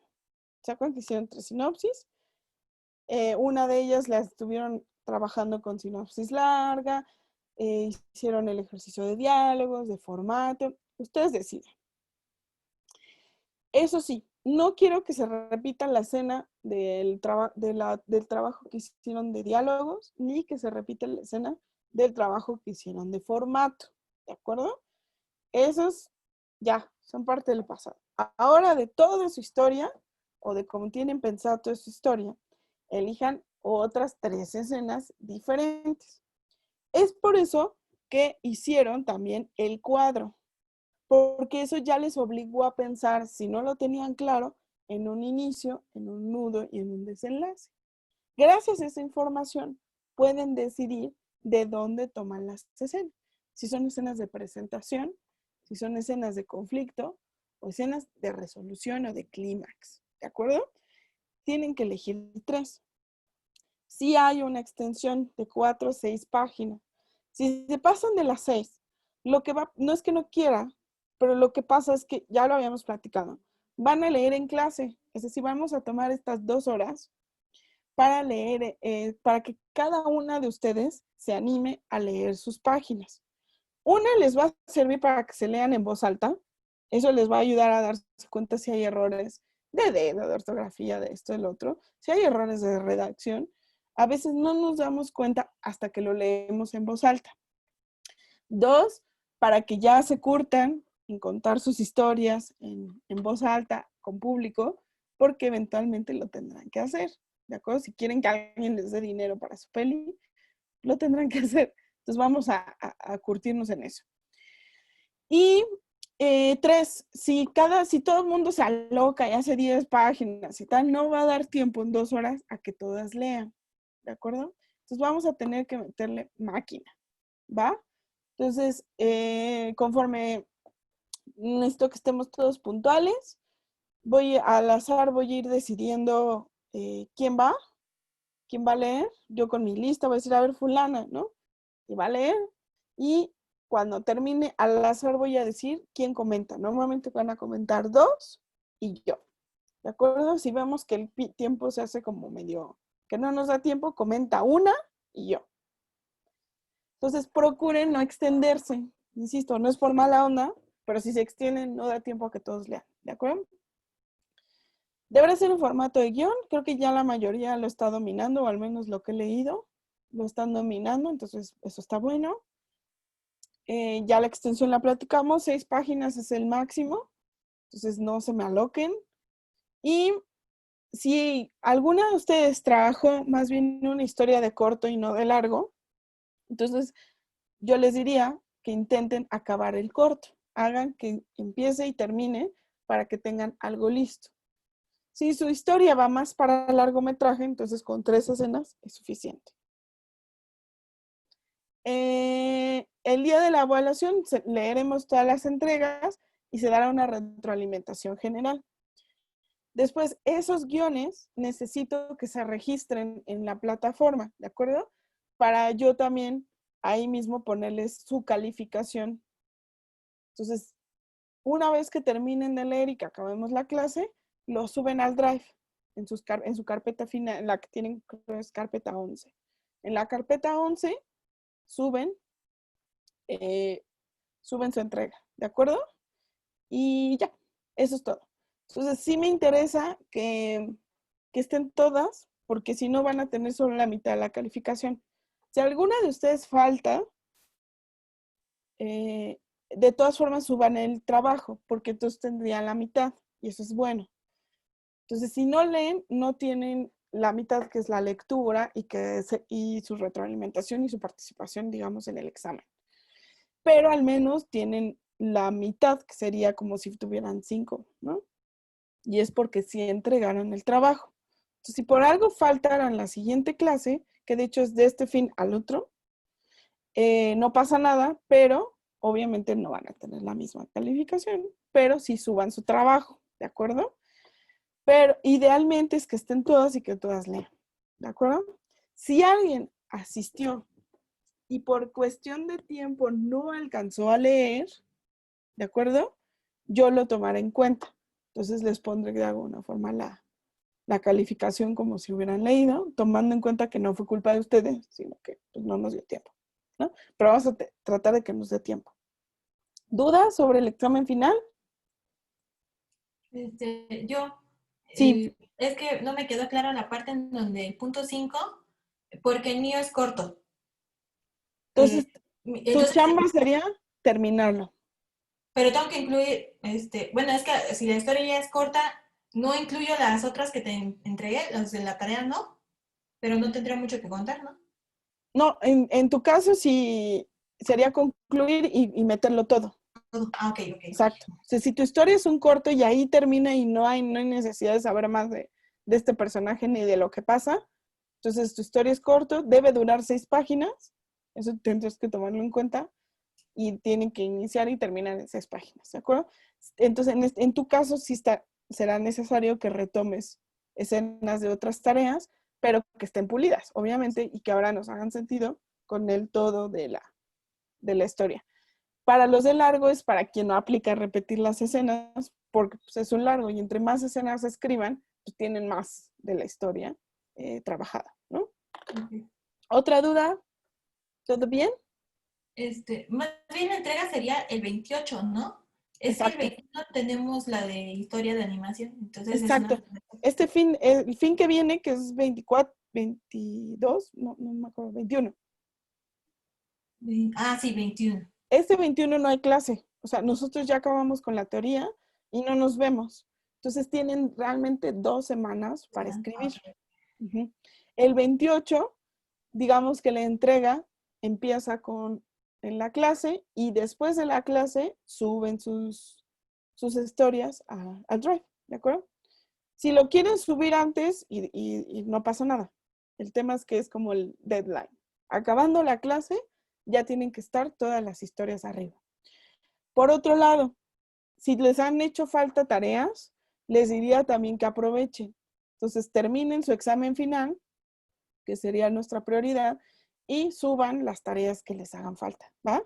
¿Se acuerdan que hicieron 3 sinopsis? Una de ellas la estuvieron trabajando con sinopsis larga, hicieron el ejercicio de diálogos, de formato. Ustedes deciden. Eso sí, no quiero que se repita la escena del trabajo que hicieron de diálogos, ni que se repita la escena del trabajo que hicieron de formato, ¿de acuerdo? Esos ya son parte del pasado. Ahora, de toda su historia, o de cómo tienen pensado toda su historia, elijan otras 3 escenas diferentes. Es por eso que hicieron también el cuadro, porque eso ya les obligó a pensar, si no lo tenían claro, en un inicio, en un nudo y en un desenlace. Gracias a esa información, pueden decidir de dónde toman las escenas. Si son escenas de presentación, si son escenas de conflicto, o escenas de resolución o de clímax. ¿De acuerdo? Tienen que elegir 3. Si hay una extensión de 4 o 6 páginas. Si se pasan de las 6, no es que no quiera, pero lo que pasa es que, ya lo habíamos platicado, van a leer en clase. Es decir, vamos a tomar estas 2 horas para leer, para que cada una de ustedes se anime a leer sus páginas. Una les va a servir para que se lean en voz alta. Eso les va a ayudar a darse cuenta si hay errores de dedo, de ortografía, de esto, del otro. Si hay errores de redacción, a veces no nos damos cuenta hasta que lo leemos en voz alta. 2, para que ya se curtan en contar sus historias en voz alta con público, porque eventualmente lo tendrán que hacer, ¿de acuerdo? Si quieren que alguien les dé dinero para su peli, lo tendrán que hacer. Entonces vamos a curtirnos en eso. Y 3, si todo el mundo se aloca y hace 10 páginas y tal, no va a dar tiempo en 2 horas a que todas lean, ¿de acuerdo? Entonces vamos a tener que meterle máquina, ¿va? Entonces, conforme necesito que estemos todos puntuales, al azar voy a ir decidiendo quién va a leer. Yo con mi lista voy a decir, a ver, fulana, ¿no? Y va a leer. Y cuando termine, al azar voy a decir quién comenta. Normalmente van a comentar 2 y yo. ¿De acuerdo? Si vemos que el tiempo se hace como medio, que no nos da tiempo, comenta una y yo. Entonces, procuren no extenderse. Insisto, no es por mala onda, pero si se extienden, no da tiempo a que todos lean. ¿De acuerdo? Deberá ser un formato de guión. Creo que ya la mayoría lo está dominando, o al menos lo que he leído, lo están dominando. Entonces, eso está bueno. Ya la extensión la platicamos. 6 páginas es el máximo. Entonces, no se me aloquen. Y si alguna de ustedes trabajó más bien una historia de corto y no de largo, entonces yo les diría que intenten acabar el corto. Hagan que empiece y termine para que tengan algo listo. Si su historia va más para largometraje, entonces con 3 escenas es suficiente. El día de la evaluación leeremos todas las entregas y se dará una retroalimentación general. Después, esos guiones necesito que se registren en la plataforma, ¿de acuerdo? Para yo también ahí mismo ponerles su calificación. Entonces, una vez que terminen de leer y que acabemos la clase, lo suben al Drive en su carpeta final, en la que tienen, creo que es carpeta 11. En la carpeta 11 suben su entrega, ¿de acuerdo? Y ya, eso es todo. Entonces, sí me interesa que estén todas, porque si no van a tener solo la mitad de la calificación. Si alguna de ustedes falta, de todas formas suban el trabajo, porque entonces tendrían la mitad, y eso es bueno. Entonces, si no leen, no tienen la mitad, que es la lectura, y su retroalimentación y su participación, digamos, en el examen. Pero al menos tienen la mitad, que sería como si tuvieran 5, ¿no? Y es porque sí entregaron el trabajo. Entonces, si por algo faltaran la siguiente clase, que de hecho es de este fin al otro, no pasa nada, pero obviamente no van a tener la misma calificación, pero sí suban su trabajo, ¿de acuerdo? Pero idealmente es que estén todas y que todas lean, ¿de acuerdo? Si alguien asistió y por cuestión de tiempo no alcanzó a leer, ¿de acuerdo? Yo lo tomaré en cuenta. Entonces les pondré de alguna forma la calificación como si hubieran leído, tomando en cuenta que no fue culpa de ustedes, sino que pues, no nos dio tiempo, ¿no? Pero vamos a tratar de que nos dé tiempo. ¿Dudas sobre el examen final?
Sí. Es que no me quedó clara la parte en donde el punto 5, porque el mío es corto.
Entonces, tu chamba sería terminarlo.
Pero tengo que incluir, bueno, es que si la historia ya es corta, no incluyo las otras que te entregué, las de la tarea, ¿no? Pero no tendría mucho que contar, ¿no?
No, en tu caso sí sería concluir y meterlo todo.
Ah, ok.
Exacto. O sea, si tu historia es un corto y ahí termina y no hay necesidad de saber más de este personaje ni de lo que pasa, entonces tu historia es corto, debe durar 6 páginas, eso tendrás que tomarlo en cuenta, y tienen que iniciar y terminar en 6 páginas, ¿de acuerdo? Entonces, en tu caso sí será necesario que retomes escenas de otras tareas, pero que estén pulidas, obviamente, y que ahora nos hagan sentido con el todo de la historia. Para los de largo es para quien no aplica repetir las escenas, porque pues, es un largo, y entre más escenas se escriban, pues tienen más de la historia trabajada, ¿no?
Okay.
¿Otra duda? ¿Todo bien?
Más bien la entrega sería el 28, ¿no? Es que el 21 tenemos la de historia de animación, entonces
exacto. El fin que viene, que es 24, 22, no me acuerdo, 21.
Sí, 21.
Este 21 no hay clase, o sea, nosotros ya acabamos con la teoría y no nos vemos. Entonces tienen realmente 2 semanas para escribir. Ujú. El 28, digamos que la entrega empieza en la clase y después de la clase suben sus historias al Drive, ¿de acuerdo? Si lo quieren subir antes y no pasa nada. El tema es que es como el deadline. Acabando la clase, ya tienen que estar todas las historias arriba. Por otro lado, si les han hecho falta tareas, les diría también que aprovechen. Entonces, terminen su examen final, que sería nuestra prioridad, y suban las tareas que les hagan falta, ¿va?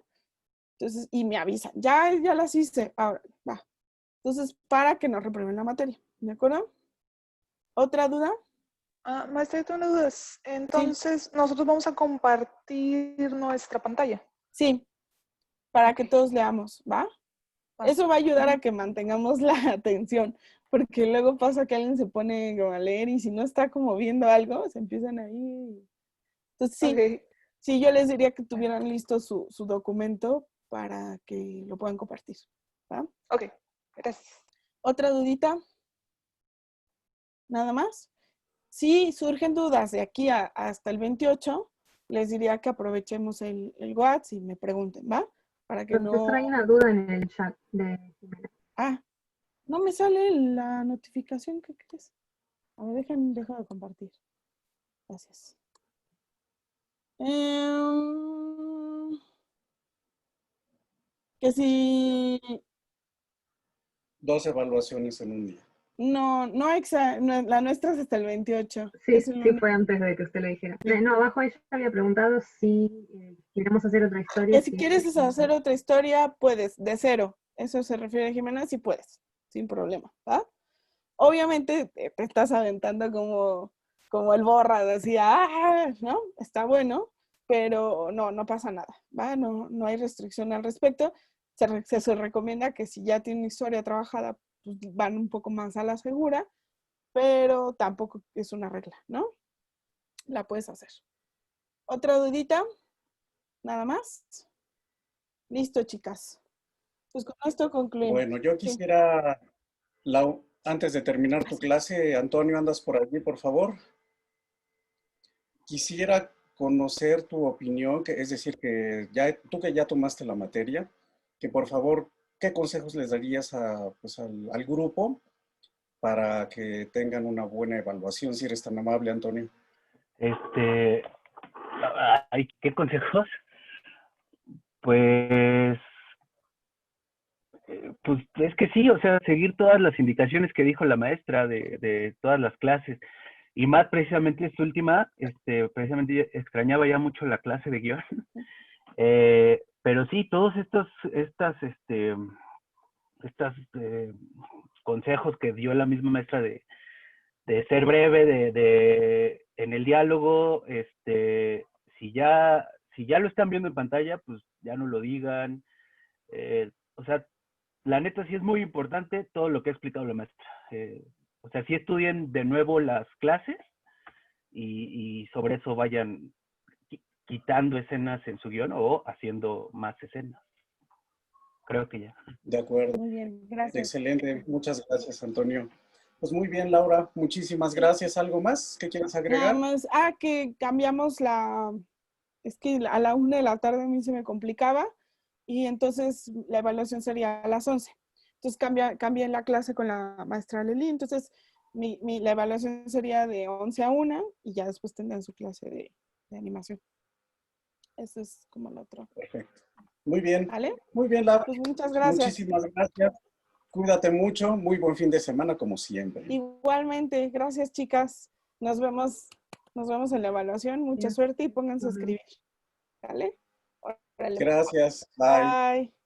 Entonces, y me avisan, ya las hice, ahora, va. Entonces, para que no reprueben la materia, ¿de acuerdo? ¿Otra duda?
Maestra, yo tengo una duda. Entonces, nosotros vamos a compartir nuestra pantalla.
Sí, para que todos leamos, ¿va?
Va.
Eso va a ayudar a que mantengamos la atención, porque luego pasa que alguien se pone como a leer y si no está como viendo algo, se empiezan ahí. Entonces sí,
Ok.
sí, yo les diría que tuvieran listo su documento para que lo puedan compartir, ¿va?
Ok, gracias.
¿Otra dudita? ¿Nada más? Si surgen dudas de aquí hasta el 28, les diría que aprovechemos el WhatsApp y me pregunten, ¿va? Para que no...
Profesora, hay una duda en el chat de Jimena.
Ah, no me sale la notificación, ¿qué crees? A ver, dejo de compartir. Gracias. Que si...
2 evaluaciones en un día.
No, la nuestra es hasta el 28.
Sí,
Es el
sí,
lunes.
fue antes de que usted le dijera. No, abajo ella había preguntado si queremos hacer otra historia.
Que si quieres hacer otra historia, puedes, de cero. Eso se refiere a Jimena, sí puedes, sin problema, ¿va? Obviamente te estás aventando como el borra, decía, ¿no? Está bueno, pero no pasa nada, ¿va? No hay restricción al respecto. Se recomienda que si ya tiene historia trabajada, pues van un poco más a la segura, pero tampoco es una regla, ¿no? La puedes hacer. ¿Otra dudita? ¿Nada más? Listo, chicas. Pues con esto concluimos.
Bueno, yo quisiera, Lau, antes de terminar tu clase, Antonio, ¿andas por allí, por favor? Quisiera conocer tu opinión, es decir, tú que ya tomaste la materia, que por favor, ¿qué consejos les darías al grupo para que tengan una buena evaluación, si eres tan amable, Antonio?
¿Qué consejos? Pues es que sí, o sea, seguir todas las indicaciones que dijo la maestra de todas las clases. Y más precisamente esta última, precisamente extrañaba ya mucho la clase de guión. Pero sí, todos estos consejos que dio la misma maestra de ser breve, en el diálogo, si ya lo están viendo en pantalla, pues ya no lo digan. O sea, la neta sí es muy importante todo lo que ha explicado la maestra. O sea, sí estudien de nuevo las clases y sobre eso vayan quitando escenas en su guión o haciendo más escenas. Creo que ya.
De acuerdo.
Muy bien, gracias.
Excelente, muchas gracias, Antonio. Pues muy bien, Laura, muchísimas gracias. ¿Algo más que quieras agregar?
Nada más, que cambiamos es que a la 1 de la tarde a mí se me complicaba y entonces la evaluación sería a las 11. Entonces cambié la clase con la maestra Leli, entonces la evaluación sería de 11 a 1 y ya después tendrán su clase de animación. Eso es como lo otro.
Perfecto. Muy bien.
¿Vale?
Muy bien, Laura.
Pues muchas gracias.
Muchísimas gracias. Cuídate mucho. Muy buen fin de semana, como siempre.
Igualmente. Gracias, chicas. Nos vemos en la evaluación. Mucha suerte y pónganse a escribir. ¿Vale? Órale.
Gracias. Bye.
Bye.